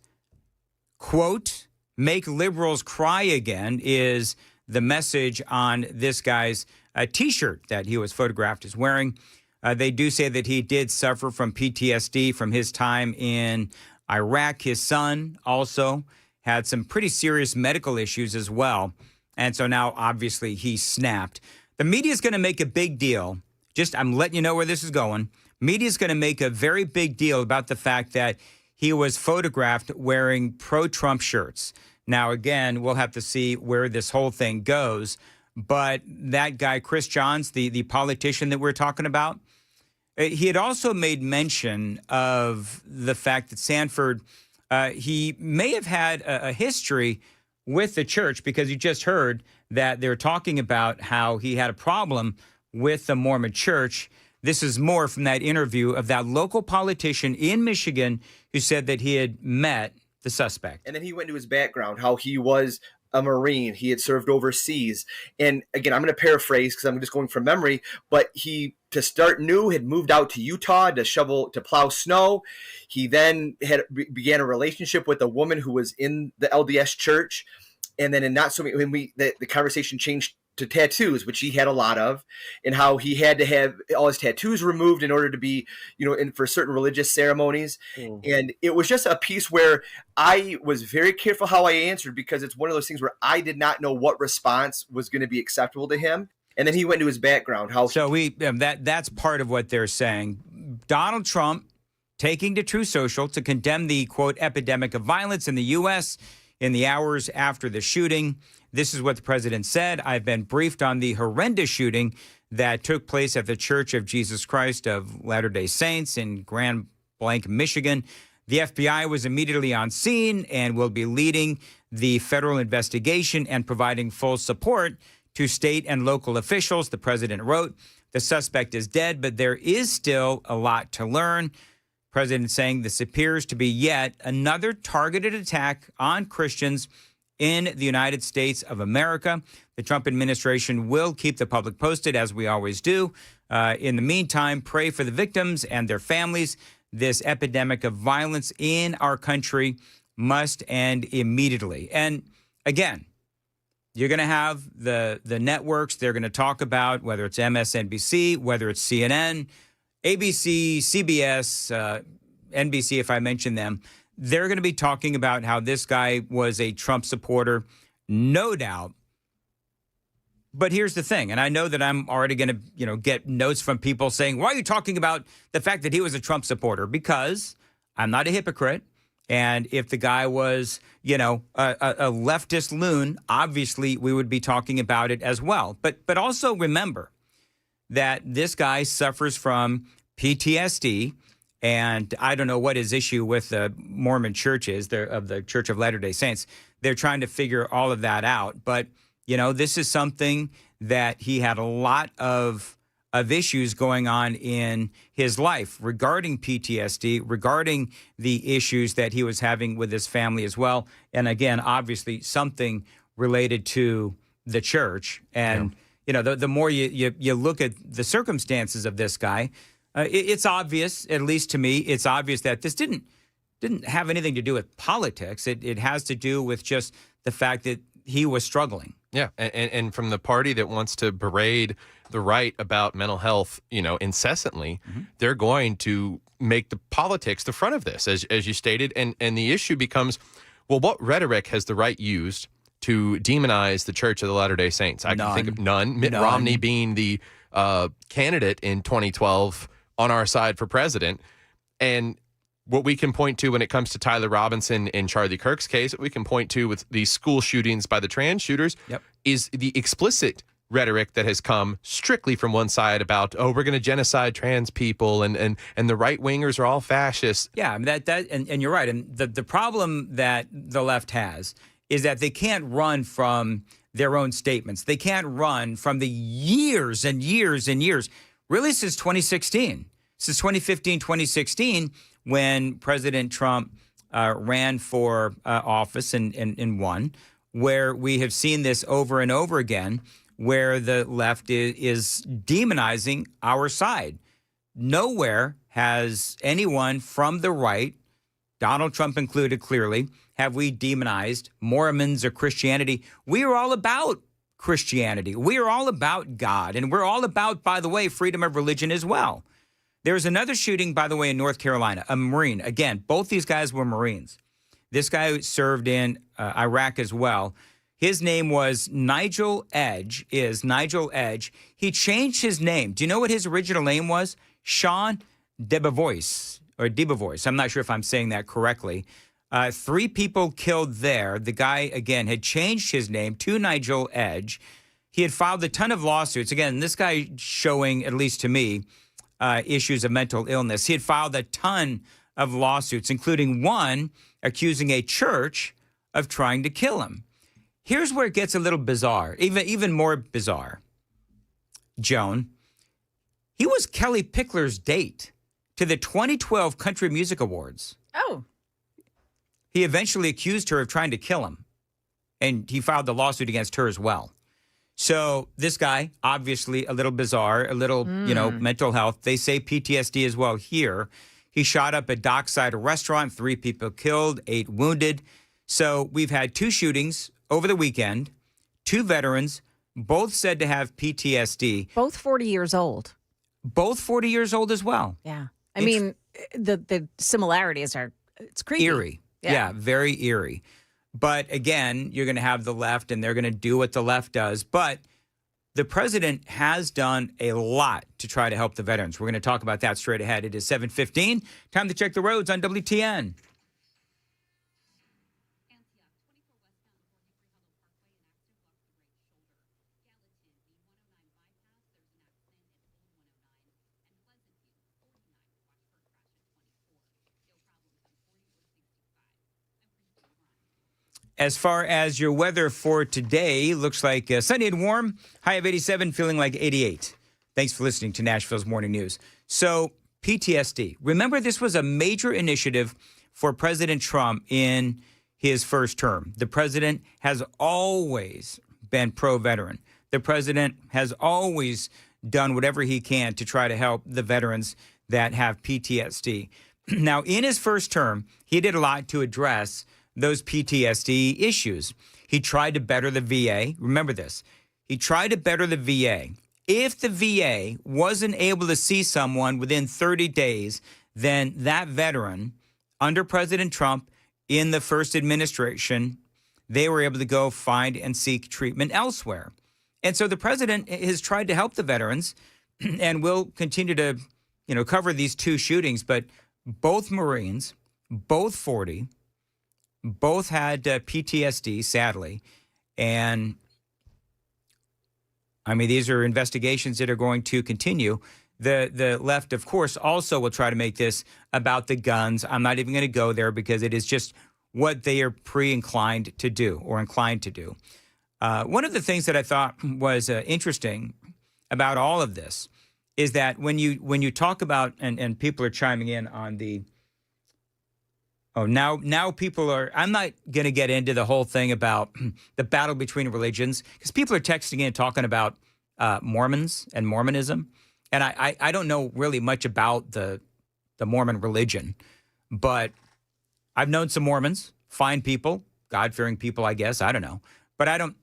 quote, "Make liberals cry again," is the message on this guy's T-shirt that he was photographed as wearing. They do say that he did suffer from PTSD from his time in Iraq. His son also had some pretty serious medical issues as well. And so now, obviously, he snapped. The media is going to make a big deal. I'm letting you know where this is going. Media is going to make a very big deal about the fact that he was photographed wearing pro-Trump shirts. Now, again, we'll have to see where this whole thing goes. But that guy, Chris Johns, the politician that we're talking about, he had also made mention of the fact that Sanford, he may have had a history with the church, because you just heard that they're talking about how he had a problem with the Mormon church. This is more from that interview of that local politician in Michigan who said that he had met the suspect. And then he went into his background, how he was a Marine. He had served overseas. And again, I'm going to paraphrase because I'm just going from memory, but he, to start new, had moved out to Utah to plow snow. He then began a relationship with a woman who was in the LDS church. And then the conversation changed to tattoos, which he had a lot of, and how he had to have all his tattoos removed in order to be, for certain religious ceremonies. And it was just a piece where I was very careful how I answered, because it's one of those things where I did not know what response was going to be acceptable to him. And then he went to his background. That's part of what they're saying. Donald Trump taking to Truth Social to condemn the, quote, epidemic of violence in the U.S. in the hours after the shooting. This is what the president said. I've been briefed on the horrendous shooting that took place at the Church of Jesus Christ of Latter-day Saints in Grand Blanc, Michigan. The FBI was immediately on scene and will be leading the federal investigation and providing full support to state and local officials, the president wrote. The suspect is dead, but there is still a lot to learn. President saying this appears to be yet another targeted attack on Christians in the United States of America. The Trump administration will keep the public posted, as we always do. In the meantime, pray for the victims and their families. This epidemic of violence in our country must end immediately. And again, you're going to have the networks. They're going to talk about whether it's MSNBC, whether it's CNN, ABC, CBS, NBC, if I mention them. They're going to be talking about how this guy was a Trump supporter, no doubt. But here's the thing, and I know that I'm already going to, get notes from people saying, why are you talking about the fact that he was a Trump supporter? Because I'm not a hypocrite. And if the guy was, a leftist loon, obviously we would be talking about it as well. But also remember that this guy suffers from PTSD. And I don't know what his issue with the Mormon church is, of the Church of Latter-day Saints. They're trying to figure all of that out. But, this is something that he had a lot of issues going on in his life regarding PTSD, regarding the issues that he was having with his family as well. And again, obviously something related to the church. And, the more you look at the circumstances of this guy, it's obvious, at least to me, it's obvious that this didn't have anything to do with politics. It has to do with just the fact that he was struggling. Yeah, and from the party that wants to berate the right about mental health, incessantly, they're going to make the politics the front of this, as you stated. And the issue becomes, well, what rhetoric has the right used to demonize the Church of the Latter-day Saints? I can think of none. Mitt Romney being the candidate in 2012 on our side for president. And what we can point to when it comes to Tyler Robinson and Charlie Kirk's case, what we can point to with these school shootings by the trans shooters is the explicit rhetoric that has come strictly from one side about, we're going to genocide trans people and the right wingers are all fascists. Yeah, and you're right. And the problem that the left has is that they can't run from their own statements. They can't run from the years and years and years, really since 2016, since 2015, 2016, when President Trump ran for office and won, where we have seen this over and over again, where the left is demonizing our side. Nowhere has anyone from the right, Donald Trump included clearly, have we demonized Mormons or Christianity. We are all about Christianity. We are all about God. And we're all about, by the way, freedom of religion as well. There was another shooting, by the way, in North Carolina, a Marine. Again, both these guys were Marines. This guy served in Iraq as well. His name was Nigel Edge, He changed his name. Do you know what his original name was? Sean Debevoise, or Debevoise. I'm not sure if I'm saying that correctly. 3 people killed there. The guy, again, had changed his name to Nigel Edge. He had filed a ton of lawsuits. Again, this guy showing, at least to me, issues of mental illness. He had filed a ton of lawsuits, including one accusing a church of trying to kill him. Here's where it gets a little bizarre, even more bizarre. Joan, he was Kelly Pickler's date to the 2012 Country Music Awards. Oh. He eventually accused her of trying to kill him, and he filed the lawsuit against her as well. So this guy, obviously a little bizarre, a little, mental health. They say PTSD as well here. He shot up a dockside restaurant, 3 people killed, 8 wounded. So we've had 2 shootings over the weekend, 2 veterans, both said to have PTSD. Both 40 years old. Both 40 years old as well. Yeah. I mean, the similarities are, it's creepy. Eerie. Yeah, very eerie. But again, you're going to have the left, and they're going to do what the left does. But the president has done a lot to try to help the veterans. We're going to talk about that straight ahead. It is 7:15. Time to check the roads on WTN. As far as your weather for today, looks like sunny and warm, high of 87, feeling like 88. Thanks for listening to Nashville's Morning News. So, PTSD. Remember, this was a major initiative for President Trump in his first term. The president has always been pro-veteran. The president has always done whatever he can to try to help the veterans that have PTSD. Now, in his first term, he did a lot to address those PTSD issues. He tried to better the VA. Remember this. He tried to better the VA. If the VA wasn't able to see someone within 30 days, then that veteran, under President Trump in the first administration, they were able to go find and seek treatment elsewhere. And so the president has tried to help the veterans and will continue to, cover these 2 shootings. But both Marines, both 40, both had PTSD, sadly. And, I mean, these are investigations that are going to continue. The left, of course, also will try to make this about the guns. I'm not even going to go there because it is just what they are inclined to do. One of the things that I thought was interesting about all of this is that when you talk about, and people are chiming in on the, now people are, I'm not going to get into the whole thing about the battle between religions, because people are texting in talking about Mormons and Mormonism. And I don't know really much about the Mormon religion, but I've known some Mormons, fine people, God-fearing people, I guess. I don't know. But I'm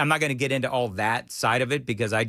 not going to get into all that side of it, because I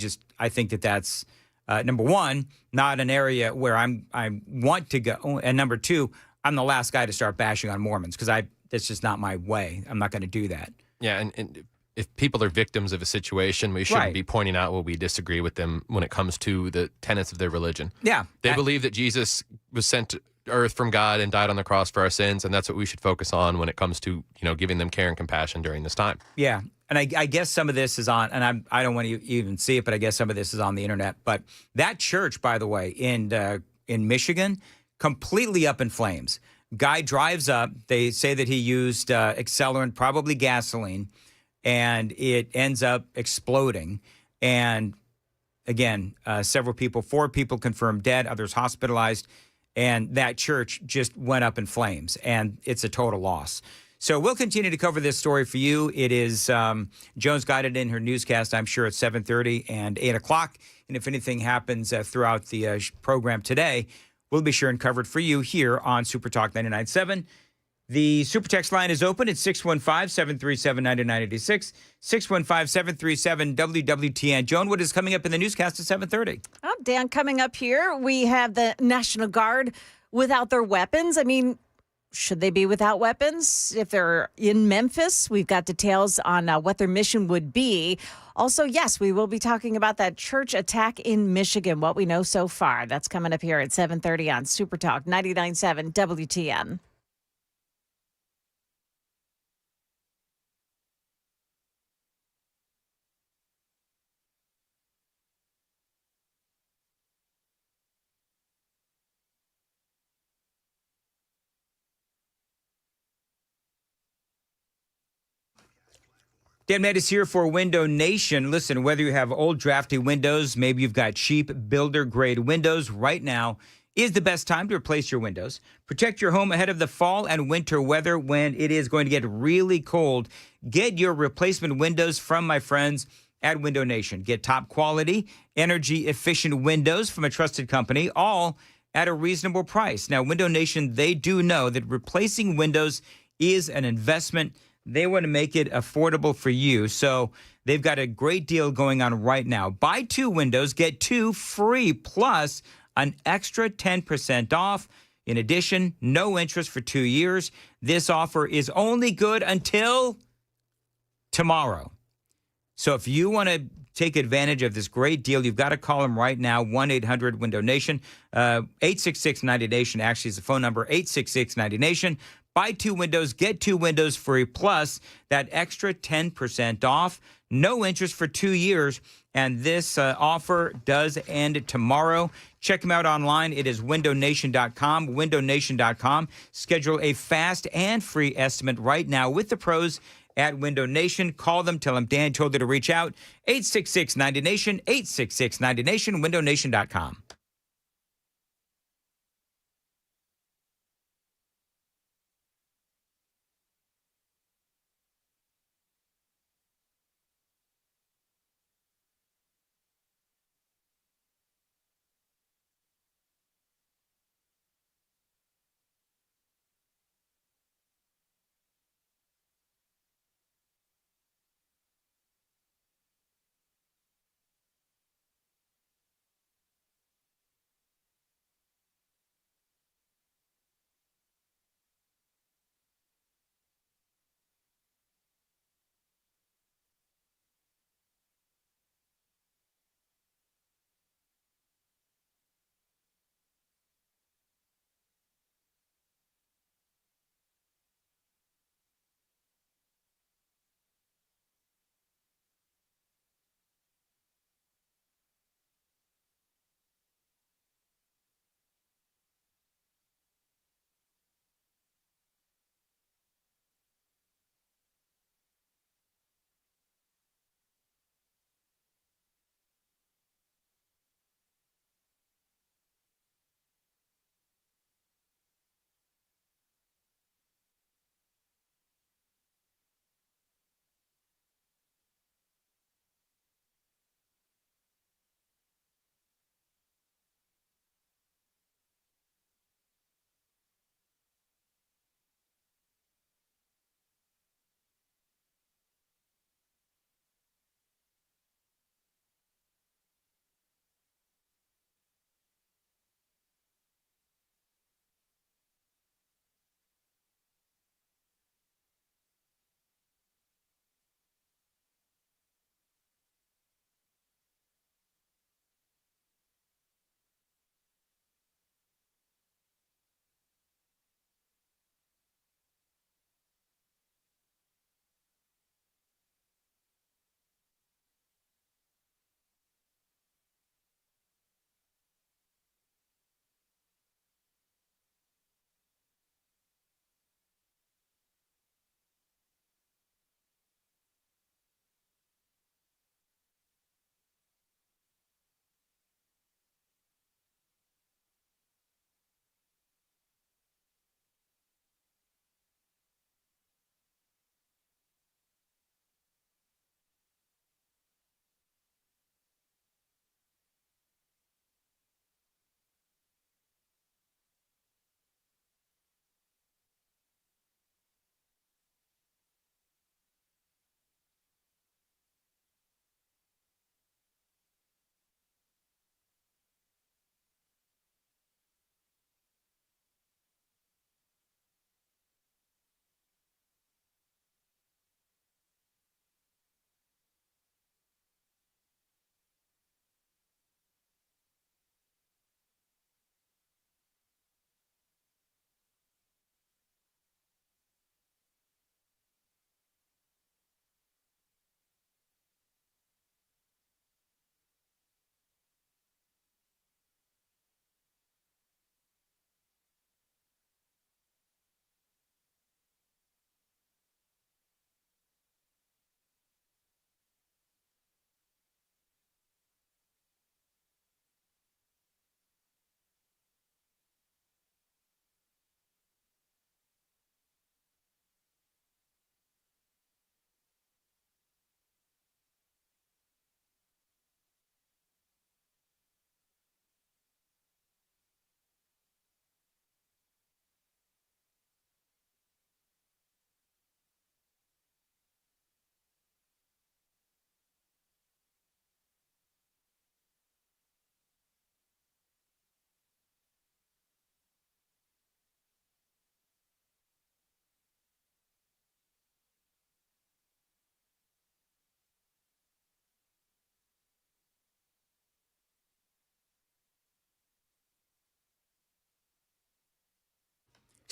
think that's, number one, not an area where I want to go. And number two, I'm the last guy to start bashing on Mormons, because that's just not my way. I'm not going to do that. Yeah, and if people are victims of a situation, we shouldn't be pointing out what we disagree with them when it comes to the tenets of their religion. Yeah. They believe that Jesus was sent to earth from God and died on the cross for our sins, and that's what we should focus on when it comes to, giving them care and compassion during this time. Yeah. And I guess some of this is on, and I don't want to even see it, but I guess some of this is on the internet. But that church, by the way, in Michigan, completely up in flames. Guy drives up. They say that he used accelerant, probably gasoline, and it ends up exploding. And again, 4 people confirmed dead, others hospitalized, and that church just went up in flames, and it's a total loss. So we'll continue to cover this story for you. It is Joan's got it in her newscast, I'm sure, at 7:30 and 8 o'clock. And if anything happens throughout the program today, we'll be sure and cover it for you here on Super Talk 99.7. The Super Text line is open at 615-737-9986, 615-737-WWTN. Joan, what is coming up in the newscast at 7:30? Oh, Dan, coming up here, we have the National Guard without their weapons. I mean, should they be without weapons? If they're in Memphis, we've got details on what their mission would be. Also, yes, we will be talking about that church attack in Michigan, what we know so far. That's coming up here at 7:30 on Super Talk 99.7 WTN. Dan Metis here for Window Nation. Listen, whether you have old drafty windows, maybe you've got cheap builder-grade windows, right now is the best time to replace your windows. Protect your home ahead of the fall and winter weather when it is going to get really cold. Get your replacement windows from my friends at Window Nation. Get top quality, energy-efficient windows from a trusted company, all at a reasonable price. Now, Window Nation, they do know that replacing windows is an investment. They want to make it affordable for you. So they've got a great deal going on right now. Buy 2 windows, get 2 free, plus an extra 10% off. In addition, no interest for 2 years. This offer is only good until tomorrow. So if you want to take advantage of this great deal, you've got to call them right now, 1-800-WINDOW-NATION. 866-90-NATION actually is the phone number, 866-90-NATION. Buy 2 windows, get 2 windows free, plus that extra 10% off. No interest for 2 years. And this offer does end tomorrow. Check them out online. It is windownation.com, windownation.com. Schedule a fast and free estimate right now with the pros at Window Nation. Call them. Tell them Dan told you to reach out. 866-90-NATION, 866-90-NATION, windownation.com.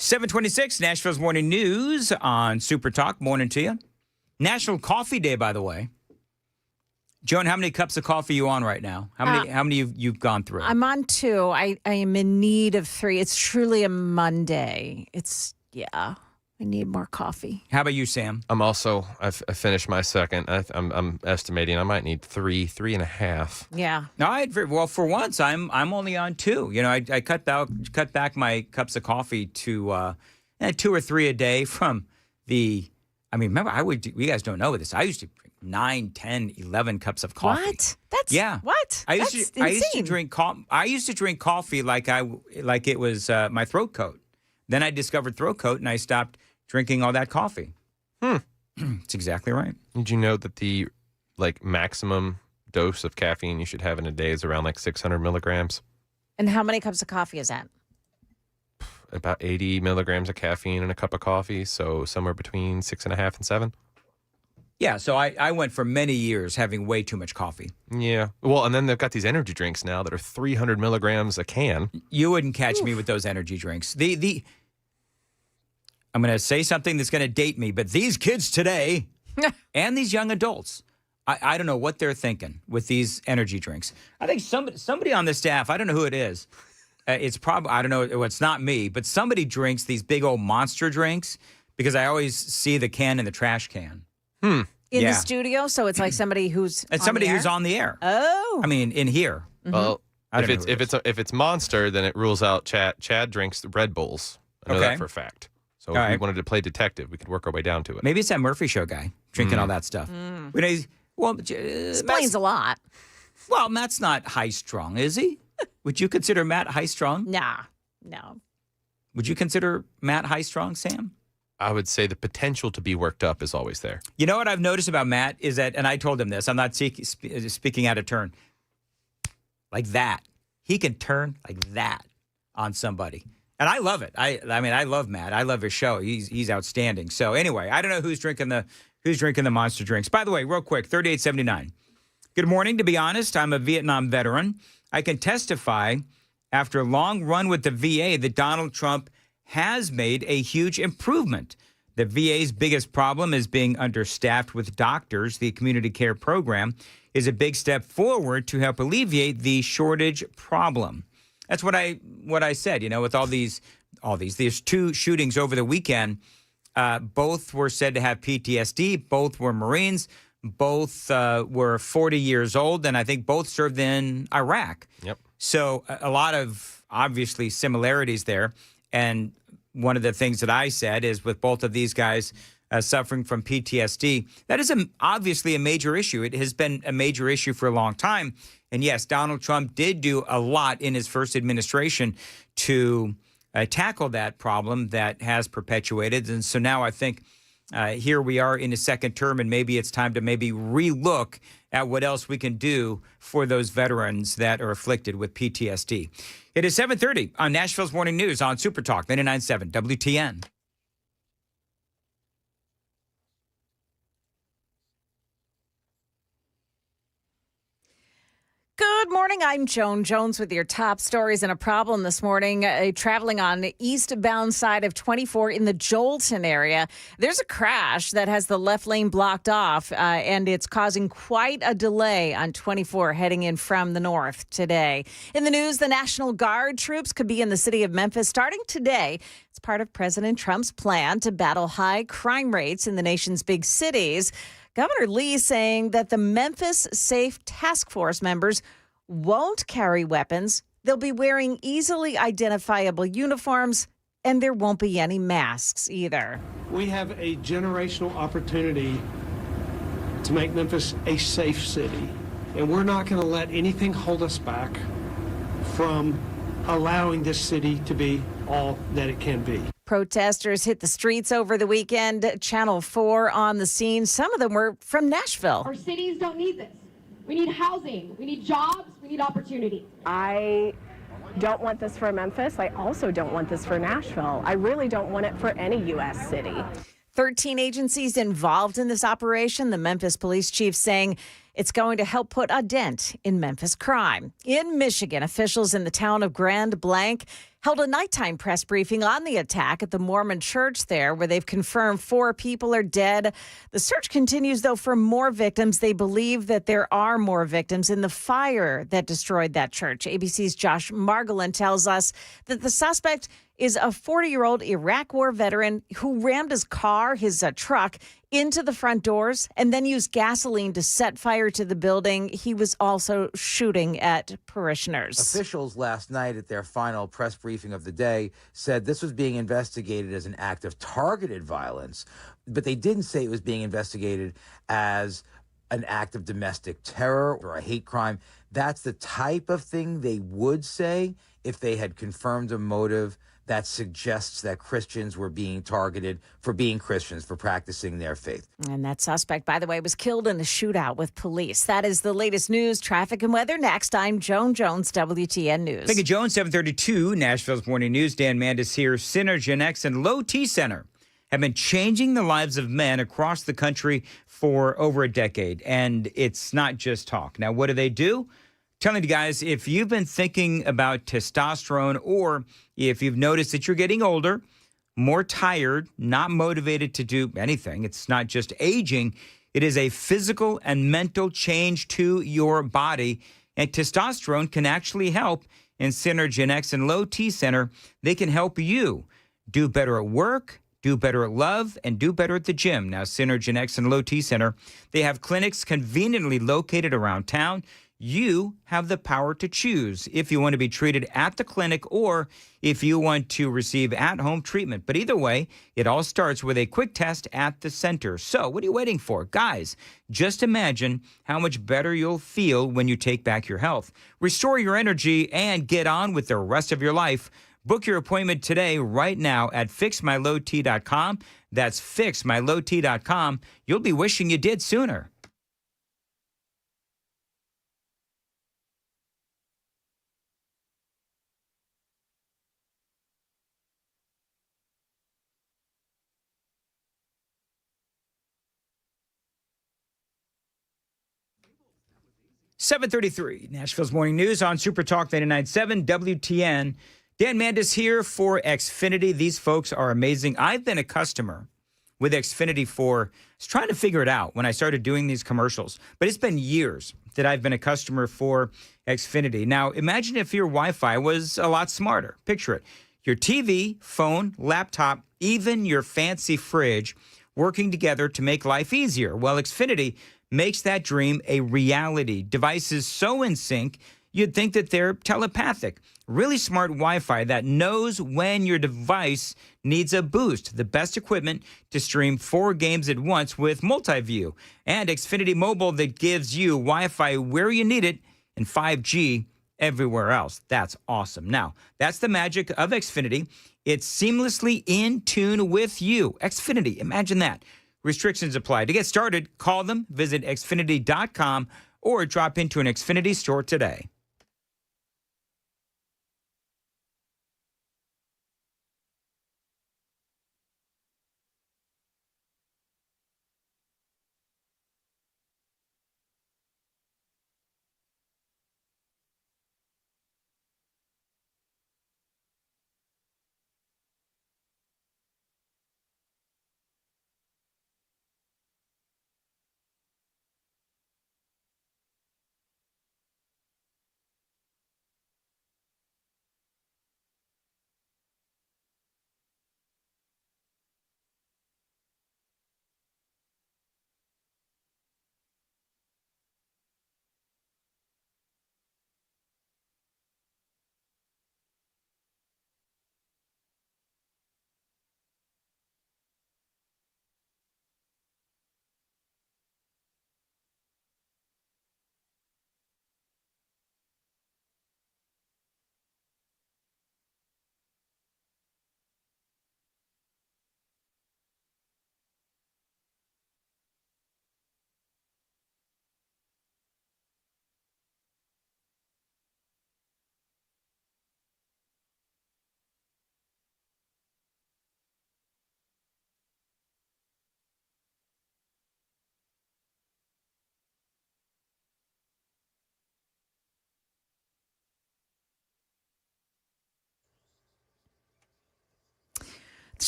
726, Nashville's Morning News on Super Talk. Morning to you. National Coffee Day, by the way. Joan, how many cups of coffee are you on right now? How many you've gone through? I'm on 2. I am in need of 3. It's truly a Monday. I need more coffee. How about you, Sam? I finished my second. I'm estimating I might need 3.5. Yeah. No, for once, I'm only on 2. You know, I cut back my cups of coffee to 2 or 3 a day from the. I mean, remember, you guys don't know this. I used to drink 9, 10, 11 cups of coffee. What? What? I used to drink coffee like it was my throat coat. Then I discovered throat coat and I stopped drinking all that coffee. That's exactly right. Did you know that the maximum dose of caffeine you should have in a day is around 600 milligrams? And how many cups of coffee is that? About 80 milligrams of caffeine in a cup of coffee, so somewhere between 6.5 and 7. Yeah, so I went for many years having way too much coffee. Yeah. Well, and then they've got these energy drinks now that are 300 milligrams a can. You wouldn't catch me with those energy drinks. I'm going to say something that's going to date me, but these kids today and these young adults, I don't know what they're thinking with these energy drinks. I think somebody on the staff, I don't know who it is. It's probably, I don't know, it's not me, but somebody drinks these big old monster drinks because I always see the can in the trash can. In the studio? So it's like somebody who's It's somebody who's on the air. Oh. I mean, in here. Well, if it's Monster, then it rules out Chad. Chad drinks the Red Bulls. I know that for a fact. So if we wanted to play detective, we could work our way down to it. Maybe it's that Murphy Show guy drinking all that stuff. Explains a lot. Well, Matt's not high strung, is he? Would you consider Matt high strung? Nah, no. Would you consider Matt high strung, Sam? I would say the potential to be worked up is always there. You know what I've noticed about Matt is that, and I told him this, I'm not speaking out of turn, like that. He can turn like that on somebody. And I love it. I mean, I love Matt. I love his show. He's outstanding. So anyway, I don't know who's drinking the monster drinks. By the way, real quick, 3879. Good morning. To be honest, I'm a Vietnam veteran. I can testify after a long run with the VA that Donald Trump has made a huge improvement. The VA's biggest problem is being understaffed with doctors. The community care program is a big step forward to help alleviate the shortage problem. That's what I said, you know, with all these 2 shootings over the weekend. Both were said to have PTSD. Both were Marines. Both were 40 years old, and I think both served in Iraq. Yep. So a lot of, obviously, similarities there. And one of the things that I said is with both of these guys suffering from PTSD, that is obviously a major issue. It has been a major issue for a long time. And yes, Donald Trump did do a lot in his first administration to tackle that problem that has perpetuated. And so now I think here we are in his second term, and maybe it's time to relook at what else we can do for those veterans that are afflicted with PTSD. It is 7:30 on Nashville's Morning News on Super Talk 99.7 WTN. Good morning. I'm Joan Jones with your top stories and a problem this morning. Traveling on the eastbound side of 24 in the Jolton area. There's a crash that has the left lane blocked off, and it's causing quite a delay on 24 heading in from the north today. In the news, the National Guard troops could be in the city of Memphis starting today. It's part of President Trump's plan to battle high crime rates in the nation's big cities. Governor Lee saying that the Memphis Safe Task Force members won't carry weapons. They'll be wearing easily identifiable uniforms, and there won't be any masks either. We have a generational opportunity to make Memphis a safe city, and we're not going to let anything hold us back from allowing this city to be all that it can be. Protesters hit the streets over the weekend. Channel 4 on the scene. Some of them were from Nashville. Our cities don't need this. We need housing. We need jobs. We need opportunity. I don't want this for Memphis. I also don't want this for Nashville. I really don't want it for any U.S. city. 13 agencies involved in this operation. The Memphis police chief saying It's going to help put a dent in Memphis crime. In Michigan, officials in the town of Grand Blanc held a nighttime press briefing on the attack at the Mormon church there, where they've confirmed 4 people are dead. The search continues, though, for more victims. They believe that there are more victims in the fire that destroyed that church. ABC's Josh Margolin tells us that the suspect is a 40-year-old Iraq War veteran who rammed his car, his truck, into the front doors and then used gasoline to set fire to the building. He was also shooting at parishioners. Officials last night at their final press briefing of the day said this was being investigated as an act of targeted violence, but they didn't say it was being investigated as an act of domestic terror or a hate crime. That's the type of thing they would say if they had confirmed a motive that suggests that Christians were being targeted for being Christians, for practicing their faith. And that suspect, by the way, was killed in a shootout with police. That is the latest news, traffic, and weather. Next, I'm Joan Jones, WTN News. Thank you, Joan. 732, Nashville's Morning News. Dan Mandis here. Synergen X and Low T Center have been changing the lives of men across the country for over a decade. And it's not just talk. Now, what do? Telling you guys, if you've been thinking about testosterone, or if you've noticed that you're getting older, more tired, not motivated to do anything, it's not just aging, it is a physical and mental change to your body. And testosterone can actually help. In Synergen X and Low T Center, they can help you do better at work, do better at love, and do better at the gym. Now, Synergen X and Low T Center, they have clinics conveniently located around town. You have the power to choose if you want to be treated at the clinic or if you want to receive at-home treatment. But either way, it all starts with a quick test at the center. So what are you waiting for? Guys, just imagine how much better you'll feel when you take back your health. Restore your energy and get on with the rest of your life. Book your appointment today, right now, at fixmylowt.com. That's fixmylowt.com. You'll be wishing you did sooner. .733, Nashville's Morning News on Super Talk 99.7 WTN. Dan Mandis here for Xfinity. These folks are amazing. I've been a customer with Xfinity for, I was trying to figure it out when I started doing these commercials, but it's been years that I've been a customer for Xfinity. Now, imagine if your Wi-Fi was a lot smarter. Picture it. Your TV, phone, laptop, even your fancy fridge working together to make life easier. Well, Xfinity makes that dream a reality. Devices so in sync, you'd think that they're telepathic. Really smart Wi-Fi that knows when your device needs a boost. The best equipment to stream 4 games at once with multi-view. And Xfinity Mobile that gives you Wi-Fi where you need it and 5G everywhere else. That's awesome. Now, that's the magic of Xfinity. It's seamlessly in tune with you. Xfinity, imagine that. Restrictions apply. To get started, call them, visit Xfinity.com, or drop into an Xfinity store today.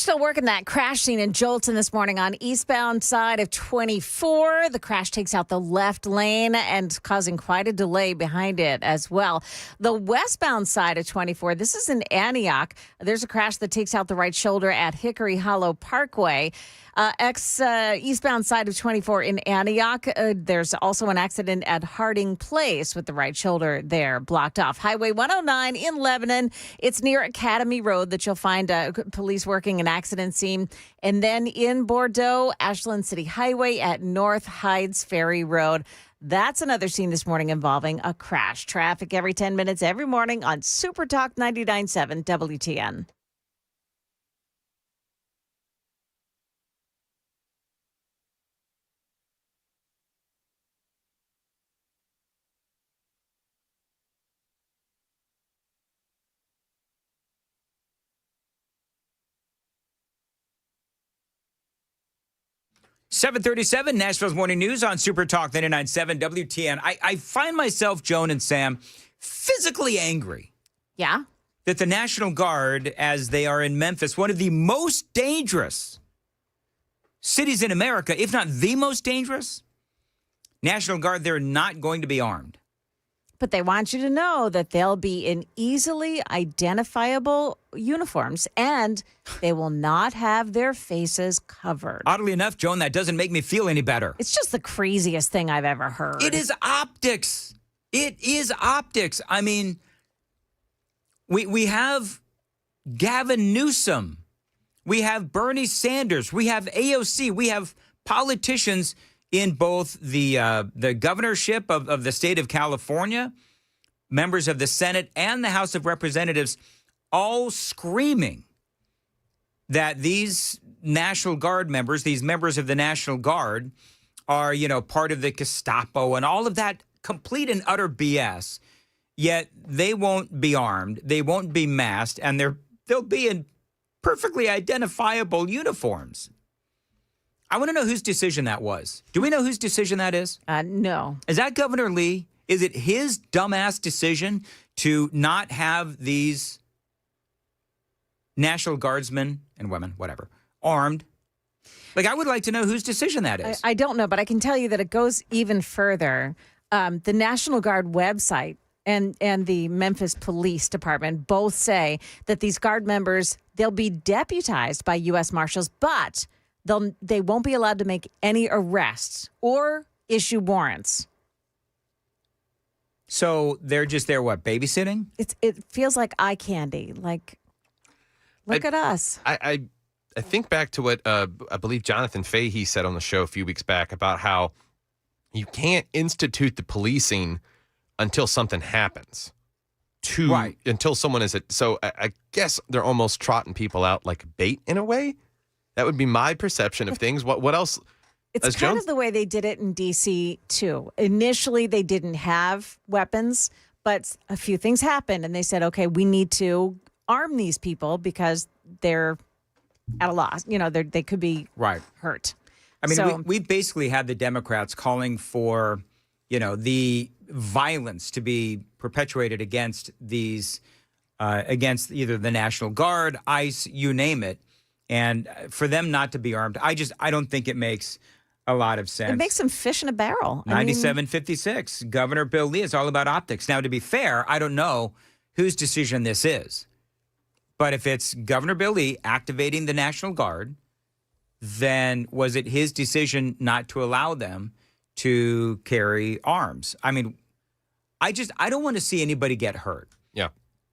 still working that crash scene in Jolton this morning on eastbound side of 24. The crash takes out the left lane and causing quite a delay behind it as well. The westbound side of 24, this is in Antioch. There's a crash that takes out the right shoulder at Hickory Hollow Parkway. Eastbound side of 24 in Antioch. There's also an accident at Harding Place with the right shoulder there blocked off. Highway 109 in Lebanon. It's near Academy Road that you'll find police working an accident scene. And then in Bordeaux, Ashland City Highway at North Hides Ferry Road. That's another scene this morning involving a crash. Traffic every 10 minutes every morning on Super Talk 99.7 WTN. .737 Nashville's Morning News on Super Talk 99.7 WTN. I find myself, Joan and Sam, physically angry. Yeah? That the National Guard, as they are in Memphis, one of the most dangerous cities in America, if not the most dangerous, National Guard, they're not going to be armed. But they want you to know that they'll be in easily identifiable uniforms and they will not have their faces covered. Oddly enough, Joan, that doesn't make me feel any better. It's just the craziest thing I've ever heard. It is optics. It is optics. I mean, we have Gavin Newsom. We have Bernie Sanders. We have AOC. We have politicians in both the governorship of the state of California, members of the Senate and the House of Representatives, all screaming that these National Guard members, these members of the National Guard, are, part of the Gestapo and all of that complete and utter BS. Yet they won't be armed, they won't be masked, and they'll be in perfectly identifiable uniforms. I want to know whose decision that was. Do we know whose decision that is? No. Is that Governor Lee? Is it his dumbass decision to not have these National Guardsmen and women, whatever, armed? Like, I would like to know whose decision that is. I don't know, but I can tell you that it goes even further. The National Guard website and the Memphis Police Department both say that these Guard members, they'll be deputized by U.S. Marshals, but they won't be allowed to make any arrests or issue warrants. So they're just there, what, babysitting? It feels like eye candy. Like, look at us. I think back to what I believe Jonathan Fahey said on the show a few weeks back about how you can't institute the policing until something happens. Right. Until someone is so I guess they're almost trotting people out like bait in a way. That would be my perception of things. What else? It's kind of the way they did it in D.C. too. Initially, they didn't have weapons, but a few things happened, and they said, "Okay, we need to arm these people because they're at a loss. They could be hurt." I mean, we basically had the Democrats calling for, the violence to be perpetuated against these, against either the National Guard, ICE, you name it. And for them not to be armed, I don't think it makes a lot of sense. It makes them fish in a barrel. 9756, Governor Bill Lee is all about optics. Now, to be fair, I don't know whose decision this is. But if it's Governor Bill Lee activating the National Guard, then was it his decision not to allow them to carry arms? I mean, I don't want to see anybody get hurt. Yeah.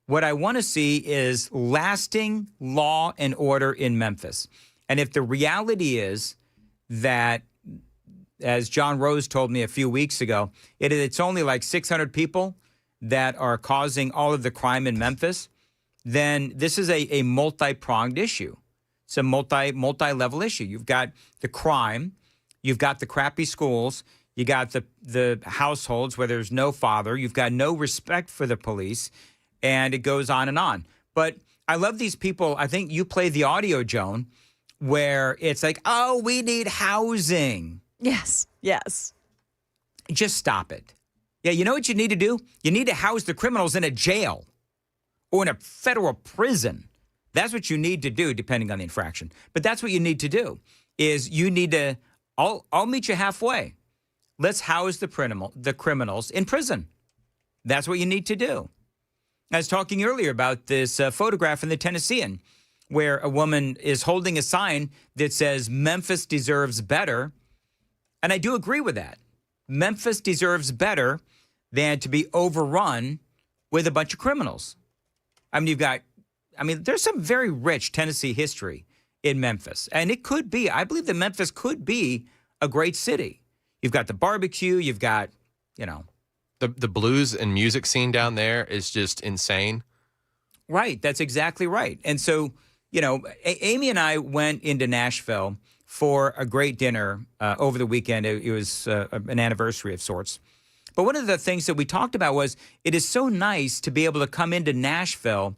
What I want to see is lasting law and order in Memphis. And if the reality is that, as John Rose told me a few weeks ago, it's only like 600 people that are causing all of the crime in Memphis, then this is a multi-pronged issue. It's a multi-level issue. You've got the crime, you've got the crappy schools, you got the households where there's no father, you've got no respect for the police, and it goes on and on. But I love these people. I think you play the audio, Joan, where it's like, oh, we need housing. Yes. Just stop it. Yeah, you know what you need to do? You need to house the criminals in a jail or in a federal prison. That's what you need to do, depending on the infraction. But that's what you need to do, is you need to, I'll meet you halfway. Let's house the criminals in prison. That's what you need to do. I was talking earlier about this photograph in the Tennessean, where a woman is holding a sign that says, Memphis deserves better. And I do agree with that. Memphis deserves better than to be overrun with a bunch of criminals. I mean, there's some very rich Tennessee history in Memphis. And it could be, I believe that Memphis could be a great city. You've got the barbecue, you've got, The blues and music scene down there is just insane. Right, that's exactly right. And so, Amy and I went into Nashville for a great dinner over the weekend. It was an anniversary of sorts. But one of the things that we talked about was it is so nice to be able to come into Nashville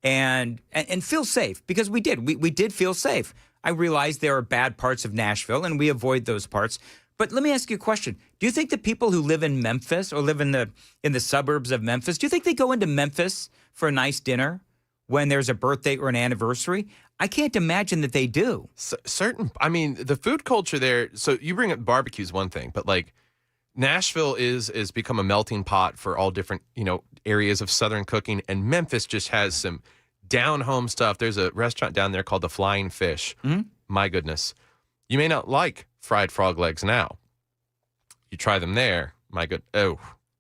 and feel safe, because we did. We did feel safe. I realize there are bad parts of Nashville, and we avoid those parts. But let me ask you a question. Do you think the people who live in Memphis or live in the suburbs of Memphis, do you think they go into Memphis for a nice dinner when there's a birthday or an anniversary? I can't imagine that they do. The food culture there, so you bring up barbecue's one thing, but like Nashville is become a melting pot for all different, areas of Southern cooking, and Memphis just has some down-home stuff. There's a restaurant down there called the Flying Fish. Mm-hmm. My goodness. You may not like fried frog legs now. You try them there. My good. Oh.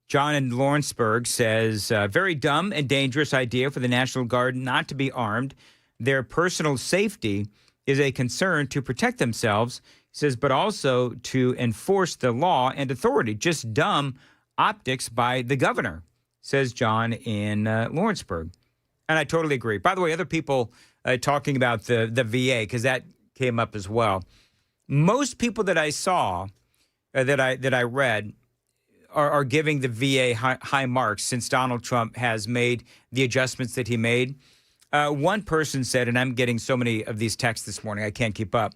John in Lawrenceburg says, very dumb and dangerous idea for the National Guard not to be armed. Their personal safety is a concern to protect themselves, he says, but also to enforce the law and authority. Just dumb optics by the governor, says John in Lawrenceburg. And I totally agree. By the way, other people talking about the VA, because that came up as well. Most people that I saw, that I read, are giving the VA high marks since Donald Trump has made the adjustments that he made. One person said, and I'm getting so many of these texts this morning, I can't keep up.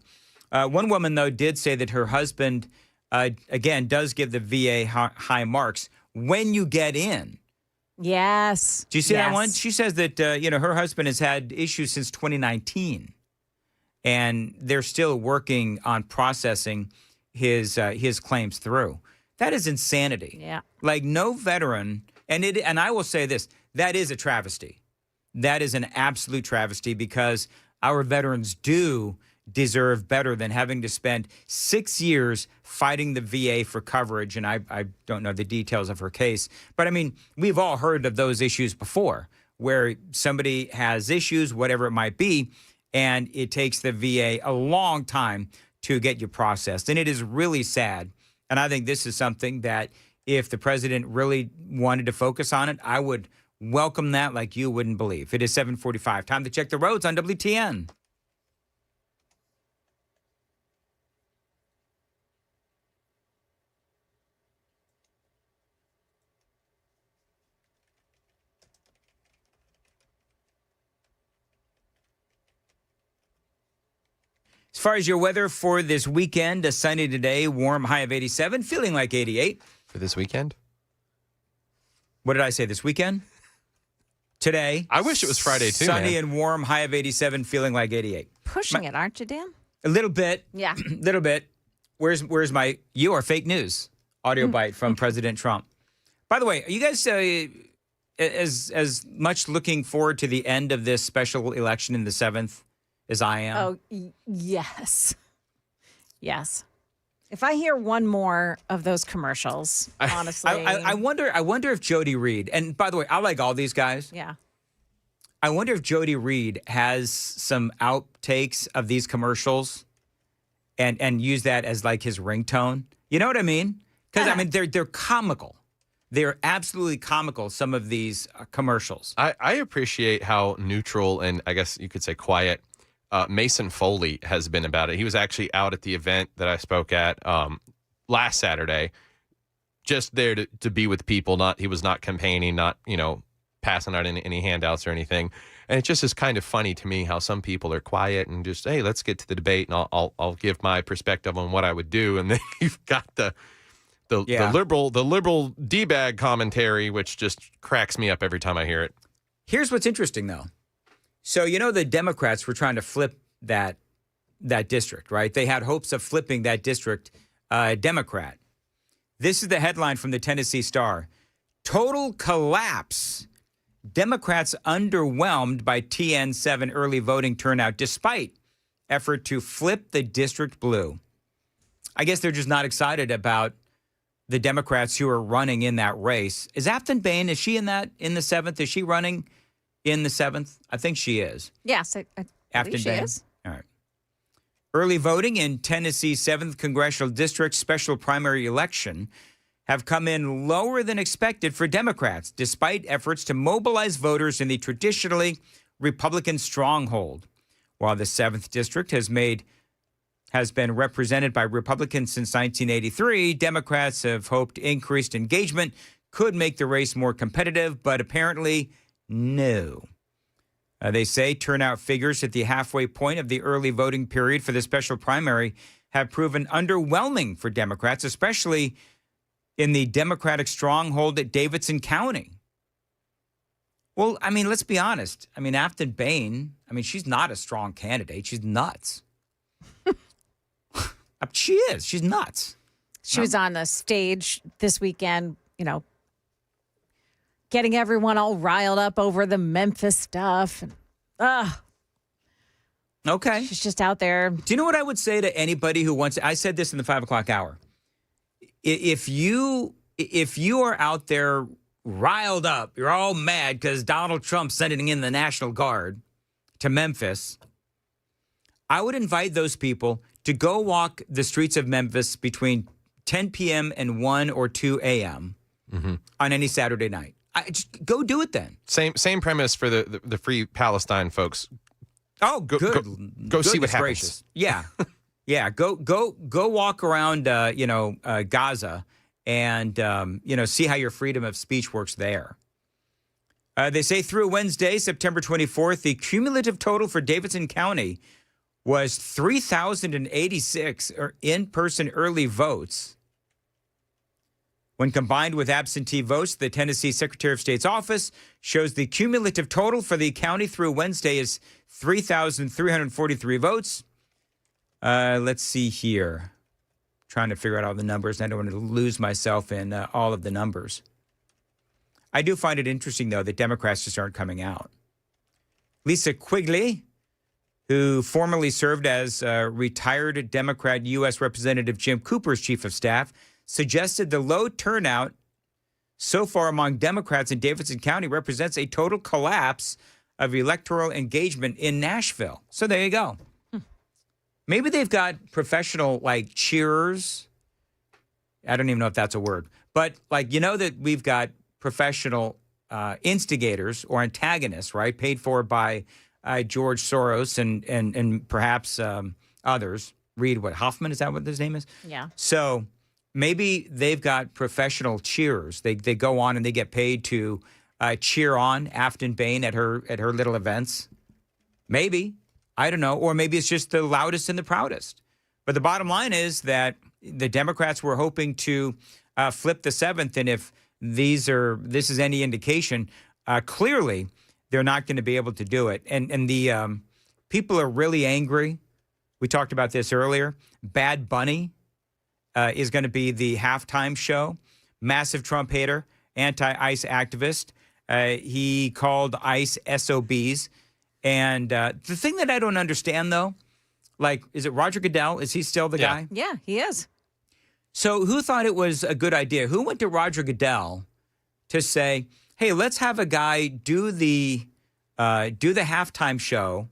One woman, though, did say that her husband, again, does give the VA high marks when you get in. Yes. Do you see that one? She says that, her husband has had issues since 2019. And they're still working on processing his claims through. That is insanity. Yeah. Like no veteran, and I will say this, that is a travesty. That is an absolute travesty, because our veterans do deserve better than having to spend 6 years fighting the VA for coverage. And I don't know the details of her case, but I mean, we've all heard of those issues before, where somebody has issues, whatever it might be, and it takes the VA a long time to get you processed. And it is really sad. And I think this is something that if the president really wanted to focus on it, I would welcome that like you wouldn't believe. It is 7:45. Time to check the roads on WTN. As far as your weather for this weekend, a sunny today, warm high of 87, feeling like 88. For this weekend? What did I say, this weekend? Today. I wish it was Friday, too, sunny man. and warm, high of 87, feeling like 88. Pushing it, aren't you, Dan? A little bit. Yeah. A little bit. Where's my "You Are Fake News" audio bite from President Trump? By the way, are you guys as much looking forward to the end of this special election in the 7th as I am? Oh, yes. Yes. If I hear one more of those commercials, honestly. I wonder if Jody Reed, and by the way, I like all these guys. Yeah. I wonder if Jody Reed has some outtakes of these commercials and use that as like his ringtone. You know what I mean? Because I mean, they're comical. They're absolutely comical, some of these commercials. I appreciate how neutral and I guess you could say quiet Mason Foley has been about it. He was actually out at the event that I spoke at last Saturday, just there to be with people. He was not campaigning, not, passing out any handouts or anything. And it just is kind of funny to me how some people are quiet and just, hey, let's get to the debate and I'll give my perspective on what I would do. And then you've got the liberal D-bag commentary, which just cracks me up every time I hear it. Here's what's interesting, though. So, the Democrats were trying to flip that district, right? They had hopes of flipping that district Democrat. This is the headline from the Tennessee Star. Total collapse. Democrats underwhelmed by TN7 early voting turnout despite effort to flip the district blue. I guess they're just not excited about the Democrats who are running in that race. Is Afton Bain, is she in the 7th? Is she running in the 7th? I think she is. Yes, I Afton believe she Bain. is. All right. Early voting in Tennessee's 7th Congressional District special primary election have come in lower than expected for Democrats, despite efforts to mobilize voters in the traditionally Republican stronghold. While the 7th District has been represented by Republicans since 1983, Democrats have hoped increased engagement could make the race more competitive, but apparently no. They say turnout figures at the halfway point of the early voting period for the special primary have proven underwhelming for Democrats, especially in the Democratic stronghold at Davidson County. Well, I mean, let's be honest. I mean, Afton Bain, she's not a strong candidate. She's nuts. She is. She's nuts. She was on the stage this weekend, getting everyone all riled up over the Memphis stuff. Okay. She's just out there. Do you know what I would say to anybody who wants? I said this in the 5 o'clock hour. If you are out there riled up, you're all mad because Donald Trump's sending in the National Guard to Memphis, I would invite those people to go walk the streets of Memphis between 10 p.m. and 1 or 2 a.m. On any Saturday night. Just go do it then. Same premise for the Free Palestine folks. Oh, go see what happens. Gracious. Yeah. Yeah, go walk around, Gaza and, see how your freedom of speech works there. They say through Wednesday, September 24th, the cumulative total for Davidson County was 3,086 in-person early votes. When combined with absentee votes, the Tennessee Secretary of State's office shows the cumulative total for the county through Wednesday is 3,343 votes. Let's see here. Trying to figure out all the numbers. I don't want to lose myself in all of the numbers. I do find it interesting, though, that Democrats just aren't coming out. Lisa Quigley, who formerly served as retired Democrat U.S. Representative Jim Cooper's chief of staff, suggested the low turnout so far among Democrats in Davidson County represents a total collapse of electoral engagement in Nashville. So there you go. Maybe they've got professional, cheerers. I don't even know if that's a word. But, that we've got professional instigators or antagonists, right, paid for by George Soros and perhaps others. Reed Hoffman, is that what his name is? Yeah. So maybe they've got professional cheerers. They go on and they get paid to cheer on Afton Bain at her little events. Maybe. I don't know. Or maybe it's just the loudest and the proudest. But the bottom line is that the Democrats were hoping to flip the 7th. And if this is any indication, clearly they're not going to be able to do it. And the people are really angry. We talked about this earlier. Bad Bunny is going to be the halftime show. Massive Trump hater, anti-ICE activist. He called ICE SOBs. And the thing that I don't understand, though, is it Roger Goodell? Is he still the guy? Yeah, he is. So who thought it was a good idea? Who went to Roger Goodell to say, hey, let's have a guy do the halftime show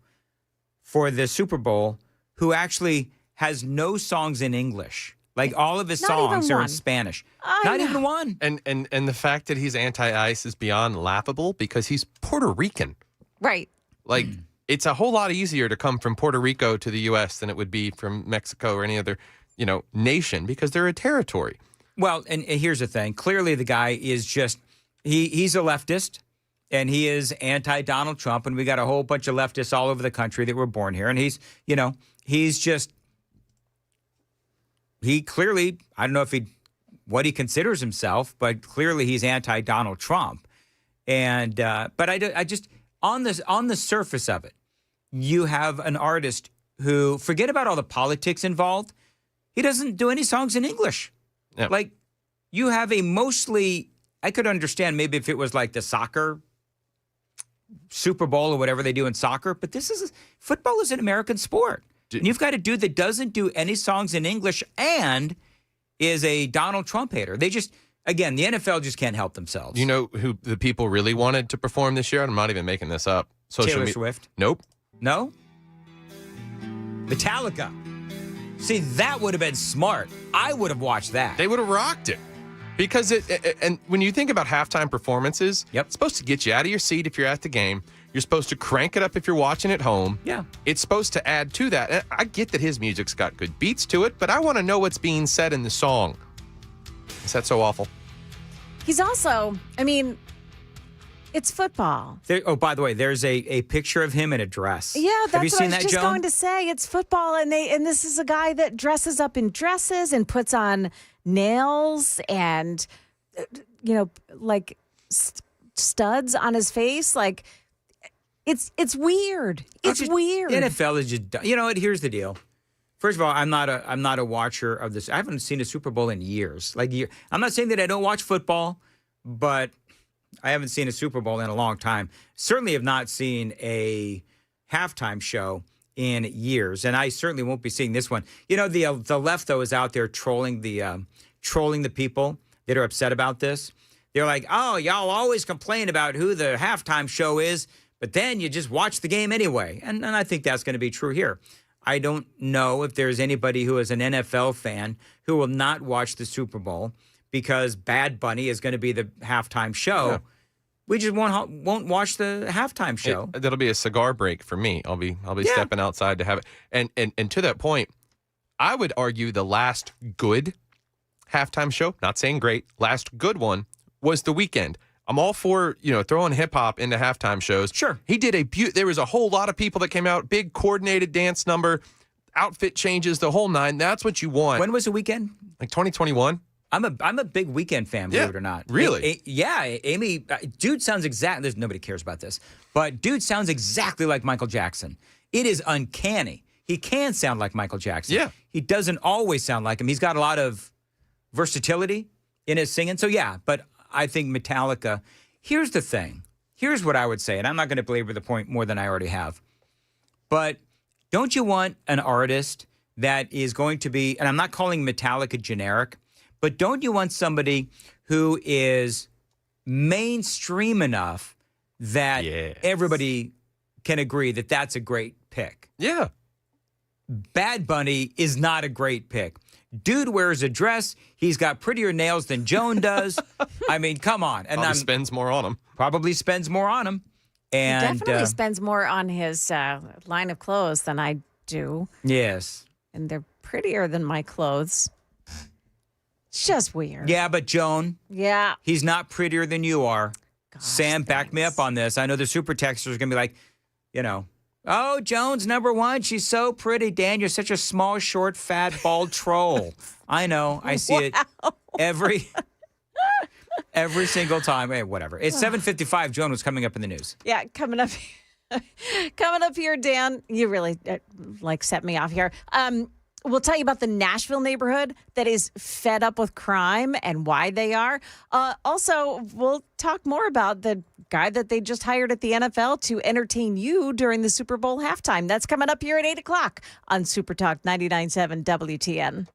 for the Super Bowl who actually has no songs in English? All of his songs are in Spanish. Not even one. And the fact that he's anti-ICE is beyond laughable because he's Puerto Rican. Right. It's a whole lot easier to come from Puerto Rico to the U.S. than it would be from Mexico or any other, nation because they're a territory. Well, and here's the thing. Clearly, the guy is just, he's a leftist, and he is anti-Donald Trump, and we got a whole bunch of leftists all over the country that were born here. And he clearly, I don't know what he considers himself, but clearly he's anti-Donald Trump. And, but on the surface of it, you have an artist who, forget about all the politics involved, he doesn't do any songs in English. Yeah. Like, you have a mostly, I could understand maybe if it was like the soccer Super Bowl or whatever they do in soccer, but football is an American sport. And you've got a dude that doesn't do any songs in English and is a Donald Trump hater. They just, again, the NFL just can't help themselves. You know who the people really wanted to perform this year? I'm not even making this up. Taylor Swift? Nope. No? Metallica. See, that would have been smart. I would have watched that. They would have rocked it. Because and when you think about halftime performances, it's supposed to get you out of your seat if you're at the game. You're supposed to crank it up if you're watching at home. Yeah. It's supposed to add to that. And I get that his music's got good beats to it, but I want to know what's being said in the song. Is that so awful? He's also, I mean, it's football. By the way, there's a picture of him in a dress. Yeah, that's Have you what seen I was that, just Joan? going to say. It's football, and this is a guy that dresses up in dresses and puts on nails and, like studs on his face. Like, it's weird. It's weird. The NFL is just, you know what? Here's the deal. First of all, I'm not a watcher of this. I haven't seen a Super Bowl in years. I'm not saying that I don't watch football, but I haven't seen a Super Bowl in a long time. Certainly have not seen a halftime show in years, and I certainly won't be seeing this one. You know, the left though is out there trolling the people that are upset about this. They're like, "Oh, y'all always complain about who the halftime show is, but then you just watch the game anyway." And I think that's going to be true here. I don't know if there's anybody who is an NFL fan who will not watch the Super Bowl because Bad Bunny is going to be the halftime show. Yeah. We just won't watch the halftime show. That'll be a cigar break for me. I'll be stepping outside to have it. And to that point, I would argue the last good halftime show, not saying great, last good one was The Weeknd. I'm all for, throwing hip hop into halftime shows. Sure. He did there was a whole lot of people that came out, big coordinated dance number, outfit changes, the whole nine. That's what you want. When was The Weeknd? Like 2021. I'm a big Weeknd fan, believe it or not. Really? Amy, dude sounds there's nobody cares about this, but dude sounds exactly like Michael Jackson. It is uncanny. He can sound like Michael Jackson. Yeah. He doesn't always sound like him. He's got a lot of versatility in his singing. So yeah, but I think Metallica, here's the thing. Here's what I would say, and I'm not going to belabor the point more than I already have. But don't you want an artist that is going to be, and I'm not calling Metallica generic, but don't you want somebody who is mainstream enough that everybody can agree that that's a great pick? Yeah. Bad Bunny is not a great pick. Dude wears a dress. He's got prettier nails than Joan does. I mean, come on. And Probably spends more on them. Probably spends more on them. And he definitely spends more on his line of clothes than I do. Yes. And they're prettier than my clothes. It's just weird. Yeah, but Joan. Yeah. He's not prettier than you are. Gosh, Sam, back me up on this. I know the super texters are going to be like, oh, Joan's number one. She's so pretty. Dan, you're such a small, short, fat, bald troll. I know. I see it every single time. Hey, whatever. It's 7:55. Joan, what's coming up in the news? Yeah, coming up here, Dan. You really set me off here. We'll tell you about the Nashville neighborhood that is fed up with crime and why they are. Also, we'll talk more about the guy that they just hired at the NFL to entertain you during the Super Bowl halftime. That's coming up here at 8 o'clock on Super Talk 99.7 WTN.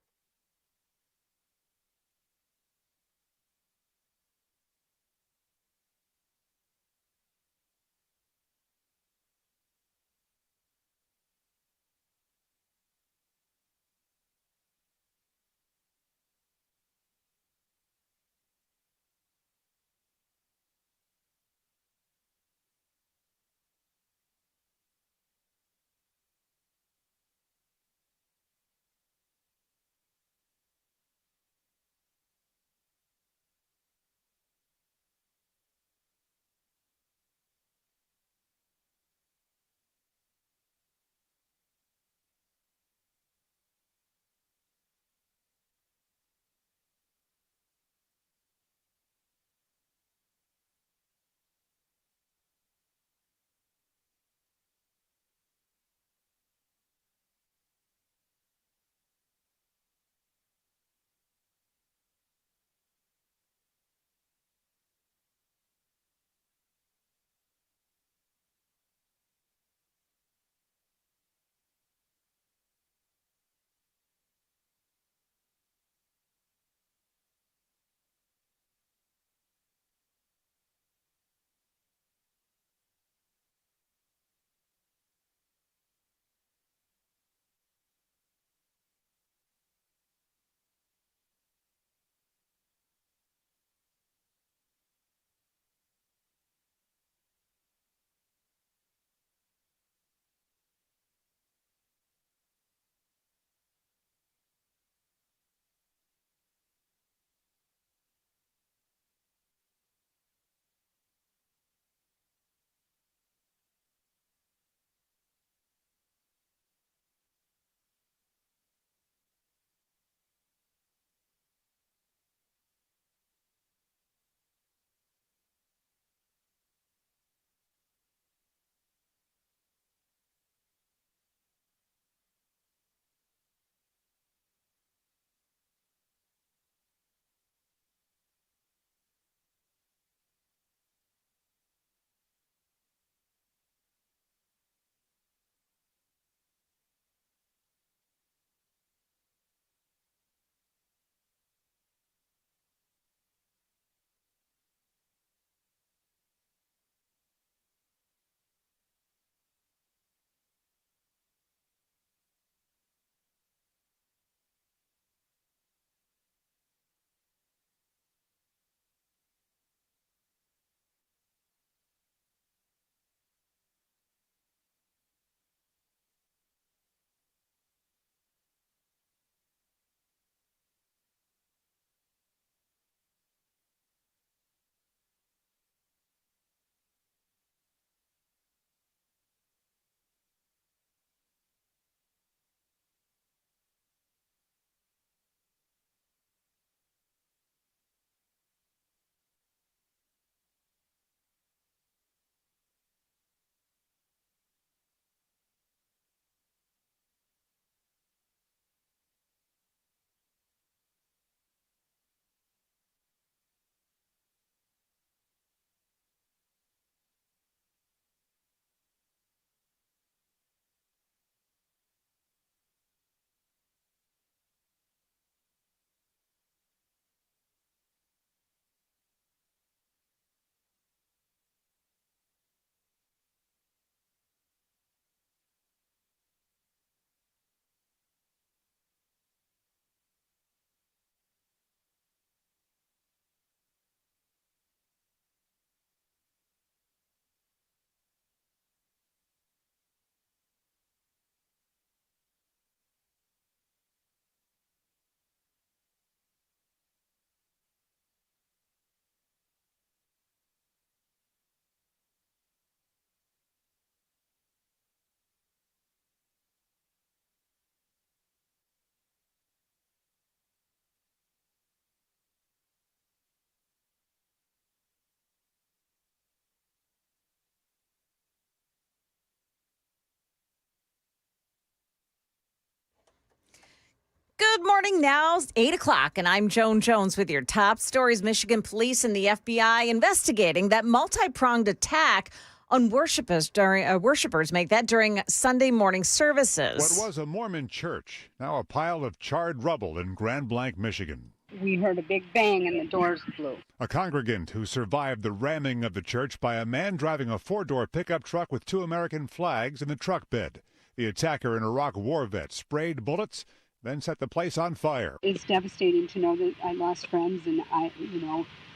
Good morning. Now, 8 o'clock, and I'm Joan Jones with your top stories. Michigan police and the FBI investigating that multi-pronged attack on worshipers during Sunday morning services. What was a Mormon church, now a pile of charred rubble in Grand Blanc, Michigan. We heard a big bang and the doors flew. A congregant who survived the ramming of the church by a man driving a four-door pickup truck with 2 American flags in the truck bed. The attacker, an Iraq war vet, sprayed bullets, then set the place on fire. It's devastating to know that I lost friends, and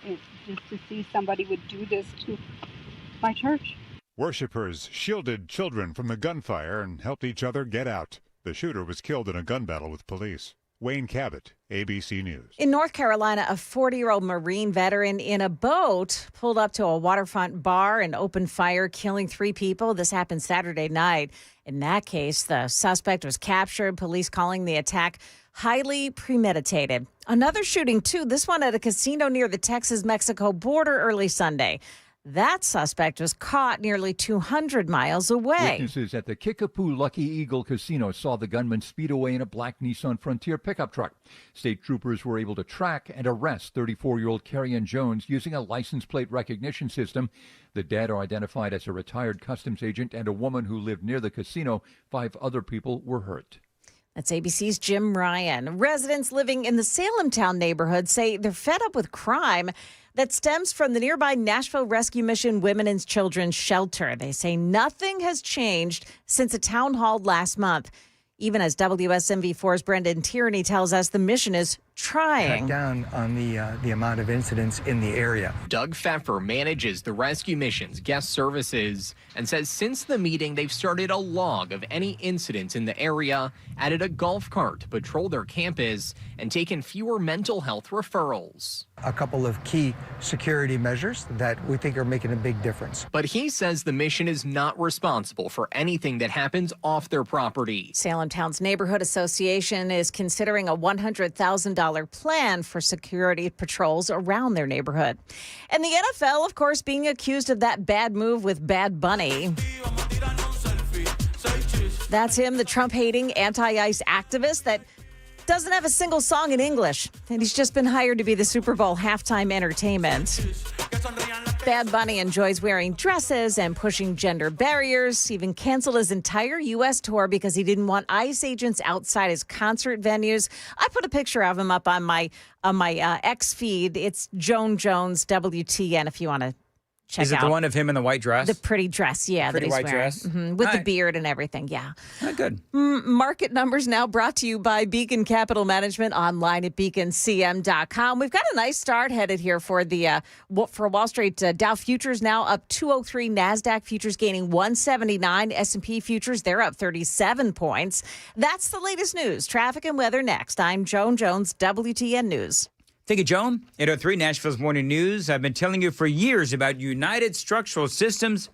it's just to see somebody would do this to my church. Worshippers shielded children from the gunfire and helped each other get out. The shooter was killed in a gun battle with police. Wayne Cabot, ABC News. In North Carolina, a 40-year-old Marine veteran in a boat pulled up to a waterfront bar and opened fire, killing 3 people. This happened Saturday night. In that case, the suspect was captured, police calling the attack highly premeditated. Another shooting, too, this one at a casino near the Texas-Mexico border early Sunday. That suspect was caught nearly 200 miles away. Witnesses at the Kickapoo Lucky Eagle Casino saw the gunman speed away in a black Nissan Frontier pickup truck. State troopers were able to track and arrest 34-year-old Carrie-Ann Jones using a license plate recognition system. The dead are identified as a retired customs agent and a woman who lived near the casino. 5 other people were hurt. That's ABC's Jim Ryan. Residents living in the Salemtown neighborhood say they're fed up with crime that stems from the nearby Nashville Rescue Mission Women and Children's Shelter. They say nothing has changed since a town hall last month. Even as WSMV4's Brendan Tierney tells us, the mission is trying. Cut down on the amount of incidents in the area. Doug Pfeffer manages the rescue mission's guest services and says since the meeting, they've started a log of any incidents in the area, added a golf cart to patrol their campus, and taken fewer mental health referrals. A couple of key security measures that we think are making a big difference. But he says the mission is not responsible for anything that happens off their property. Salemtown's Neighborhood Association is considering a $100,000 plan for security patrols around their neighborhood. And the NFL, of course, being accused of that bad move with Bad Bunny. That's him, the Trump-hating anti-ICE activist that doesn't have a single song in English. And he's just been hired to be the Super Bowl halftime entertainment. Bad Bunny enjoys wearing dresses and pushing gender barriers, even canceled his entire U.S. tour because he didn't want ICE agents outside his concert venues. I put a picture of him up on my X feed. It's Joan Jones, WTN, if you want to check out. Is it the one of him in the white dress? The pretty dress, yeah. Pretty that he's white wearing. dress? With the beard and everything, yeah. Oh, good. Market numbers now brought to you by Beacon Capital Management, online at beaconcm.com. We've got a nice start headed here for the for Wall Street. Dow futures now up 203, NASDAQ futures gaining 179, S&P futures, they're up 37 points. That's the latest news. Traffic and weather next. I'm Joan Jones, WTN News. Thank you, Joan. 803 Nashville's Morning News. I've been telling you for years about United Structural Systems.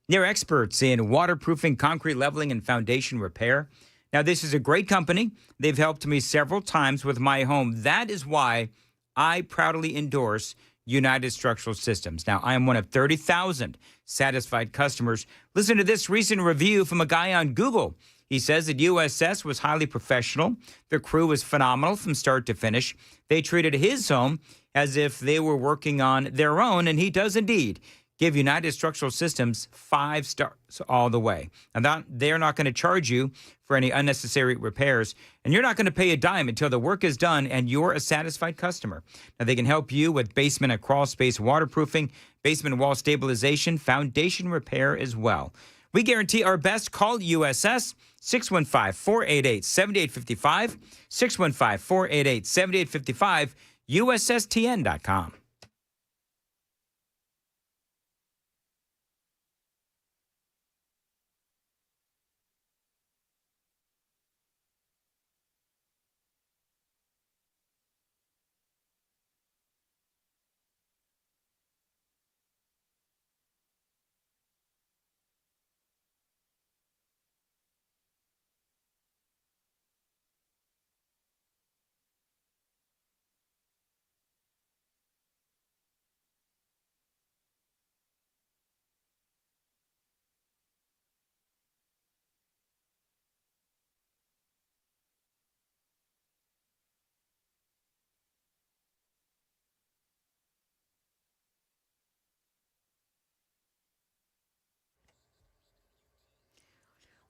They're experts in waterproofing, concrete leveling, and foundation repair. Now, this is a great company. They've helped me several times with my home. That is why I proudly endorse United Structural Systems. Now, I am one of 30,000 satisfied customers. Listen to this recent review from a guy on Google. He says that USS was highly professional. The crew was phenomenal from start to finish. They treated his home as if they were working on their own, and he does indeed give United Structural Systems 5 stars all the way. Now, they're not going to charge you for any unnecessary repairs, and you're not going to pay a dime until the work is done and you're a satisfied customer. Now, they can help you with basement and crawl space waterproofing, basement wall stabilization, foundation repair as well. We guarantee our best. Call USS 615-488-7855, 615-488-7855, USSTN.com.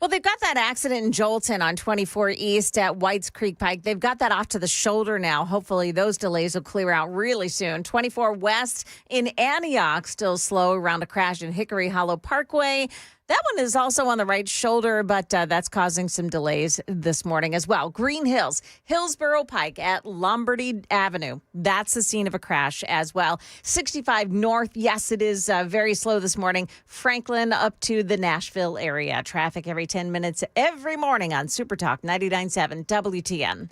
Well, they've got that accident in Jolton on 24 East at Whites Creek Pike. They've got that off to the shoulder now. Hopefully those delays will clear out really soon. 24 West in Antioch, still slow around a crash in Hickory Hollow Parkway. That one is also on the right shoulder, but that's causing some delays this morning as well. Green Hills, Hillsborough Pike at Lombardy Avenue. That's the scene of a crash as well. 65 North, yes, it is very slow this morning. Franklin up to the Nashville area. Traffic every 10 minutes every morning on Super Talk 99.7 WTN.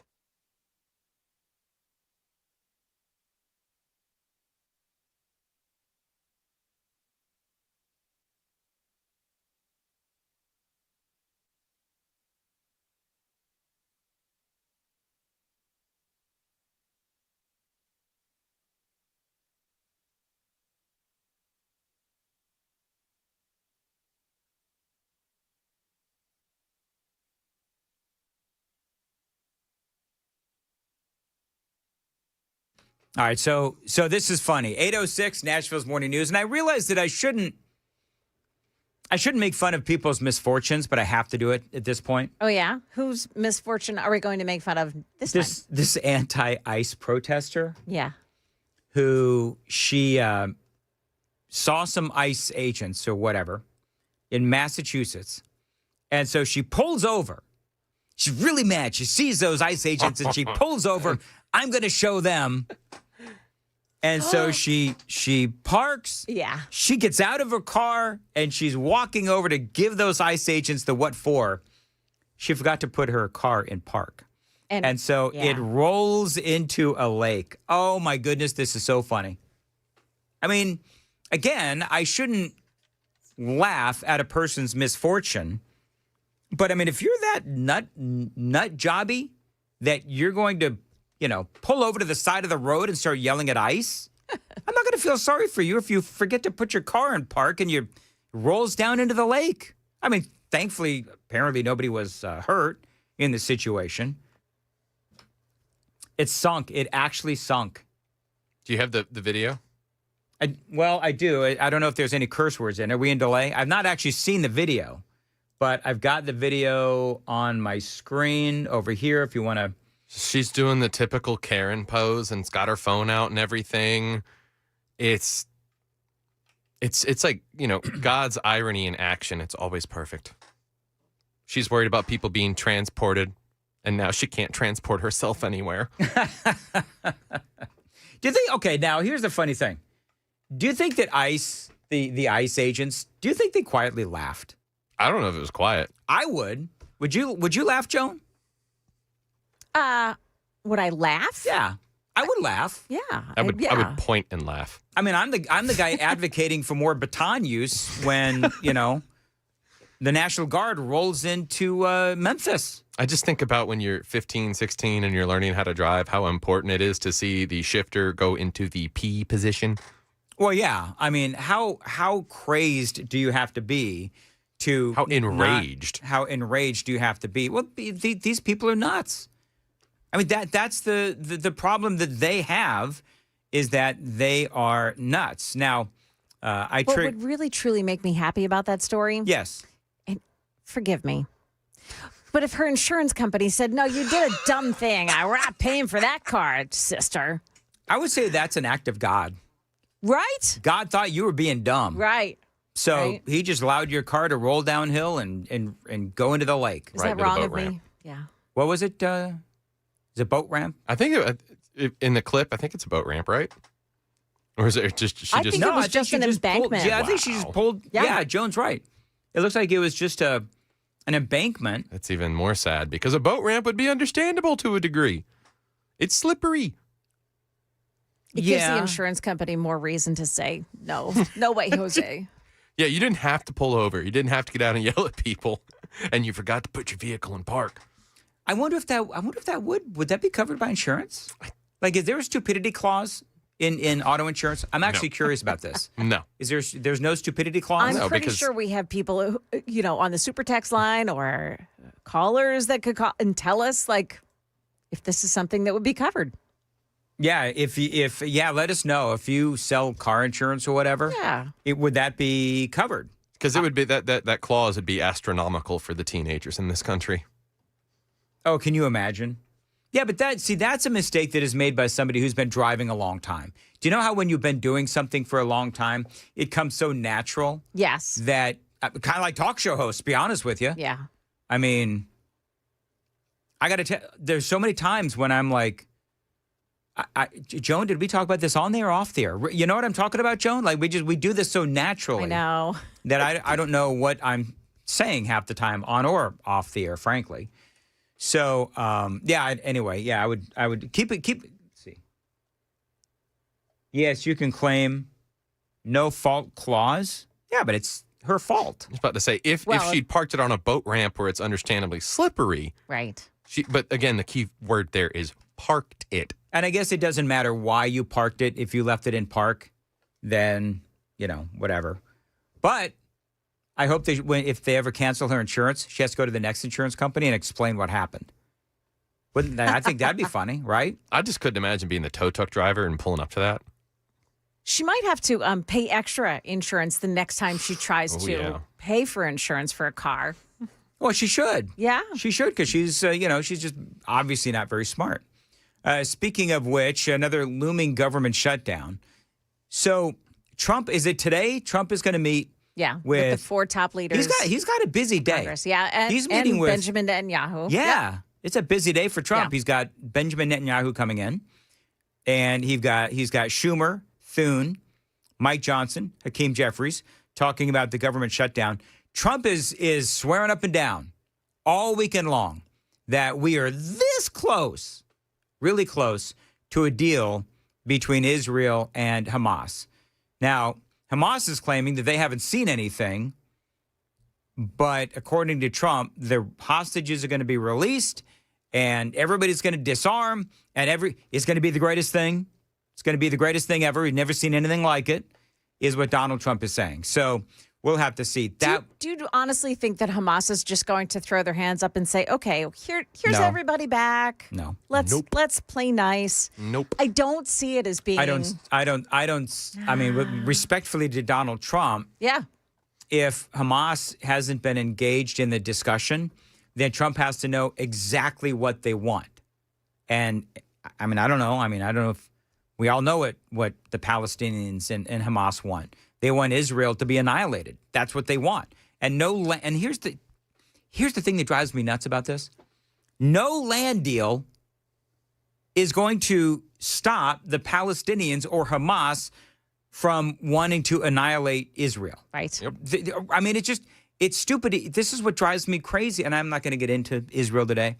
All right, so this is funny. 8:06, Nashville's Morning News, and I realized that I shouldn't make fun of people's misfortunes, but I have to do it at this point. Oh, yeah? Whose misfortune are we going to make fun of this time? This anti-ICE protester. Yeah. Who she saw some ICE agents or whatever in Massachusetts, and so she pulls over. She's really mad. She sees those ICE agents, and she pulls over. I'm going to show them. And so she parks. Yeah. She gets out of her car, and she's walking over to give those ICE agents the what for. She forgot to put her car in park. And so it rolls into a lake. Oh, my goodness, this is so funny. I mean, again, I shouldn't laugh at a person's misfortune. But, I mean, if you're that nut jobby that you're going to, pull over to the side of the road and start yelling at ICE, I'm not going to feel sorry for you if you forget to put your car in park and you rolls down into the lake. I mean, thankfully, apparently nobody was hurt in the situation. It sunk. It actually sunk. Do you have the video? I do. I don't know if there's any curse words in it. Are we in delay? I've not actually seen the video, but I've got the video on my screen over here if you want to. She's doing the typical Karen pose and's got her phone out and everything. It's like, God's irony in action. It's always perfect. She's worried about people being transported, and now she can't transport herself anywhere. Do you think, okay, now here's the funny thing. Do you think that ICE, the ICE agents, do you think they quietly laughed? I don't know if it was quiet. I would. Would you laugh, Joan? Would I laugh? Yeah, I would laugh. Yeah, I would point and laugh. I mean, I'm the guy advocating for more baton use when the National Guard rolls into Memphis. I just think about when you're 15, 16, and you're learning how to drive, how important it is to see the shifter go into the P position. Well, yeah. I mean, how crazed do you have to be to how enraged? How enraged do you have to be? Well, these people are nuts. I mean, that's the problem that they have is that they are nuts. Now, What would really truly make me happy about that story? Yes. And forgive me, but if her insurance company said, "No, you did a dumb thing. We're not paying for that car, sister," I would say that's an act of God. Right? God thought you were being dumb. Right. So he just allowed your car to roll downhill and go into the lake. Is that wrong of me? Yeah. What was it? Is it boat ramp? I think in the clip, I think it's a boat ramp, right? Or is it just I think it was just an embankment. I think she just pulled. Yeah, Joan's right. It looks like it was just an embankment. That's even more sad because a boat ramp would be understandable to a degree. It's slippery. It gives the insurance company more reason to say, no way, Jose. Yeah, you didn't have to pull over. You didn't have to get out and yell at people, and you forgot to put your vehicle in park. I wonder if that would that be covered by insurance? Like, is there a stupidity clause in auto insurance? I'm actually curious about this. No. There's no stupidity clause? I'm pretty sure we have people who, on the super text line or callers that could call and tell us if this is something that would be covered. Yeah, if let us know if you sell car insurance or whatever. Yeah. Would that be covered? Because it would be that clause would be astronomical for the teenagers in this country. Oh, can you imagine? Yeah, but that's a mistake that is made by somebody who's been driving a long time. Do you know how when you've been doing something for a long time, it comes so natural? Yes. That kind of like talk show hosts, to be honest with you. Yeah. I mean, I got to tell, there's so many times when I'm like, Joan, did we talk about this on the air or off the air? You know what I'm talking about, Joan? Like we do this so naturally. I know. That I don't know what I'm saying half the time on or off the air, frankly. So, anyway, I would keep it. Let's see. Yes, you can claim no fault clause. Yeah, but it's her fault. I was about to say, if she'd parked it on a boat ramp where it's understandably slippery. Right. But again, the key word there is parked it. And I guess it doesn't matter why you parked it. If you left it in park, then, whatever. But I hope if they ever cancel her insurance, she has to go to the next insurance company and explain what happened. I think that'd be funny, right? I just couldn't imagine being the tow truck driver and pulling up to that. She might have to pay extra insurance the next time she tries to pay for insurance for a car. Well, she should. Yeah. She should, because she's, she's just obviously not very smart. Speaking of which, another looming government shutdown. So Trump, is it today? Trump is going to meet with the four top leaders. He's got a busy day. Congress. Yeah, and, he's meeting with Benjamin Netanyahu. Yeah, it's a busy day for Trump. Yeah. He's got Benjamin Netanyahu coming in, and he's got Schumer, Thune, Mike Johnson, Hakeem Jeffries talking about the government shutdown. Trump is swearing up and down all weekend long that we are this close, really close, to a deal between Israel and Hamas. Now, Hamas is claiming that they haven't seen anything, but according to Trump, the hostages are going to be released and everybody's going to disarm and it's going to be the greatest thing. It's going to be the greatest thing ever. We've never seen anything like it, is what Donald Trump is saying. So we'll have to see. Do you honestly think that Hamas is just going to throw their hands up and say, okay, here's everybody back? No. Let's play nice. Nope. I don't see it as being. I mean, respectfully to Donald Trump. Yeah. If Hamas hasn't been engaged in the discussion, then Trump has to know exactly what they want. And I mean, I don't know. I don't know if we all know what the Palestinians and Hamas want. They want Israel to be annihilated. That's what they want. And here's the thing that drives me nuts about this. No land deal is going to stop the Palestinians or Hamas from wanting to annihilate Israel. Right. Yep. I mean, it's stupid. This is what drives me crazy. And I'm not going to get into Israel today,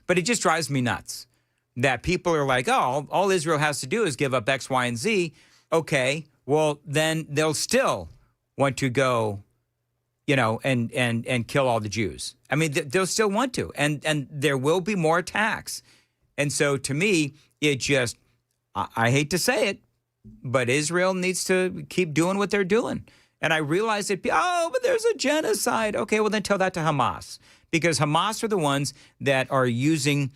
but it just drives me nuts that people are like, oh, all Israel has to do is give up X, Y, and Z. Okay. Well, then they'll still want to go, and kill all the Jews. I mean, they'll still want to, and there will be more attacks. And so, to me, it just, I hate to say it, but Israel needs to keep doing what they're doing. And I realize but there's a genocide. Okay, well then tell that to Hamas, because Hamas are the ones that are using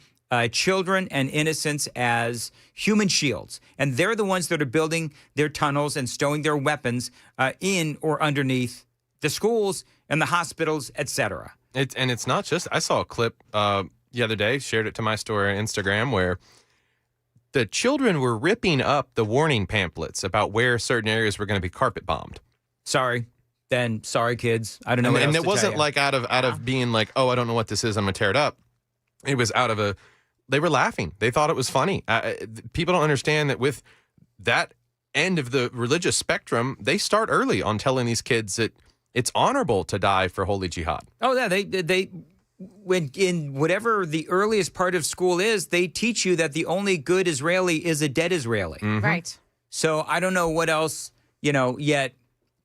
children and innocents as human shields. And they're the ones that are building their tunnels and stowing their weapons in or underneath the schools and the hospitals, etc. It's not just, I saw a clip the other day, shared it to my story on Instagram, where the children were ripping up the warning pamphlets about where certain areas were going to be carpet bombed. Sorry, kids. I don't know what else and to it wasn't tell you. like out of being like, oh, I don't know what this is, I'm going to tear it up. It was out of they were laughing. They thought it was funny. People don't understand that with that end of the religious spectrum, they start early on telling these kids that it's honorable to die for holy jihad. Oh, yeah. They when in whatever the earliest part of school is, they teach you that the only good Israeli is a dead Israeli. Mm-hmm. Right. So I don't know what else, yet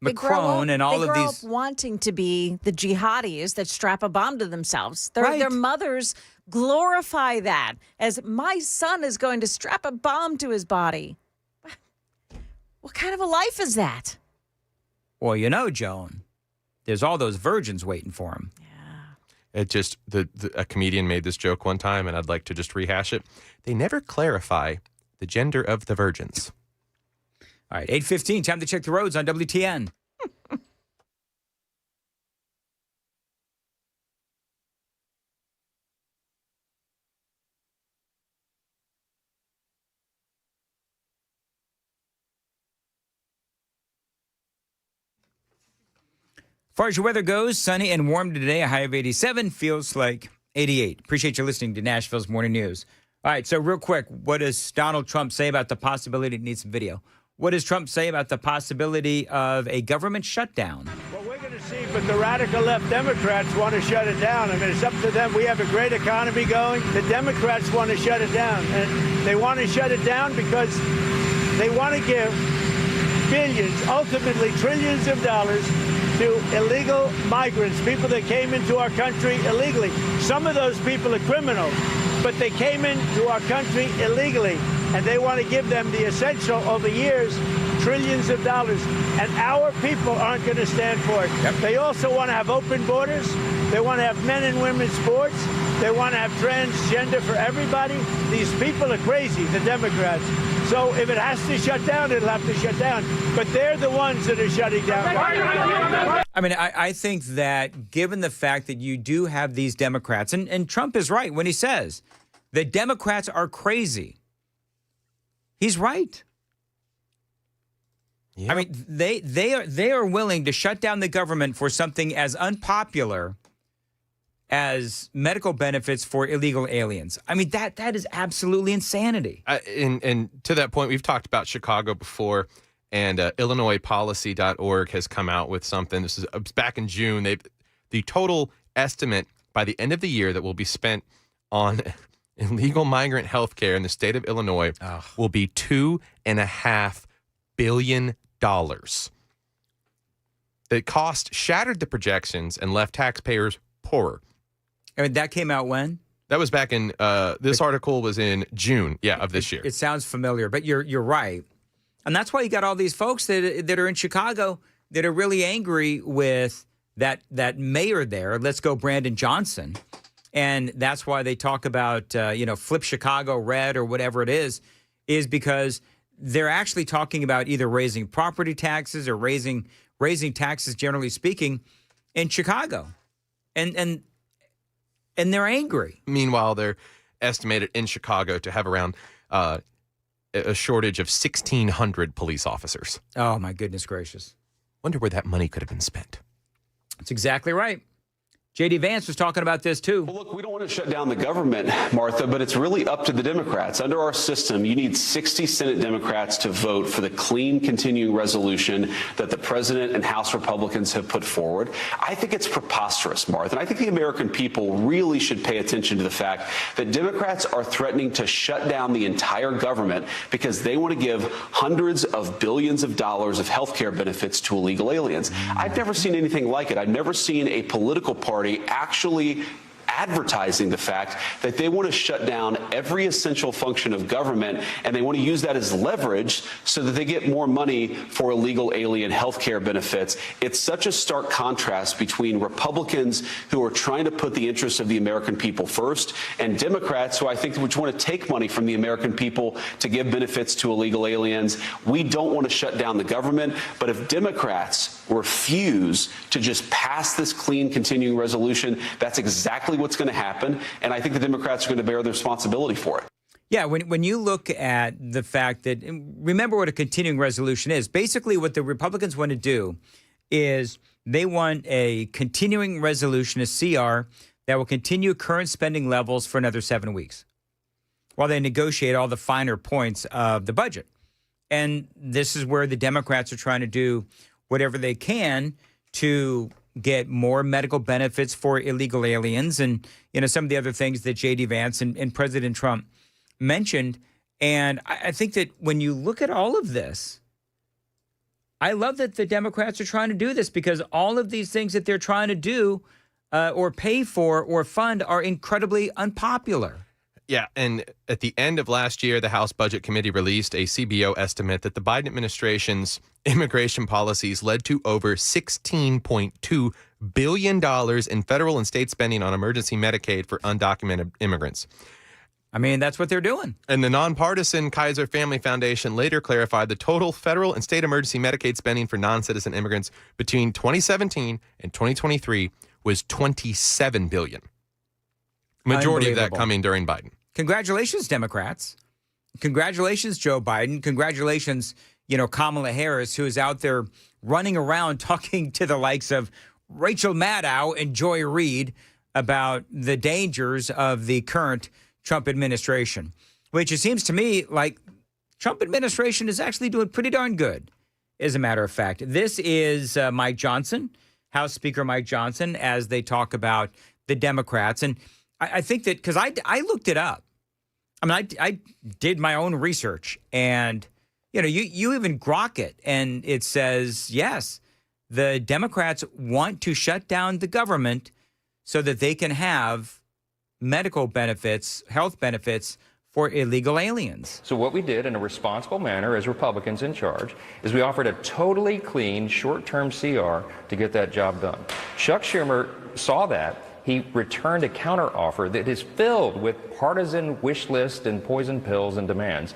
Macron and all of these. They grow these. up wanting to be the jihadis that strap a bomb to themselves. Their mothers glorify that as my son is going to strap a bomb to his body. What kind of a life is that? Well, Joan, there's all those virgins waiting for him. It just, a comedian made this joke one time, and I'd like to just rehash it. They never clarify the gender of the virgins. All right, 8:15, time to check the roads on WTN. far as your weather goes, sunny and warm today, a high of 87, feels like 88. Appreciate you listening to Nashville's Morning News. All right, so real quick, what does Donald Trump say about the possibility, it needs some video. What does Trump say about the possibility of a government shutdown? Well, we're going to see, but the radical left Democrats want to shut it down. I mean, it's up to them. We have a great economy going. The Democrats want to shut it down. And they want to shut it down because they want to give billions, ultimately trillions of dollars to illegal migrants, people that came into our country illegally. Some of those people are criminals, but they came into our country illegally, and they want to give them the essential over years, trillions of dollars, and our people aren't going to stand for it. Yep. They also want to have open borders. They want to have men and women's sports. They want to have transgender for everybody. These people are crazy, the Democrats. So if it has to shut down, it'll have to shut down. But they're the ones that are shutting down. I mean, I think that given the fact that you do have these Democrats, and Trump is right when he says that Democrats are crazy. He's right. Yeah. I mean, they are willing to shut down the government for something as unpopular as medical benefits for illegal aliens. I mean, that is absolutely insanity. And to that point, we've talked about Chicago before, and IllinoisPolicy.org has come out with something. This is back in June. The total estimate by the end of the year that will be spent on illegal migrant health care in the state of Illinois will be $2.5 billion. The cost shattered the projections and left taxpayers poorer. I mean, that came out when? That was back in, this article was in June, of this year. It sounds familiar, but you're right. And that's why you got all these folks that are in Chicago that are really angry with that mayor there. Let's go Brandon Johnson. And that's why they talk about, flip Chicago red or whatever it is because they're actually talking about either raising property taxes or raising taxes, generally speaking, in Chicago. And they're angry. Meanwhile, they're estimated in Chicago to have around a shortage of 1,600 police officers. Oh, my goodness gracious. Wonder where that money could have been spent. That's exactly right. J.D. Vance was talking about this, too. Well, look, we don't want to shut down the government, Martha, but it's really up to the Democrats. Under our system, you need 60 Senate Democrats to vote for the clean continuing resolution that the president and House Republicans have put forward. I think it's preposterous, Martha, and I think the American people really should pay attention to the fact that Democrats are threatening to shut down the entire government because they want to give hundreds of billions of dollars of health care benefits to illegal aliens. I've never seen anything like it. I've never seen a political party actually advertising the fact that they want to shut down every essential function of government, and they want to use that as leverage so that they get more money for illegal alien health care benefits. It's such a stark contrast between Republicans who are trying to put the interests of the American people first and Democrats who I think would want to take money from the American people to give benefits to illegal aliens. We don't want to shut down the government, but if Democrats refuse to just pass this clean continuing resolution, that's exactly what's going to happen, and I think the Democrats are going to bear the responsibility for it. Yeah, when you look at the fact that, remember what a continuing resolution is. Basically, what the Republicans want to do is they want a continuing resolution, a CR, that will continue current spending levels for another 7 weeks while they negotiate all the finer points of the budget. And this is where the Democrats are trying to do whatever they can to get more medical benefits for illegal aliens and, some of the other things that J.D. Vance and President Trump mentioned. And I think that when you look at all of this, I love that the Democrats are trying to do this because all of these things that they're trying to do or pay for or fund are incredibly unpopular. Yeah, and at the end of last year, the House Budget Committee released a CBO estimate that the Biden administration's immigration policies led to over $16.2 billion in federal and state spending on emergency Medicaid for undocumented immigrants. I mean, that's what they're doing. And the nonpartisan Kaiser Family Foundation later clarified the total federal and state emergency Medicaid spending for non-citizen immigrants between 2017 and 2023 was $27 billion. Majority of that coming during Biden. Congratulations, Democrats. Congratulations, Joe Biden. Congratulations, Kamala Harris, who is out there running around talking to the likes of Rachel Maddow and Joy Reid about the dangers of the current Trump administration, which it seems to me like Trump administration is actually doing pretty darn good, as a matter of fact. This is Mike Johnson, House Speaker Mike Johnson, as they talk about the Democrats. And I think that because I looked it up. I mean, I did my own research, and, you know, you even grok it, and it says, yes, the Democrats want to shut down the government so that they can have medical benefits, health benefits for illegal aliens. So what we did in a responsible manner as Republicans in charge is we offered a totally clean short-term CR to get that job done. Chuck Schumer saw that. He returned a counteroffer that is filled with partisan wish list and poison pills and demands.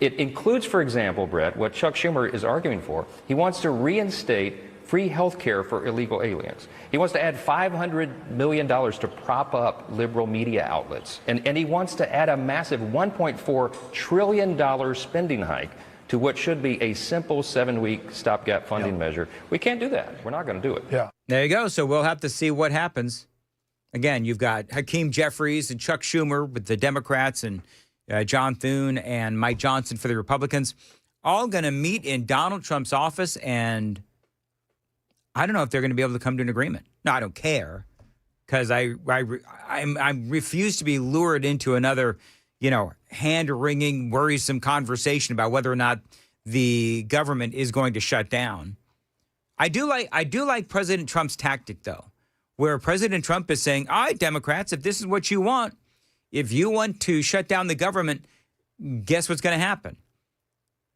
It includes, for example, Brett, what Chuck Schumer is arguing for. He wants to reinstate free health care for illegal aliens. He wants to add $500 million to prop up liberal media outlets. And he wants to add a massive $1.4 trillion spending hike to what should be a simple 7-week stopgap funding measure. We can't do that. We're not going to do it. Yeah. There you go. So we'll have to see what happens. Again, you've got Hakeem Jeffries and Chuck Schumer with the Democrats and John Thune and Mike Johnson for the Republicans, all going to meet in Donald Trump's office, and I don't know if they're going to be able to come to an agreement. No, I don't care, because I refuse to be lured into another, you know, hand-wringing, worrisome conversation about whether or not the government is going to shut down. I do like President Trump's tactic, though, where President Trump is saying, all right, Democrats, if this is what you want, if you want to shut down the government, guess what's going to happen?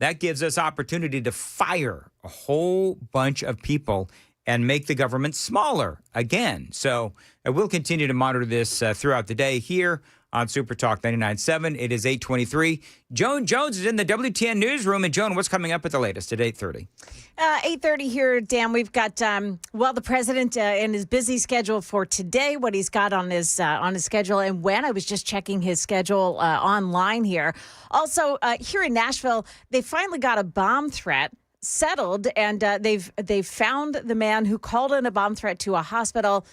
That gives us opportunity to fire a whole bunch of people and make the government smaller again. So we'll continue to monitor this throughout the day here on Super Talk 99.7. It is 8:23. Joan Jones is in the WTN newsroom. And Joan, what's coming up at the latest at 8:30? 8:30 here, Dan. We've got, the president in his busy schedule for today, what he's got on his schedule and when. I was just checking his schedule online here. Also, here in Nashville, they finally got a bomb threat settled, and they've found the man who called in a bomb threat to a hospital.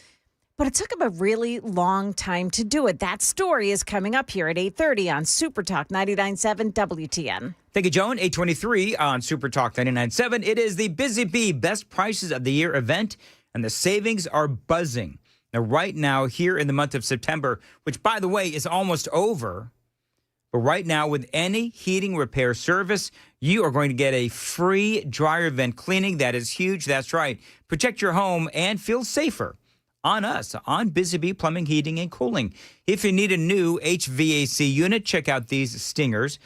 But it took him a really long time to do it. That story is coming up here at 8:30 on Super Talk 99.7 WTN. Thank you, Joan. 8:23 on Super Talk 99.7. It is the Busy Bee Best Prices of the Year event, and the savings are buzzing. Now, right now, here in the month of September, which, by the way, is almost over, but right now, with any heating repair service, you are going to get a free dryer vent cleaning. That is huge. That's right. Protect your home and feel safer on us, on Busy Bee Plumbing, Heating, and Cooling. If you need a new HVAC unit, check out these stingers.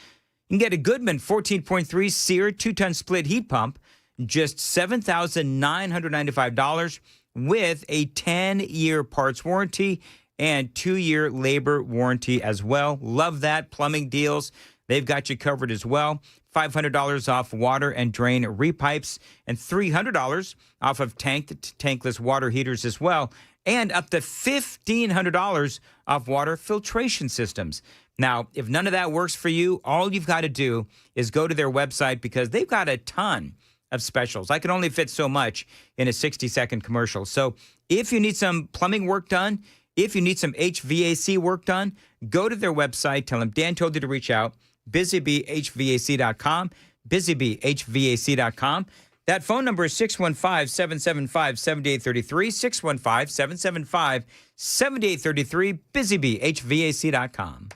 You can get a Goodman 14.3 SEER 2-ton split heat pump, just $7,995 with a 10-year parts warranty and 2-year labor warranty as well. Love that. Plumbing deals, they've got you covered as well. $500 off water and drain repipes, and $300 off of tankless water heaters as well, and up to $1,500 off water filtration systems. Now, if none of that works for you, all you've got to do is go to their website, because they've got a ton of specials. I can only fit so much in a 60-second commercial. So if you need some plumbing work done, if you need some HVAC work done, go to their website. Tell them Dan told you to reach out. BusyBeeHVAC.com, BusyBeeHVAC.com. That phone number is 615-775-7833, 615-775-7833, BusyBeeHVAC.com.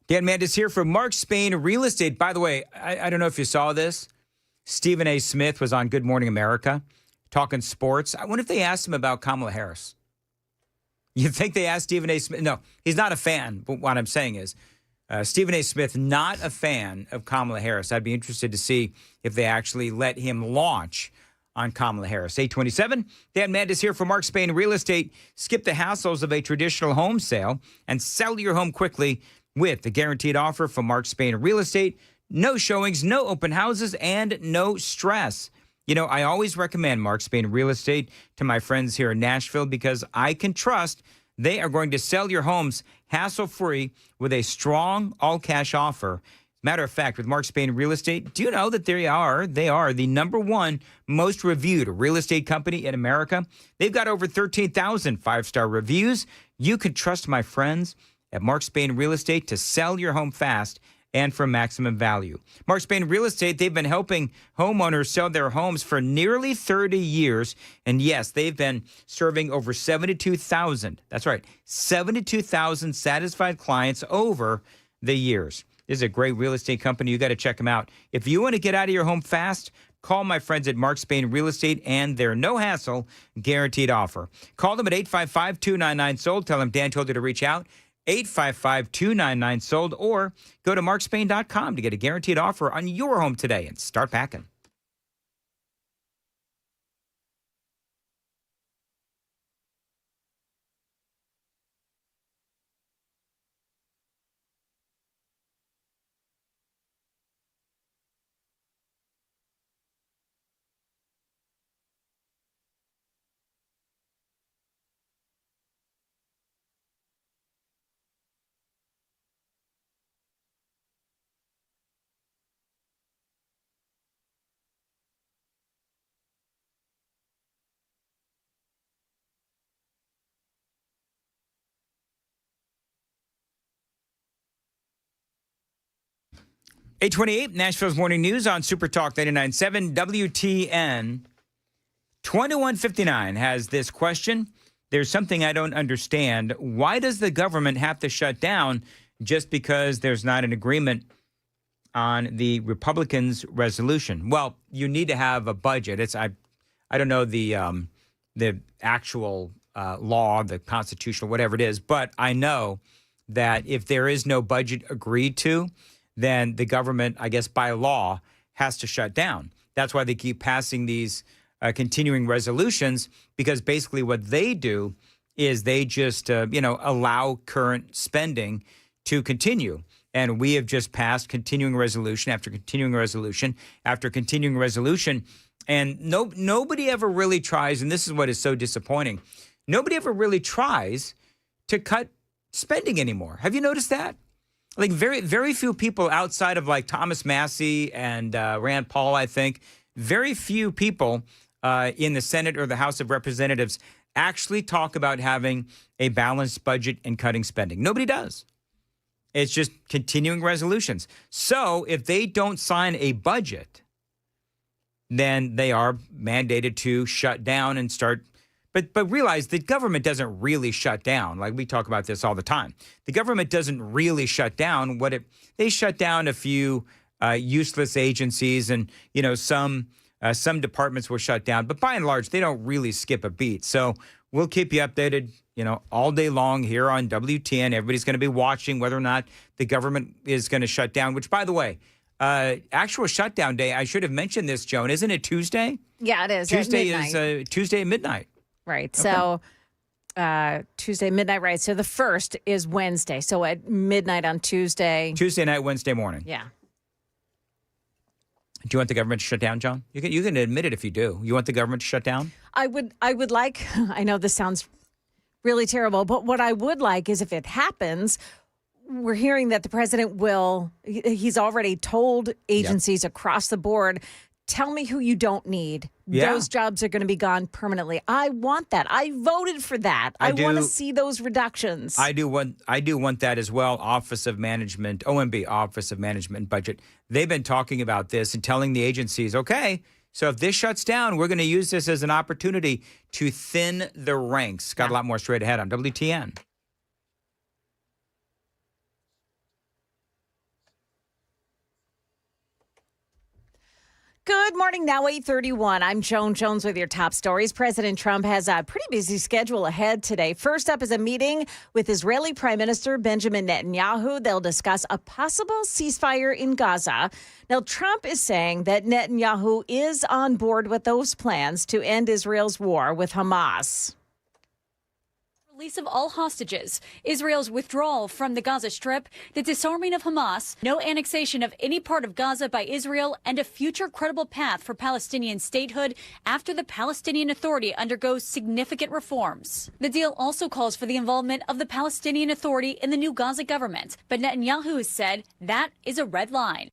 Dan Mandis here from Mark Spain Real Estate. By the way, I don't know if you saw this. Stephen A. Smith was on Good Morning America talking sports. I wonder if they asked him about Kamala Harris. You think they asked Stephen A. Smith? No, he's not a fan. But what I'm saying is Stephen A. Smith, not a fan of Kamala Harris. I'd be interested to see if they actually let him launch on Kamala Harris. 827, Dan Mandis here for Mark Spain Real Estate. Skip the hassles of a traditional home sale and sell your home quickly with the guaranteed offer from Mark Spain Real Estate. No showings, no open houses, and no stress. You know, I always recommend Mark Spain Real Estate to my friends here in Nashville because I can trust they are going to sell your homes hassle-free with a strong all-cash offer. Matter of fact, with Mark Spain Real Estate, do you know that they are the #1 most reviewed real estate company in America? They've got over 13,000 five-star reviews. You can trust my friends at Mark Spain Real Estate to sell your home fast and for maximum value. Mark Spain Real Estate, they've been helping homeowners sell their homes for nearly 30 years. And yes, they've been serving over 72,000. That's right, 72,000 satisfied clients over the years. This is a great real estate company. You got to check them out. If you want to get out of your home fast, call my friends at Mark Spain Real Estate and their no-hassle guaranteed offer. Call them at 855-299-SOLD. Tell them Dan told you to reach out. 855-299-SOLD, or go to markspain.com to get a guaranteed offer on your home today and start packing. #828, Nashville's Morning News on Super Talk 99.7 WTN. 2159 has this question. There's something I don't understand. Why does the government have to shut down just because there's not an agreement on the Republicans' resolution? Well, you need to have a budget. I don't know the actual law, the constitutional, whatever it is, but I know that if there is no budget agreed to, then the government, I guess by law, has to shut down. That's why they keep passing these continuing resolutions, because basically what they do is they just, allow current spending to continue. And we have just passed continuing resolution after continuing resolution after continuing resolution. And nobody ever really tries, and this is what is so disappointing, nobody ever really tries to cut spending anymore. Have you noticed that? Like very, very few people outside of like Thomas Massey and Rand Paul, I think, very few people in the Senate or the House of Representatives actually talk about having a balanced budget and cutting spending. Nobody does. It's just continuing resolutions. So if they don't sign a budget, then they are mandated to shut down and start. But realize the government doesn't really shut down. Like we talk about this all the time. The government doesn't really shut down. They shut down a few useless agencies, and some departments were shut down. But by and large, they don't really skip a beat. So we'll keep you updated, all day long here on WTN. Everybody's going to be watching whether or not the government is going to shut down. Which, by the way, actual shutdown day. I should have mentioned this, Joan. Isn't it Tuesday? Yeah, it is. Tuesday is Tuesday at midnight. Right. Okay. So Tuesday midnight, right. So the 1st is Wednesday. So at midnight on Tuesday. Tuesday night, Wednesday morning. Yeah. Do you want the government to shut down, John? You can admit it if you do. You want the government to shut down? I would like, I know this sounds really terrible, but what I would like is if it happens, we're hearing that the president he's already told agencies across the board, tell me who you don't need. Yeah. Those jobs are going to be gone permanently. I want that. I voted for that. I want to see those reductions. I do want that as well. Office of Management, OMB, Office of Management and Budget. They've been talking about this and telling the agencies, okay, so if this shuts down, we're going to use this as an opportunity to thin the ranks. Got a lot more straight ahead on WTN. Good morning. Now 8:31. I'm Joan Jones with your top stories. President Trump has a pretty busy schedule ahead today. First up is a meeting with Israeli Prime Minister Benjamin Netanyahu. They'll discuss a possible ceasefire in Gaza. Now, Trump is saying that Netanyahu is on board with those plans to end Israel's war with Hamas. Release of all hostages, Israel's withdrawal from the Gaza Strip, the disarming of Hamas, no annexation of any part of Gaza by Israel, and a future credible path for Palestinian statehood after the Palestinian Authority undergoes significant reforms. The deal also calls for the involvement of the Palestinian Authority in the new Gaza government, but Netanyahu has said that is a red line.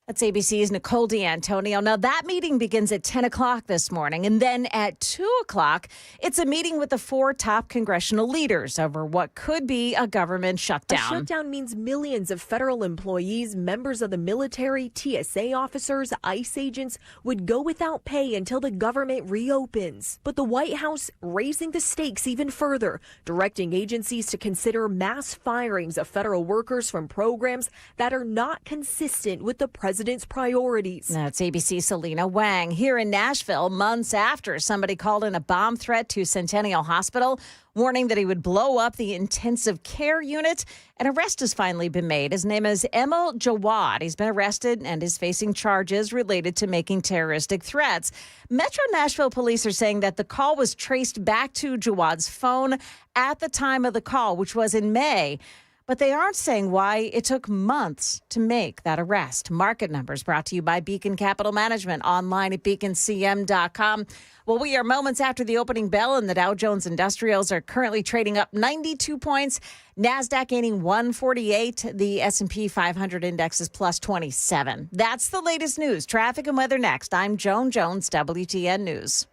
That's ABC's Nicole D'Antonio. Now, that meeting begins at 10 o'clock this morning. And then at 2 o'clock, it's a meeting with the 4 top congressional leaders over what could be a government shutdown. A shutdown means millions of federal employees, members of the military, TSA officers, ICE agents would go without pay until the government reopens. But the White House raising the stakes even further, directing agencies to consider mass firings of federal workers from programs that are not consistent with the president's priorities. That's ABC Selena Wang. Here in Nashville, months after somebody called in a bomb threat to Centennial Hospital, warning that he would blow up the intensive care unit, an arrest has finally been made. His name is Emil Jawad. He's been arrested and is facing charges related to making terroristic threats. Metro Nashville police are saying that the call was traced back to Jawad's phone at the time of the call, which was in May. But they aren't saying why it took months to make that arrest. Market Numbers brought to you by Beacon Capital Management, online at beaconcm.com. Well, we are moments after the opening bell, and the Dow Jones Industrials are currently trading up 92 points. NASDAQ gaining 148. The S&P 500 index is plus 27. That's the latest news. Traffic and weather next. I'm Joan Jones, WTN News.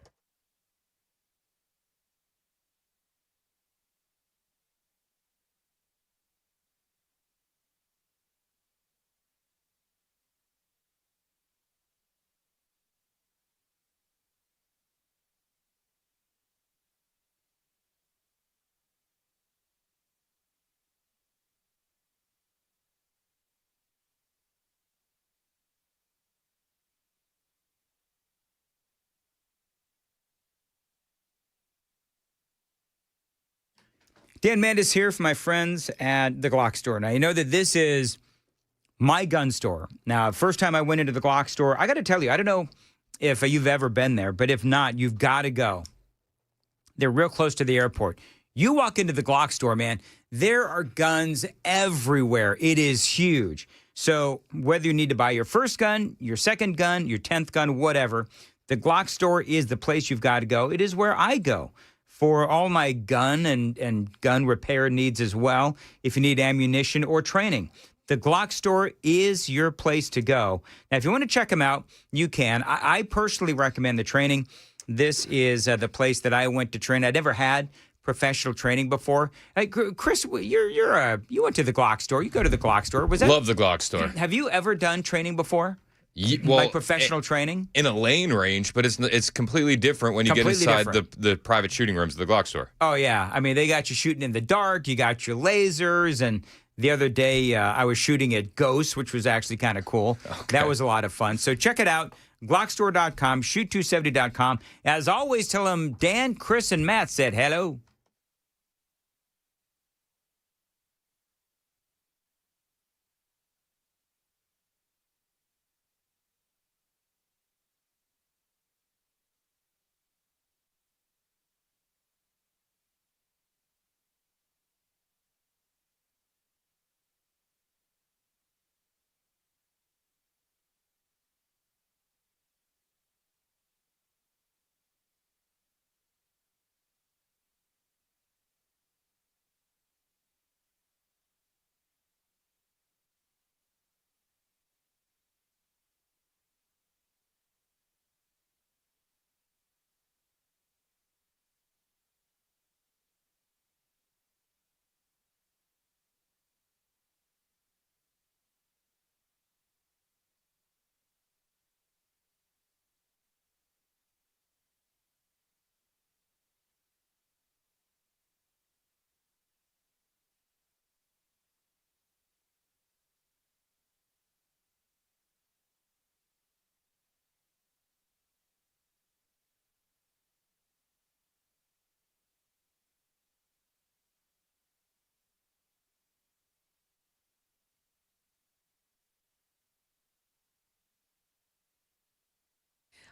Dan Mandis here for my friends at the Glock store. Now, you know that this is my gun store. Now, first time I went into the Glock store, I got to tell you, I don't know if you've ever been there, but if not, you've got to go. They're real close to the airport. You walk into the Glock store, man, there are guns everywhere. It is huge. So whether you need to buy your first gun, your second gun, your 10th gun, whatever, the Glock store is the place you've got to go. It is where I go for all my gun and gun repair needs as well, if you need ammunition or training. The Glock store is your place to go. Now, if you want to check them out, you can. I personally recommend the training. This is the place that I went to train. I never had professional training before. Hey, Chris, you went to the Glock store. You go to the Glock store. Love the Glock store. Have you ever done training before? Well, like professional training? In a lane range, but it's completely different when you get inside the private shooting rooms of the Glock store. Oh, yeah. I mean, they got you shooting in the dark. You got your lasers. And the other day, I was shooting at Ghost, which was actually kind of cool. Okay. That was a lot of fun. So check it out. Glockstore.com, shoot270.com. As always, tell them Dan, Chris, and Matt said hello.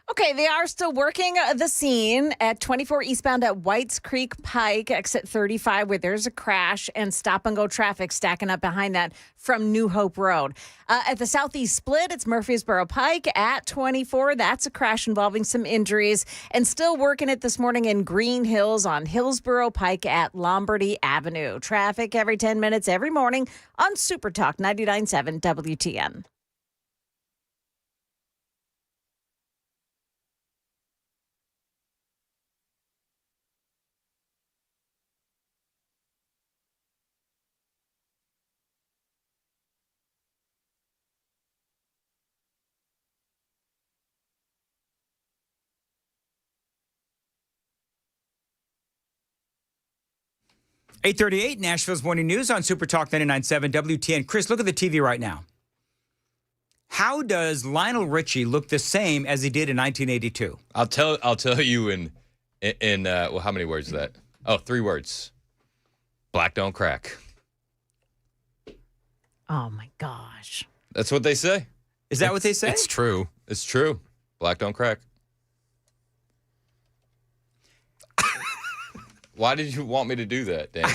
Okay, they are still working the scene at 24 eastbound at Whites Creek Pike, exit 35, where there's a crash and stop-and-go traffic stacking up behind that from New Hope Road. At the southeast split, it's Murfreesboro Pike at 24. That's a crash involving some injuries. And still working it this morning in Green Hills on Hillsboro Pike at Lombardy Avenue. Traffic every 10 minutes every morning on Super Talk 99.7 WTN. .838 Nashville's Morning News on Super Talk 99.7 WTN. Chris, look at the TV right now. How does Lionel Richie look the same as he did in 1982? I'll tell you in well, how many words is that? Oh, 3 words. Black don't crack. Oh, my gosh. That's what they say. Is that what they say? It's true. It's true. Black don't crack. Why did you want me to do that, Dan?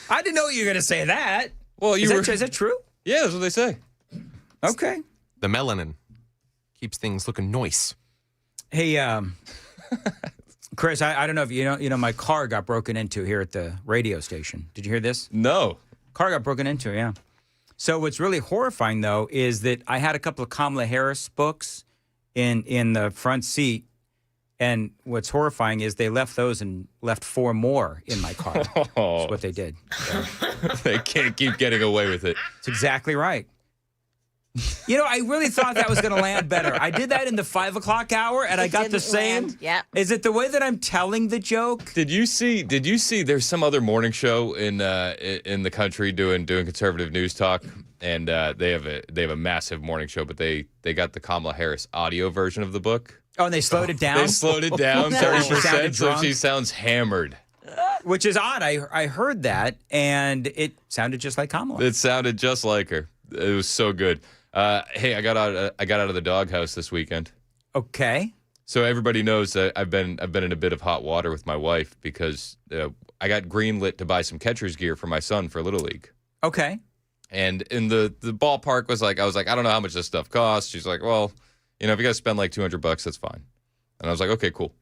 I didn't know you were going to say that. Well, is that true? Yeah, that's what they say. Okay. The melanin keeps things looking nice. Hey, Chris, I don't know if you know my car got broken into here at the radio station. Did you hear this? No. Car got broken into, yeah. So what's really horrifying, though, is that I had a couple of Kamala Harris books in the front seat. And what's horrifying is they left those and left 4 more in my car. Oh. That's what they did. They can't keep getting away with it. That's exactly right. You know, I really thought that was going to land better. I did that in the 5 o'clock hour, and I got the same. Yeah. Is it the way that I'm telling the joke? Did you see? There's some other morning show in the country doing conservative news talk, and they have a massive morning show, but they got the Kamala Harris audio version of the book. Oh, and they slowed it down? They slowed it down 30%, so she sounds hammered. Which is odd. I heard that, and it sounded just like Kamala. It sounded just like her. It was so good. Hey, I got out of the doghouse this weekend. Okay. So everybody knows that I've been in a bit of hot water with my wife because I got greenlit to buy some catcher's gear for my son for Little League. Okay. And in the ballpark I was like, I don't know how much this stuff costs. She's like, well, if you got to spend like $200, that's fine. And I was like, okay, cool.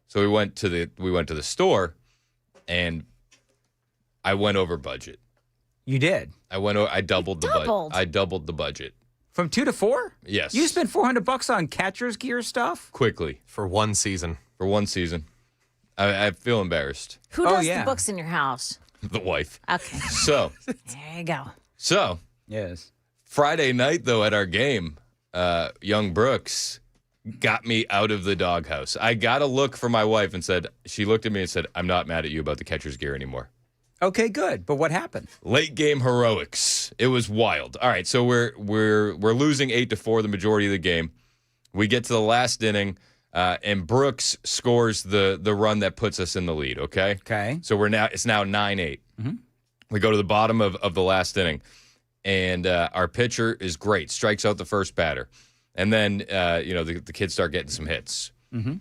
So we went to the store, and I went over budget. You did. I doubled the budget. I doubled the budget. From 2 to 4? Yes. You spent $400 on catcher's gear stuff? Quickly. For one season. I feel embarrassed. Who does the books in your house? The wife. Okay. So. There you go. So. Yes. Friday night, though, at our game, young Brooks got me out of the doghouse. I got a look from my wife and she looked at me and said, I'm not mad at you about the catcher's gear anymore. Okay, good. But what happened? Late game heroics. It was wild. All right, so we're losing 8-4 the majority of the game. We get to the last inning, and Brooks scores the run that puts us in the lead. Okay. Okay. So it's now 9-8. Mm-hmm. We go to the bottom of the last inning, and our pitcher is great. Strikes out the first batter, and then the kids start getting some hits. Mm-hmm.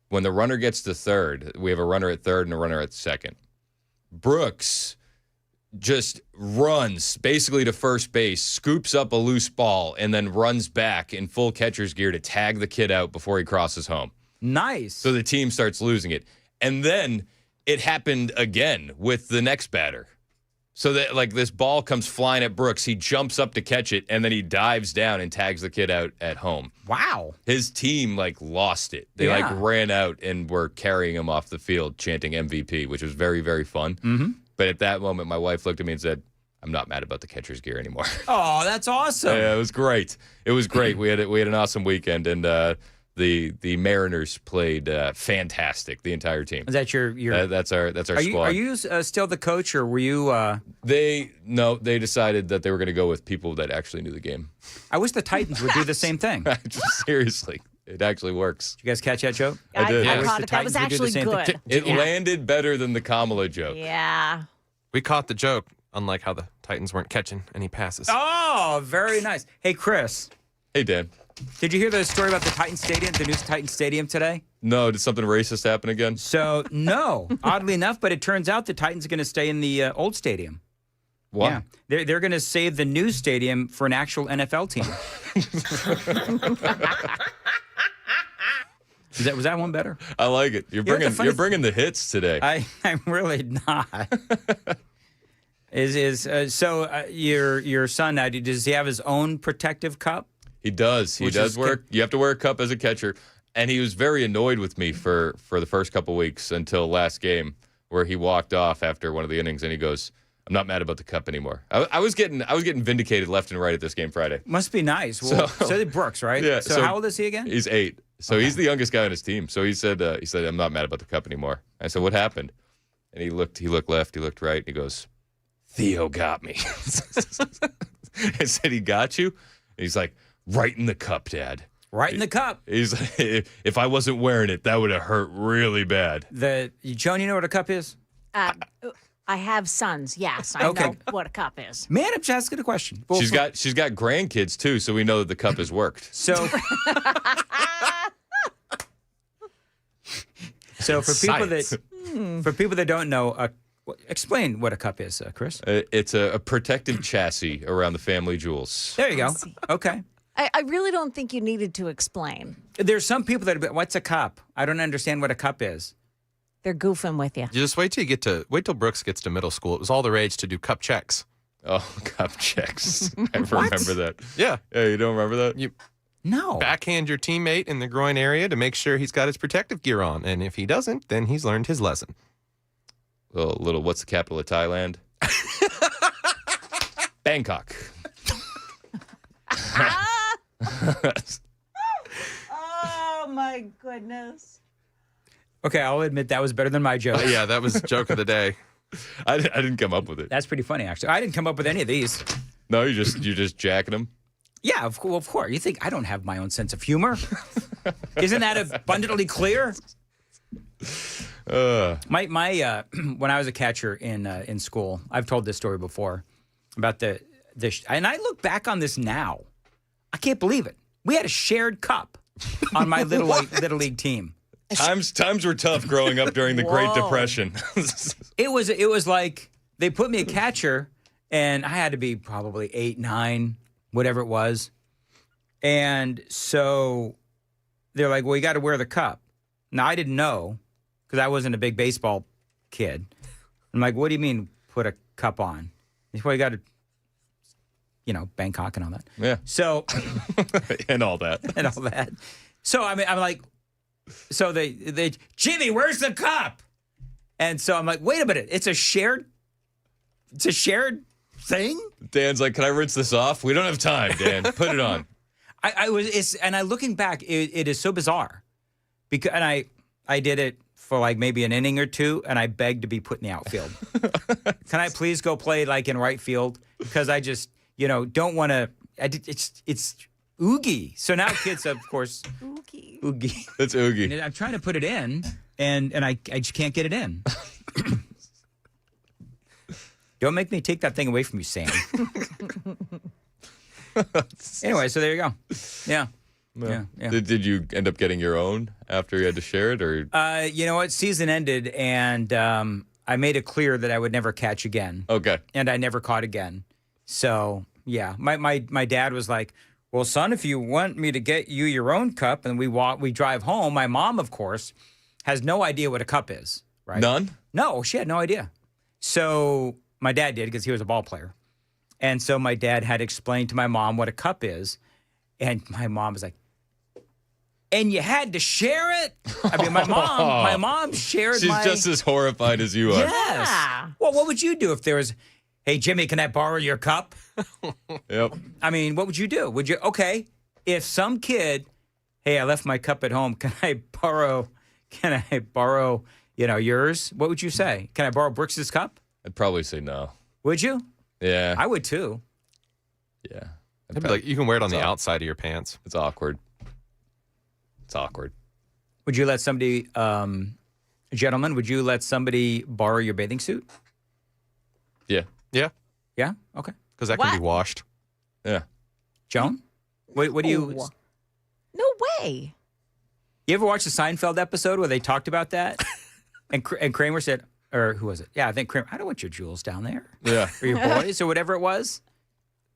When the runner gets to third, we have a runner at third and a runner at second. Brooks just runs basically to first base, scoops up a loose ball, and then runs back in full catcher's gear to tag the kid out before he crosses home. Nice. So the team starts losing it. And then it happened again with the next batter. So that this ball comes flying at Brooks, he jumps up to catch it, and then he dives down and tags the kid out at home. Wow. His team lost it. They ran out and were carrying him off the field chanting MVP, which was very, very fun. Mm-hmm. But at that moment, my wife looked at me and said, I'm not mad about the catcher's gear anymore. Oh, that's awesome. Yeah, it was great. It was great. We had an awesome weekend, and the Mariners played fantastic. The entire team. Is that your? That's our squad. Are you still the coach, or were you? They decided that they were going to go with people that actually knew the game. I wish the Titans would do the same thing. Seriously, it actually works. Did you guys catch that joke? I did. I caught it. That was actually good. It landed better than the Kamala joke. Yeah. We caught the joke, unlike how the Titans weren't catching any passes. Oh, very nice. Hey, Chris. Hey, Dan. Did you hear the story about the Titan Stadium, the new Titan Stadium today? No, did something racist happen again? So, no, oddly enough, but it turns out the Titans are going to stay in the old stadium. What? Yeah, they're going to save the new stadium for an actual NFL team. Was that one better? I like it. You're bringing the hits today. I'm really not. Your son now? Does he have his own protective cup? He does. He does wear. You have to wear a cup as a catcher, and he was very annoyed with me for the first couple weeks until last game, where he walked off after one of the innings, and he goes, "I'm not mad about the cup anymore." I was getting vindicated left and right at this game Friday. Must be nice. Well, so did Brooks, right? Yeah. So how old is he again? He's 8. So he's the youngest guy on his team. So he said, "I'm not mad about the cup anymore." I said, "What happened?" And he looked left, he looked right, and he goes, "Theo got me." I said, "He got you?" And he's like, "Right in the cup, Dad. Right in the cup." He's like, "If I wasn't wearing it, that would have hurt really bad." Joan, you know what a cup is? I have sons. Yes, I know what a cup is. Man, I'm just asking a question. Well, she's got grandkids too, so we know that the cup has worked. So for people that don't know, explain what a cup is, Chris. It's a protective chassis around the family jewels. There you go. Okay. I really don't think you needed to explain. There's some people that what's a cup? I don't understand what a cup is. They're goofing with you. You just wait till Brooks gets to middle school. It was all the rage to do cup checks. Oh, cup checks. I remember that. Yeah. Yeah, you don't remember that? No. Backhand your teammate in the groin area to make sure he's got his protective gear on. And if he doesn't, then he's learned his lesson. Little what's the capital of Thailand? Bangkok. Oh, my goodness. Okay, I'll admit that was better than my joke. Yeah, that was joke of the day. I didn't come up with it. That's pretty funny, actually. I didn't come up with any of these. No, you're just jacking them? Yeah, of course. You think I don't have my own sense of humor? Isn't that abundantly clear? When I was a catcher in school, I've told this story before about and I look back on this now. I can't believe it. We had a shared cup on my little league team. Times were tough growing up during the Great Depression. It was like they put me a catcher, and I had to be probably 8, 9, whatever it was. And so they're like, "Well, you got to wear the cup." Now I didn't know because I wasn't a big baseball kid. I'm like, "What do you mean put a cup on?" He's, "Well, you got to, Bangkok and all that." Yeah. So and all that. And all that. So I'm like. So they Jimmy, where's the cup? And so I'm like, wait a minute, it's a shared thing? Dan's like, "Can I rinse this off?" "We don't have time, Dan. Put it on." Looking back, it is so bizarre. And I did it for like maybe an inning or two, and I begged to be put in the outfield. Can I please go play like in right field? Because I just, don't want to. It's oogie. So now kids, of course. Oogie. That's oogie. And I'm trying to put it in, and I just can't get it in. Don't make me take that thing away from you, Sam. Anyway, so there you go. Yeah. Yeah. Did you end up getting your own after you had to share it, or? You know what? Season ended, and I made it clear that I would never catch again. Okay. And I never caught again. So yeah, my dad was like, "Well, son, if you want me to get you your own cup," and we drive home. My mom, of course, has no idea what a cup is. Right? None? No, she had no idea. So my dad did because he was a ball player, and so my dad had explained to my mom what a cup is, and my mom was like, "And you had to share it?" I mean, my mom shared. She's just as horrified as you are. Yes. Yeah. Well, what would you do if there was, "Hey, Jimmy, can I borrow your cup?" Yep. I mean, what would you do? Would you, okay, if some kid, "Hey, I left my cup at home. Can I borrow, yours?" What would you say? "Can I borrow Brooks's cup?" I'd probably say no. Would you? Yeah. I would too. Yeah. I'd be like, you can wear it on the outside of your pants. It's awkward. It's awkward. Would you let somebody, gentlemen, would you let somebody borrow your bathing suit? Yeah. Yeah. Yeah? Okay. Because that can be washed. Yeah. Joan? What do you... say? You ever watch the Seinfeld episode where they talked about that? and Kramer said, or who was it? Yeah, I think Kramer, I don't want your jewels down there. Yeah. Or your boys or whatever it was.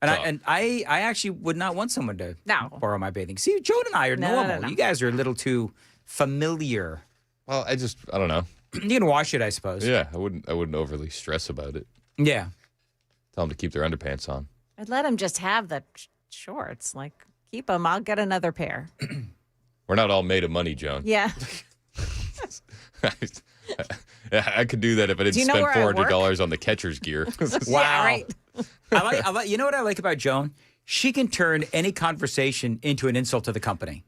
And I actually would not want someone to borrow my bathing. See, Joan and I are normal. No. You guys are a little too familiar. Well, I don't know. You can wash it, I suppose. Yeah, I wouldn't overly stress about it. Yeah. Tell them to keep their underpants on. I'd let them just have the shorts. Like, keep them. I'll get another pair. We're not all made of money, Joan. Yeah. I could do that if I didn't spend $400 on the catcher's gear. Wow. Yeah, right. I like. You know what I like about Joan? She can turn any conversation into an insult to the company.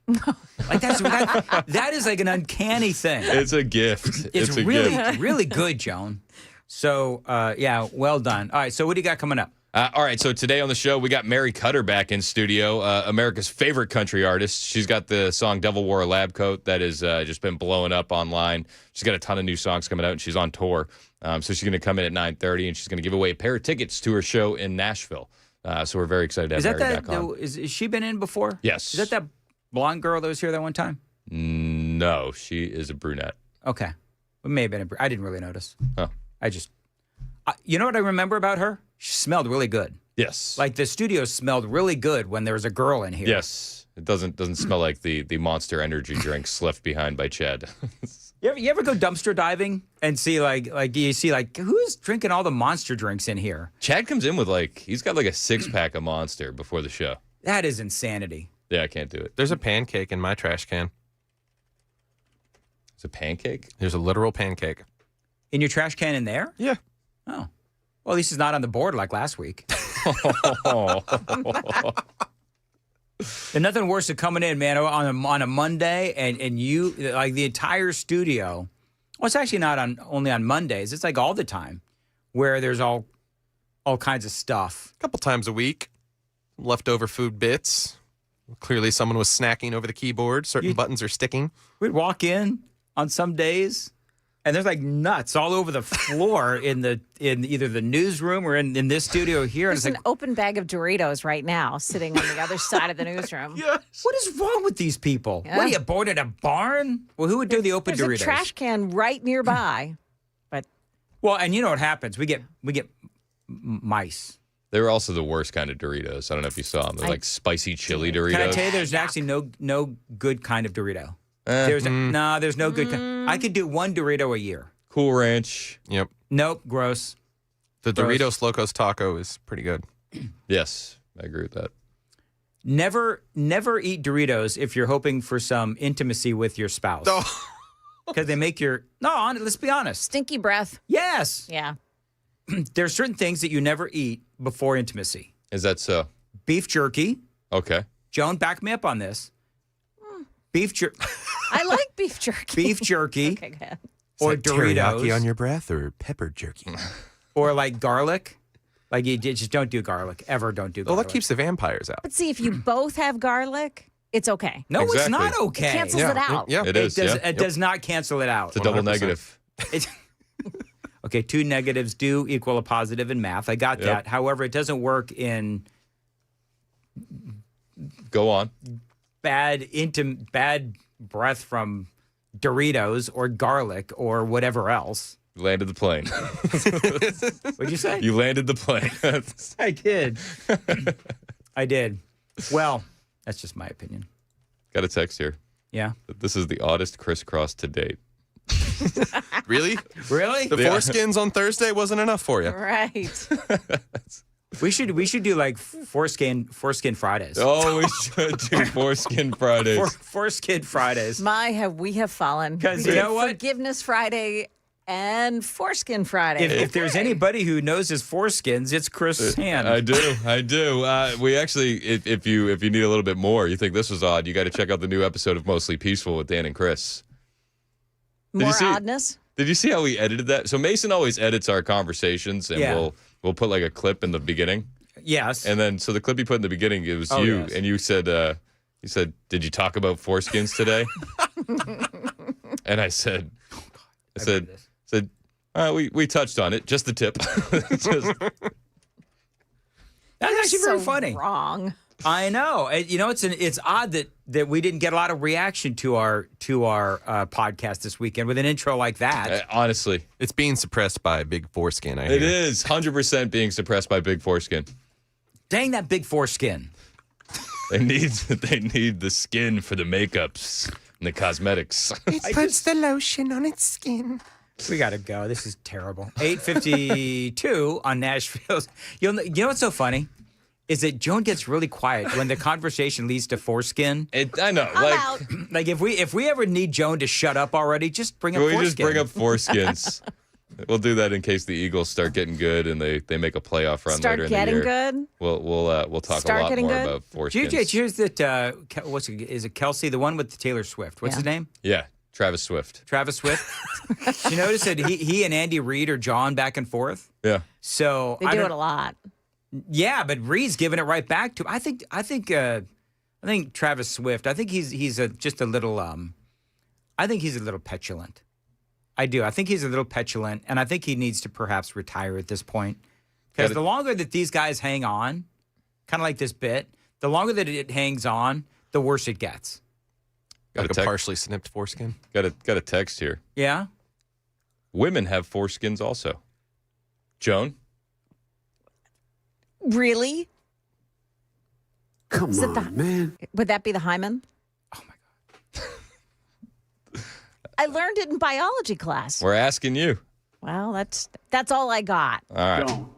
Like that is like an uncanny thing. It's a gift. It's a really, gift. really good, Joan. So, yeah, well done. All right, so what do you got coming up? All right, so today on the show, we got Mary Cutter back in studio, America's favorite country artist. She's got the song Devil Wore a Lab Coat that has just been blowing up online. She's got a ton of new songs coming out, and she's on tour. So she's going to come in at 9:30, and she's going to give away a pair of tickets to her show in Nashville. So we're very excited to have Mary back on. Is she been in before? Yes. Is that blonde girl that was here that one time? No, she is a brunette. Okay. It may have been I didn't really notice. Oh. You know what I remember about her? She smelled really good. Yes. Like the studio smelled really good when there was a girl in here. Yes. It doesn't smell like the Monster Energy drinks left behind by Chad. You ever go dumpster diving and see do you see who's drinking all the Monster drinks in here? Chad comes in with he's got a 6-pack of Monster before the show. That is insanity. Yeah, I can't do it. There's a pancake in my trash can. It's a pancake? There's a literal pancake. In your trash can in there? Yeah. Oh. Well, at least it's not on the board like last week. There's nothing worse than coming in, man, on a Monday and you, like the entire studio. Well, it's actually not only on Mondays. It's like all the time where there's all kinds of stuff. A couple times a week. Leftover food bits. Clearly someone was snacking over the keyboard. Certain buttons are sticking. We'd walk in on some days and there's nuts all over the floor in either the newsroom or in this studio here. There's an open bag of Doritos right now sitting on the other side of the newsroom. Yes. What is wrong with these people? Yeah. What are you, bored at a barn? Well, who would do the open There's Doritos? a trash can right nearby. Well, and you know what happens? We get mice. They were also the worst kind of Doritos. I don't know if you saw them. They're spicy chili Doritos. Can I tell you, there's actually no good kind of Dorito. There's no good kind. I could do one Dorito a year. Cool Ranch. Yep. Nope, gross. The Gross. Doritos Locos Taco is pretty good. Yes, I agree with that. Never eat Doritos if you're hoping for some intimacy with your spouse. Because they make let's be honest. Stinky breath. Yes. Yeah. There are certain things that you never eat before intimacy. Is that so? Beef jerky. Okay. Joan, back me up on this. Beef jerky. I like beef jerky. Beef jerky. Okay, go ahead. Or Teriyaki Doritos. on your breath or pepper jerky? Or garlic. You just don't do garlic. Ever don't do garlic. Well, that keeps the vampires out. But see, if you both have garlic, it's okay. No, it's Exactly. not okay. It cancels it out. Yeah. It is. It does not cancel it out. It's a double 100%. negative. Okay, 2 negatives do equal a positive in math. I got that. However, it doesn't work in Go on. bad breath from Doritos or garlic or whatever else. You landed the plane. What'd you say? You landed the plane. I did. I did. Well, that's just my opinion. Got a text here. Yeah. This is the oddest crisscross to date. Really? Really? The foreskins on Thursday wasn't enough for you. Right. We should do foreskin Fridays. Oh, we should do foreskin Fridays. Foreskin Fridays. We have fallen. 'Cause We you did know what? Forgiveness Friday and Foreskin Friday. If there's anybody who knows his foreskins, it's Chris Hand. I do. We actually, if you need a little bit more, you think this was odd, you got to check out the new episode of Mostly Peaceful with Dan and Chris. More oddness? Did you see how we edited that? So Mason always edits our conversations, and we'll put a clip in the beginning. Yes. And then so the clip you put in the beginning, it was yes. and you said, "Did you talk about foreskins today?" And I said, we touched on it, just the tip. That's actually very funny. Wrong. I know. It's odd that we didn't get a lot of reaction to our podcast this weekend with an intro like that. Honestly, it's being suppressed by big foreskin. It is 100% being suppressed by big foreskin. Dang that big foreskin! They need the skin for the makeups and the cosmetics. It puts the lotion on its skin. We got to go. This is terrible. 8:52 on Nashville's. You know what's so funny? Is that Joan gets really quiet when the conversation leads to foreskin. I know. Like if we ever need Joan to shut up already, just bring up foreskin. We just bring up foreskins. We'll do that in case the Eagles start getting good and they make a playoff run later in the year. Start getting good? We'll talk a lot more about foreskins. Here's that. Is it Kelsey, the one with Taylor Swift? What's his name? Yeah, Travis Swift. Travis Swift. You notice that he and Andy Reid are jawing back and forth. Yeah. So they do it a lot. Yeah, but Reed's giving it right back to him. I think Travis Swift. I think he's just a little. I think he's a little petulant. I do. I think he's a little petulant, and I think he needs to perhaps retire at this point. Because the longer that these guys hang on, kind of like this bit, the longer that it hangs on, the worse it gets. Got a partially snipped foreskin. Got a text here. Yeah. Women have foreskins also. Joan. Really? Come on, man. Would that be the hymen? Oh, my God. I learned it in biology class. We're asking you. Well, that's all I got. All right. Don't.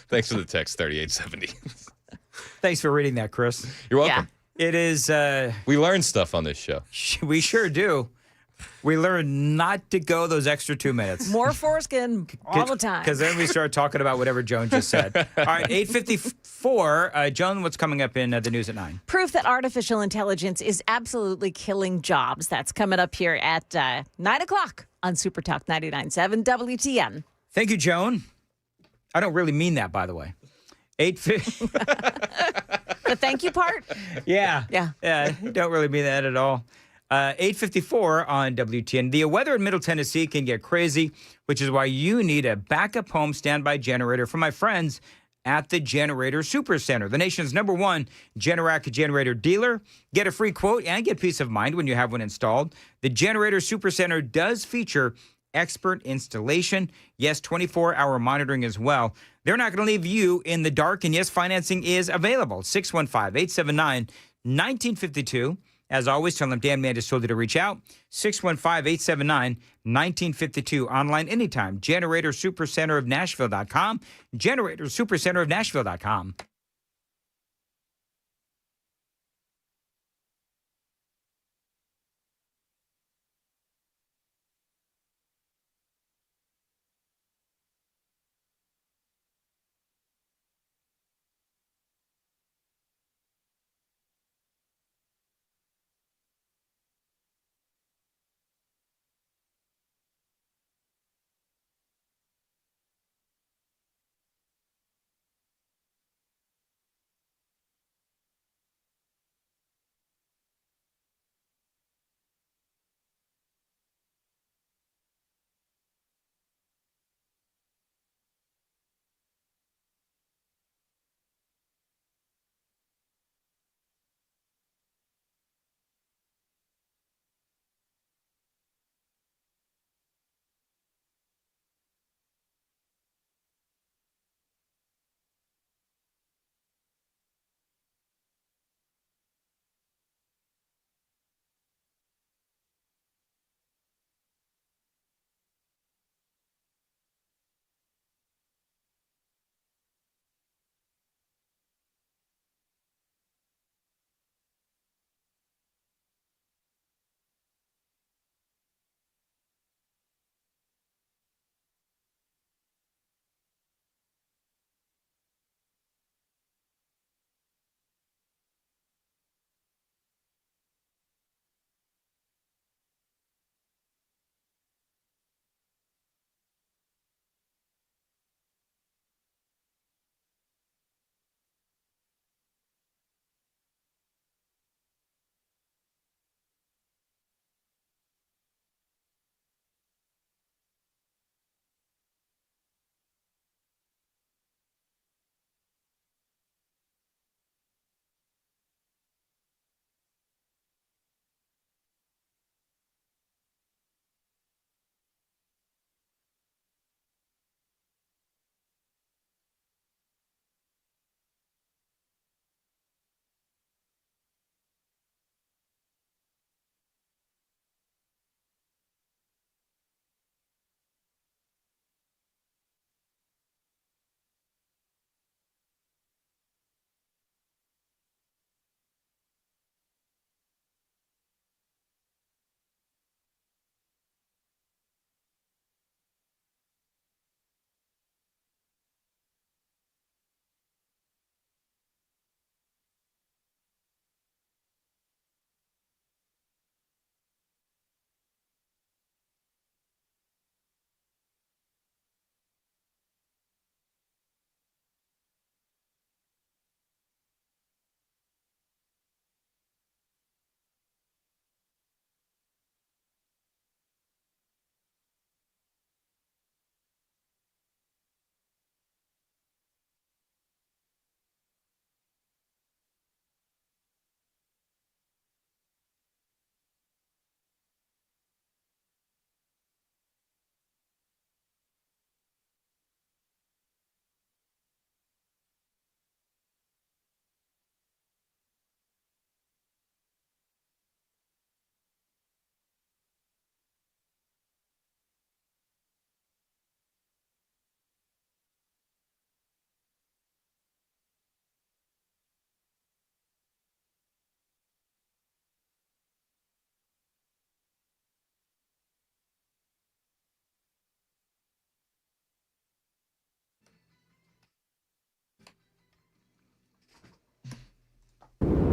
Thanks for the text, 3870. Thanks for reading that, Chris. You're welcome. Yeah. It is. We learn stuff on this show. We sure do. We learn not to go those extra 2 minutes. More foreskin all the time. Because then we start talking about whatever Joan just said. All right, 8:54. Joan, what's coming up in the news at 9? Proof that artificial intelligence is absolutely killing jobs. That's coming up here at 9 o'clock on Super Talk 99.7 WTN. Thank you, Joan. I don't really mean that, by the way. 8:50. The thank you part? Yeah. Yeah. Yeah, I don't really mean that at all. 8:54 on WTN. The weather in Middle Tennessee can get crazy, which is why you need a backup home standby generator from my friends at the Generator Supercenter, the nation's #1 Generac generator dealer. Get a free quote and get peace of mind when you have one installed. The Generator Supercenter does feature expert installation. Yes, 24-hour monitoring as well. They're not going to leave you in the dark. And yes, financing is available. 615-879-1952. As always, tell them Dan Man just told you to reach out. 615-879-1952. Online anytime. GeneratorSuperCenterofNashville.com. GeneratorSuperCenterofNashville.com.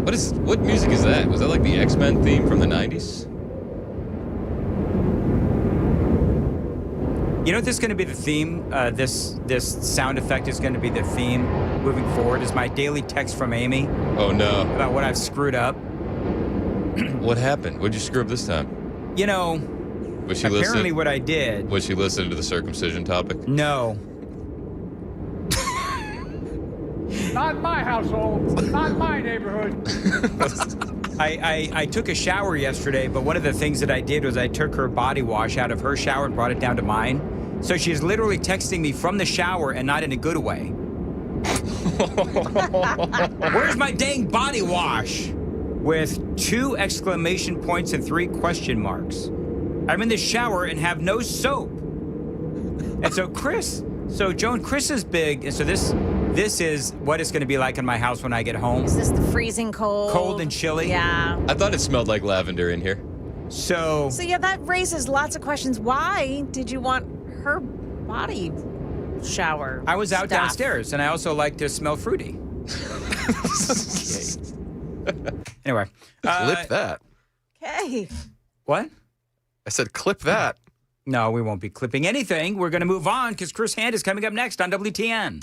What music is that? Was that like the X-Men theme from the 90s? You know what this is going to be the theme? This sound effect is going to be the theme moving forward. Is my daily text from Amy. Oh no! About what I've screwed up. What happened? What'd you screw up this time? You know, was she apparently listening? what I did. Was she listening to the circumcision topic? No. Not my household. Not my neighborhood. I took a shower yesterday, but one of the things that I did was I took her body wash out of her shower and brought it down to mine. So she's literally texting me from the shower and not in a good way. Where's my dang body wash? With 2 exclamation points and 3 question marks. I'm in the shower and have no soap. And so Joan, Chris is big. And so this is what it's going to be like in my house when I get home. Is this the freezing cold? Cold and chilly? Yeah. I thought it smelled like lavender in here. So yeah, that raises lots of questions. Why did you want her body shower? I was out stuff? downstairs, and I also like to smell fruity. Anyway. Clip that. Okay. What? I said clip that. No, we won't be clipping anything. We're going to move on because Chris Hand is coming up next on WTN.